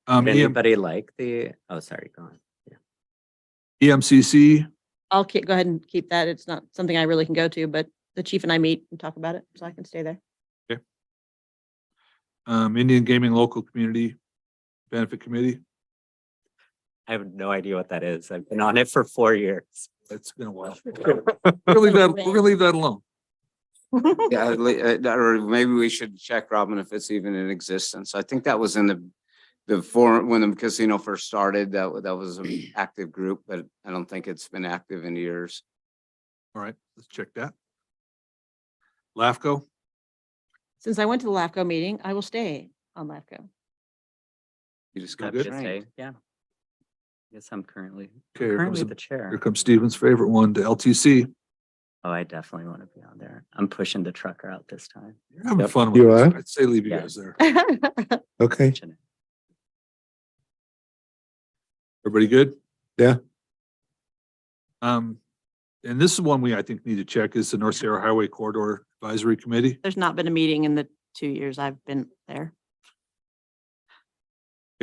S17: would anybody like the, oh, sorry, go on.
S7: EMCC,
S9: I'll go ahead and keep that. It's not something I really can go to, but the chief and I meet and talk about it, so I can stay there.
S7: Indian Gaming Local Community Benefit Committee.
S17: I have no idea what that is. I've been on it for 4 years.
S7: It's been a while. We're gonna leave that alone.
S5: Yeah, or maybe we should check, Robin, if it's even in existence. I think that was in the forum when the casino first started, that was an active group, but I don't think it's been active in years.
S7: All right, let's check that. LAFCO,
S9: Since I went to the LAFCO meeting, I will stay on LAFCO.
S5: You just
S7: Still
S5: got
S7: good?
S17: Just
S5: trained.
S17: say, yeah. Yes, I'm currently
S7: Okay, here comes
S17: the
S7: here
S17: chair.
S7: comes Steven's favorite one, the LTC.
S17: Oh, I definitely want to be on there. I'm pushing the trucker out this time.
S7: You're having
S5: Yep.
S7: fun with
S4: You
S7: this.
S4: are?
S7: I'd say leave you
S17: Yeah.
S7: guys there.
S4: Okay,
S17: Pushing it.
S7: Everybody good?
S4: Yeah.
S7: And this is one I think need to check is the North Sierra Highway Corridor Advisory Committee.
S9: There's not been a meeting in the 2 years I've been there.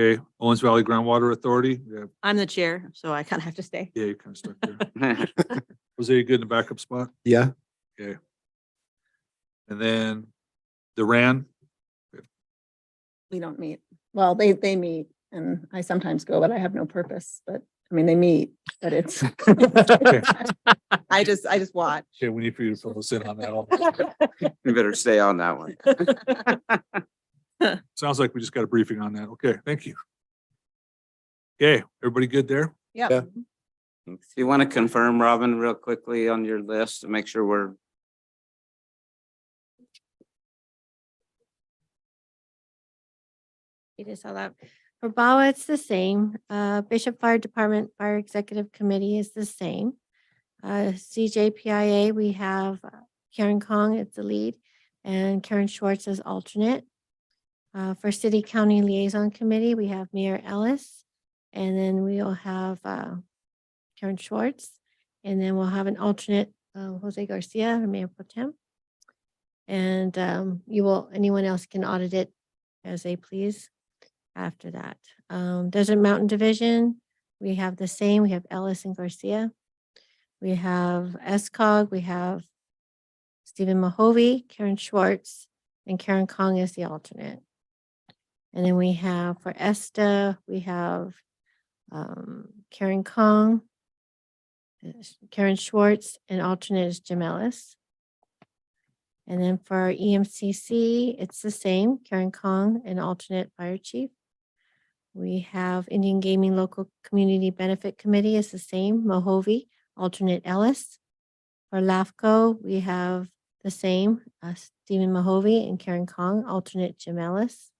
S7: Okay, Owens Valley Groundwater Authority. Yeah,
S9: I'm the chair, so I kind of have to stay.
S7: yeah, you kind of stuck there. Was you good in the backup spot?
S4: yeah,
S7: Okay. And then the RAN,
S2: We don't meet. Well, they meet and I sometimes go, but I have no purpose, but I mean, they meet, but it's. I just watch.
S7: okay, we need for you to fill us in on that. all.
S5: You better stay on that one.
S7: Sounds like we just got a briefing on that. Okay, thank you. Okay, everybody good there?
S2: Yeah.
S4: Yeah.
S5: Do you want to confirm, Robin, real quickly on your list to make sure we're,
S1: You just saw that. For BAWA, it's the same. Bishop Fire Department Fire Executive Committee is the same. CJPIA, we have Karen Kong as the lead and Karen Schwartz as alternate. For City County Liaison Committee, we have Mayor Ellis, and then we'll have Karen Schwartz, and then we'll have an alternate, Jose Garcia, Mayor Pro Tem. And anyone else can audit it as they please after that. Desert Mountain Division, we have the same. We have Ellis and Garcia. We have SCOG, we have Stephen Mahovey, Karen Schwartz, and Karen Kong is the alternate. And then we have for ESTA, we have Karen Kong, Karen Schwartz, and alternate is Jim Ellis. And then for our EMCC, it's the same, Karen Kong and alternate Fire Chief. We have Indian Gaming Local Community Benefit Committee is the same, Mohovey, alternate Ellis. For LAFCO, we have the same, Stephen Mahovey and Karen Kong, alternate Jim Ellis.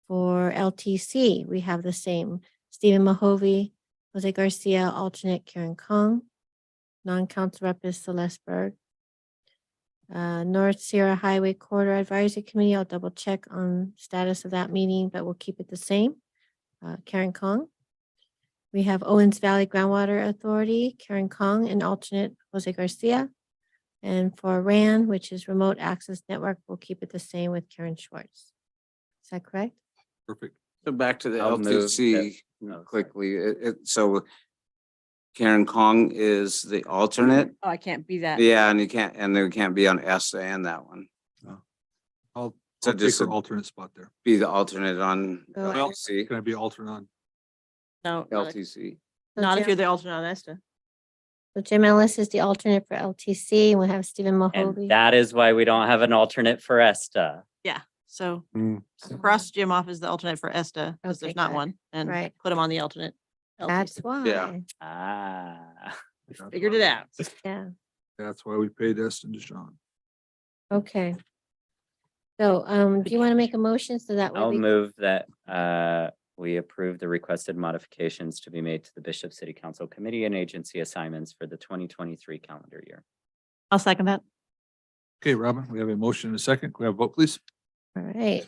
S1: For LTC, we have the same, Stephen Mahovey, Jose Garcia, alternate Karen Kong. Non-council rep is Celeste Berg. North Sierra Highway Corridor Advisory Committee, I'll double check on status of that meeting, but we'll keep it the same. Karen Kong. We have Owens Valley Groundwater Authority, Karen Kong, and alternate Jose Garcia. And for RAN, which is Remote Access Network, we'll keep it the same with Karen Schwartz. Is that correct?
S7: Perfect.
S5: So back to the
S17: I'll move
S5: LTC
S17: that-
S5: quickly. So Karen Kong is the alternate.
S9: Oh, I can't be that.
S5: Yeah, and there can't be on ESTA and that one.
S7: I'll
S5: So
S7: take
S5: just
S7: her alternate spot there.
S5: be the alternate on
S1: So-
S5: LTC.
S7: Can I be alternate on?
S9: No,
S5: LTC.
S1: So
S9: not if
S1: Jim-
S9: you're the alternate on ESTA.
S1: So Jim Ellis is the alternate for LTC, and we'll have Stephen Mahovey.
S17: And that is why we don't have an alternate for ESTA.
S9: Yeah, so
S7: Mm.
S9: cross Jim off as the alternate for ESTA, because
S1: Okay,
S9: there's not
S1: got it.
S9: one, and
S1: Right.
S9: put him on the alternate.
S1: That's
S9: LTC.
S1: why.
S5: Yeah.
S17: Ah.
S9: Figured it out.
S1: Yeah,
S7: That's why we paid Destin Deshawn.
S1: okay. So, do you want to make a motion so that way
S17: I'll
S1: we
S17: move that we approve the requested modifications to be made to the Bishop City Council Committee and Agency assignments for the 2023 calendar year.
S9: I'll second that.
S7: Okay, Robin, we have a motion and a second. Can we have a vote, please?
S1: All right,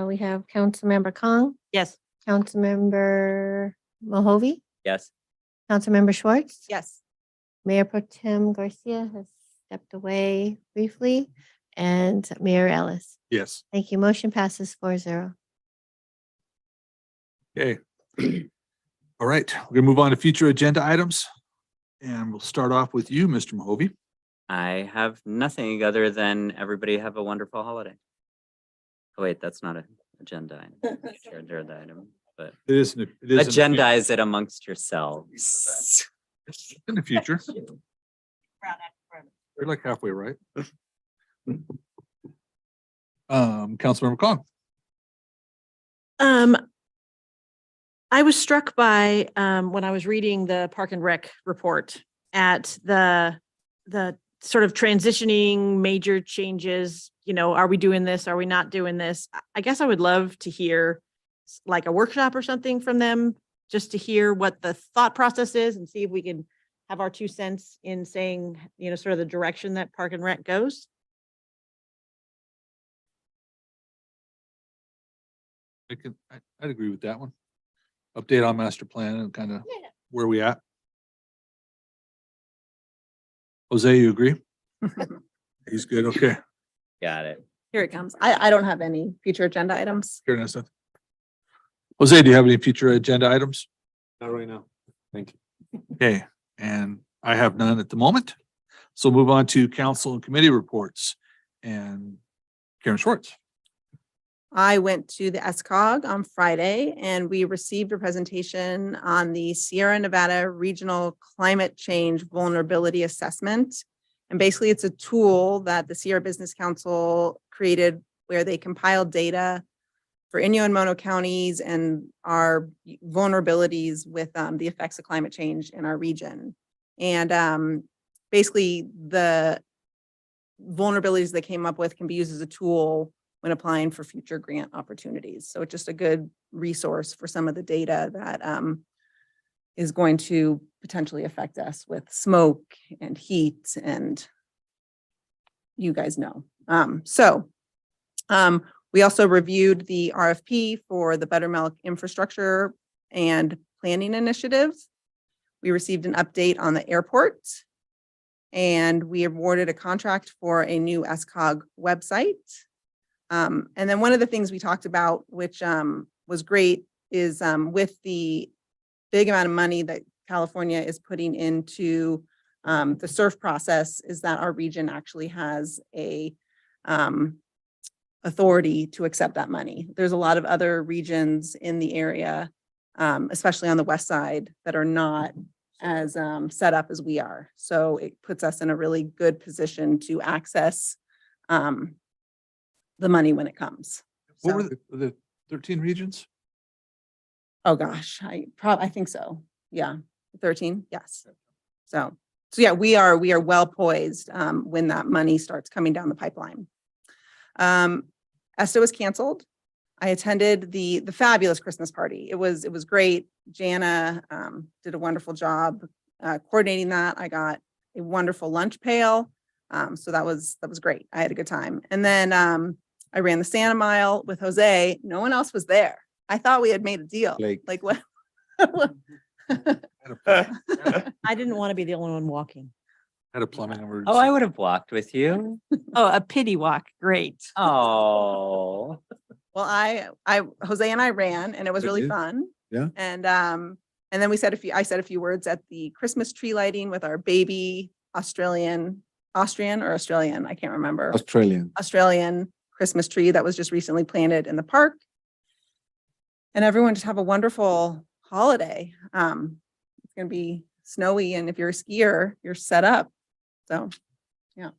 S1: we have Councilmember Kong,
S9: Yes.
S1: Councilmember Mahovey,
S17: Yes.
S1: Councilmember Schwartz.
S2: Yes.
S1: Mayor Pro Tem Garcia has stepped away briefly, and Mayor Ellis.
S7: Yes.
S1: Thank you. Motion passes 4-0.
S7: Okay. All right, we're gonna move on to future agenda items. And we'll start off with you, Mr. Mahovey.
S17: I have nothing other than everybody have a wonderful holiday. Oh, wait, that's not an agenda item. Agenda item, but
S7: It is, it is.
S17: agendize it amongst yourselves.
S7: In the future. We're like halfway, right? Councilmember Kong.
S9: I was struck by, when I was reading the Park and Rec report at the sort of transitioning major changes, are we doing this? Are we not doing this? I guess I would love to hear like a workshop or something from them, just to hear what the thought process is and see if we can have our 2 cents in saying, sort of the direction that Park and Rec goes.
S7: I'd agree with that one. Update on master plan and kind of where we at. Jose, you agree? He's good, okay.
S17: Got it.
S2: Here it comes. I don't have any future agenda items.
S7: Here, Nessa. Jose, do you have any future agenda items?
S4: Not right now. Thank you.
S7: Okay, and I have none at the moment. So move on to council and committee reports. And Karen Schwartz.
S2: I went to the SCOG on Friday and we received a presentation on the Sierra Nevada Regional Climate Change Vulnerability Assessment. And basically it's a tool that the Sierra Business Council created where they compile data for Inyo and Mono counties and our vulnerabilities with the effects of climate change in our region. And basically the vulnerabilities they came up with can be used as a tool when applying for future grant opportunities. So it's just a good resource for some of the data that is going to potentially affect us with smoke and heat, and you guys know. We also reviewed the RFP for the Buttermilk Infrastructure and Planning Initiatives. We received an update on the airport, and we awarded a contract for a new SCOG website. And then one of the things we talked about, which was great, is with the big amount of money that California is putting into the SURF process, is that our region actually has a authority to accept that money. There's a lot of other regions in the area, especially on the west side, that are not as set up as we are. So it puts us in a really good position to access the money when it comes.
S7: What
S2: So-
S7: were the 13 regions?
S2: Oh, gosh, I think so. Yeah, 13, yes. So yeah, we are well poised when that money starts coming down the pipeline. ESTA was canceled. I attended the fabulous Christmas party. It was great. Jana did a wonderful job coordinating that. I got a wonderful lunch pail. So that was great. I had a good time. And then I ran the Santa Mile with Jose. No one else was there. I thought we had made a deal. Like what?
S9: I didn't want to be the only one walking.
S7: Had a plumbing emergency.
S17: Oh, I would have walked with you.
S9: Oh, a pity walk. Great.
S17: Oh.
S2: Well, Jose and I ran, and it was
S4: Good
S2: really
S4: news.
S2: fun.
S4: Yeah.
S2: And then I said a few words at the Christmas tree lighting with our baby Australian, I can't remember. Australian Christmas tree that was just recently planted in the park. And everyone just have a wonderful holiday. It's gonna be snowy, and if you're a skier, you're set up. So, yeah.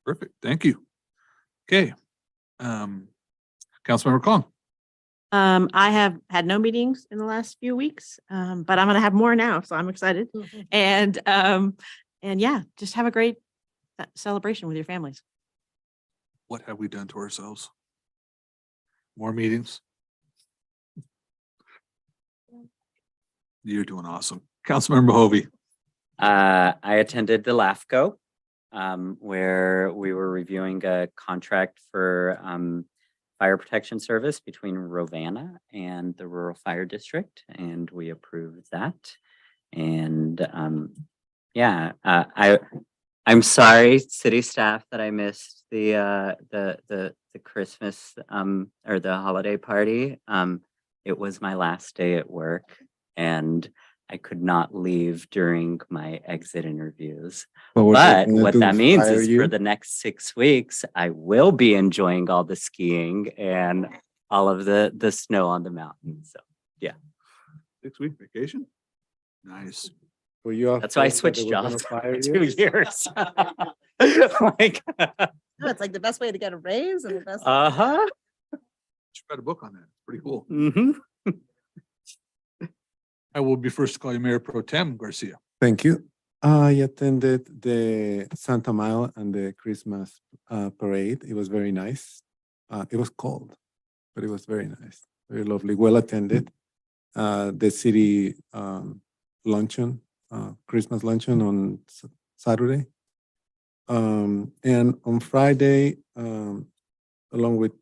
S7: Perfect. Thank you. Okay. Councilmember Kong.
S9: I have had no meetings in the last few weeks, but I'm gonna have more now, so I'm excited. And yeah, just have a great celebration with your families.
S7: What have we done to ourselves? More meetings? You're doing awesome. Councilmember Hovey.
S17: I attended the LAFCO, where we were reviewing a contract for fire protection service between Rovana and the Rural Fire District, and we approved that. And I'm sorry, city staff, that I missed the Christmas or the holiday party. It was my last day at work, and I could not leave during my exit interviews. But what that means is for the next 6 weeks, I will be enjoying all the skiing and all of the snow on the mountain. So yeah,
S7: 6-week vacation? Nice.
S4: Were you?
S17: that's why I
S4: afraid that
S17: switched
S4: they were gonna
S17: jobs
S4: fire
S17: for
S4: you?
S17: 2 years. Like,
S2: No, it's like the best way to get a raise and the best.
S17: uh-huh.
S7: Should write a book on that. It's pretty cool.
S17: Mm-hmm.
S7: I will be first to call you Mayor Pro Tem Garcia.
S4: Thank you. I attended the Santa Mile and the Christmas parade. It was very nice. It was cold, but it was very nice, very lovely, well attended. The city luncheon, Christmas luncheon on Saturday. And on Friday, along with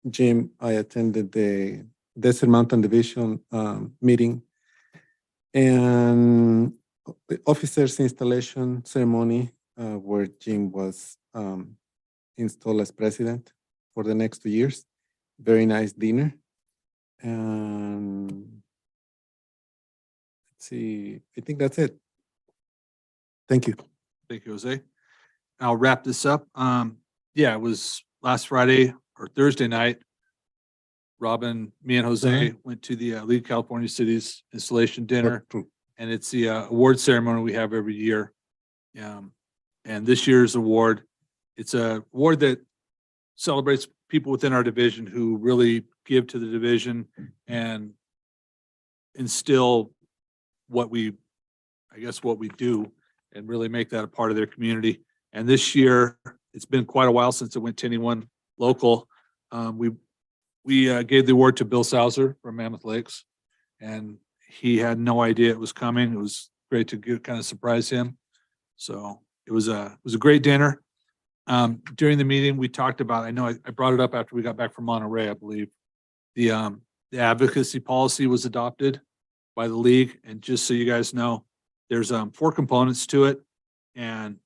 S4: Jim, I attended the Desert Mountain Division meeting and the officers installation ceremony where Jim was installed as president for the next 2 years. Very nice dinner. And let's see, I think that's it. Thank you.
S7: Thank you, Jose. I'll wrap this up. Yeah, it was last Friday or Thursday night. Robin, me and Jose went to the League of California Cities installation dinner, and it's the award ceremony we have every year. And this year's award, it's a award that celebrates people within our division who really give to the division and instill what we do and really make that a part of their community. And this year, it's been quite a while since it went to anyone local. We gave the award to Bill Sauser from Mammoth Lakes, and he had no idea it was coming. It was great to kind of surprise him. So it was a great dinner. During the meeting, we talked about, I know I brought it up after we got back from Monterey, I believe. The advocacy policy was adopted by the league, and just so you guys know, there's 4 components to it, and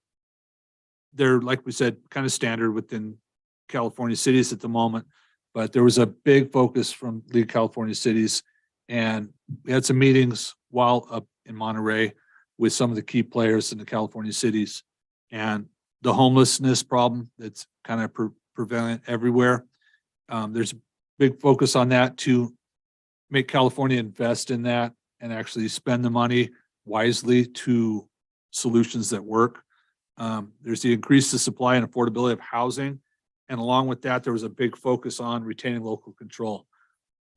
S7: they're, like we said, kind of standard within California cities at the moment. But there was a big focus from League of California Cities, and we had some meetings while up in Monterey with some of the key players in the California cities, and the homelessness problem that's kind of prevalent everywhere. There's a big focus on that to make California invest in that and actually spend the money wisely to solutions that work. There's the increase the supply and affordability of housing. And along with that, there was a big focus on retaining local control.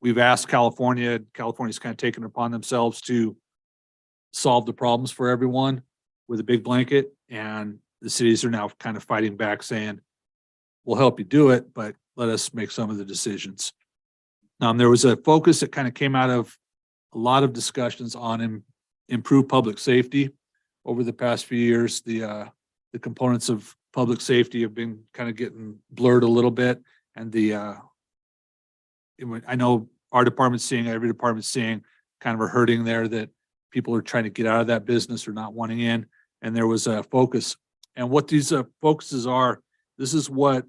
S7: We've asked California's kind of taken it upon themselves to solve the problems for everyone with a big blanket. And the cities are now kind of fighting back saying, we'll help you do it, but let us make some of the decisions. There was a focus that kind of came out of a lot of discussions on improved public safety over the past few years. The components of public safety have been kind of getting blurred a little bit. And I know our department's seeing, every department's seeing kind of a hurting there, that people are trying to get out of that business or not wanting in. And there was a focus. And what these focuses are, this is what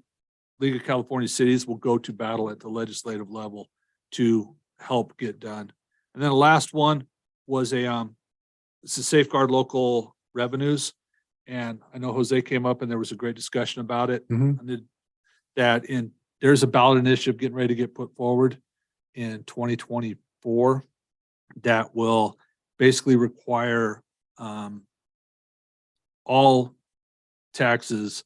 S7: League of California Cities will go to battle at the legislative level to help get done. And then the last one was it's to safeguard local revenues. And I know Jose came up and there was a great discussion about it. And there's a ballot initiative getting ready to get put forward in 2024 that will basically require all taxes,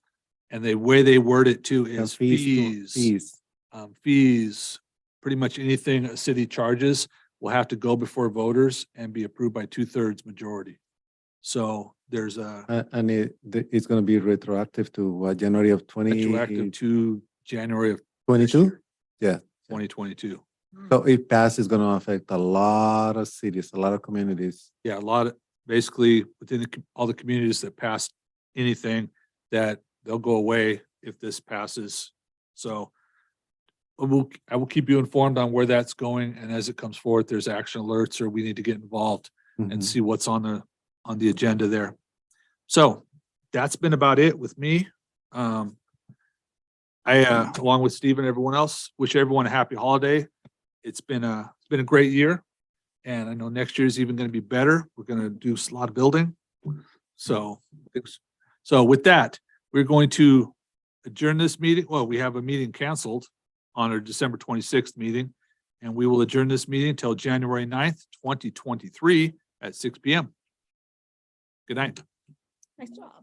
S7: and the way they word it too is fees. Pretty much anything a city charges will have to go before voters and be approved by 2/3 majority. So there's
S4: And it's gonna be retroactive to January of
S7: retroactive to January of
S4: 22? Yeah.
S7: 2022.
S4: So if passed, it's gonna affect a lot of cities, a lot of communities.
S7: Yeah, a lot of, basically within all the communities that passed anything, that they'll go away if this passes. So I will keep you informed on where that's going, and as it comes forward, there's action alerts or we need to get involved and see what's on the agenda there. So that's been about it with me. I along with Steve and everyone else, wish everyone a happy holiday. It's been a great year, and I know next year is even going to be better. We're going to do a lot of building. So with that, we're going to adjourn this meeting. Well, we have a meeting canceled on our December 26th meeting, and we will adjourn this meeting until January 9th, 2023 at 6 p.m. Good night.
S1: Nice job.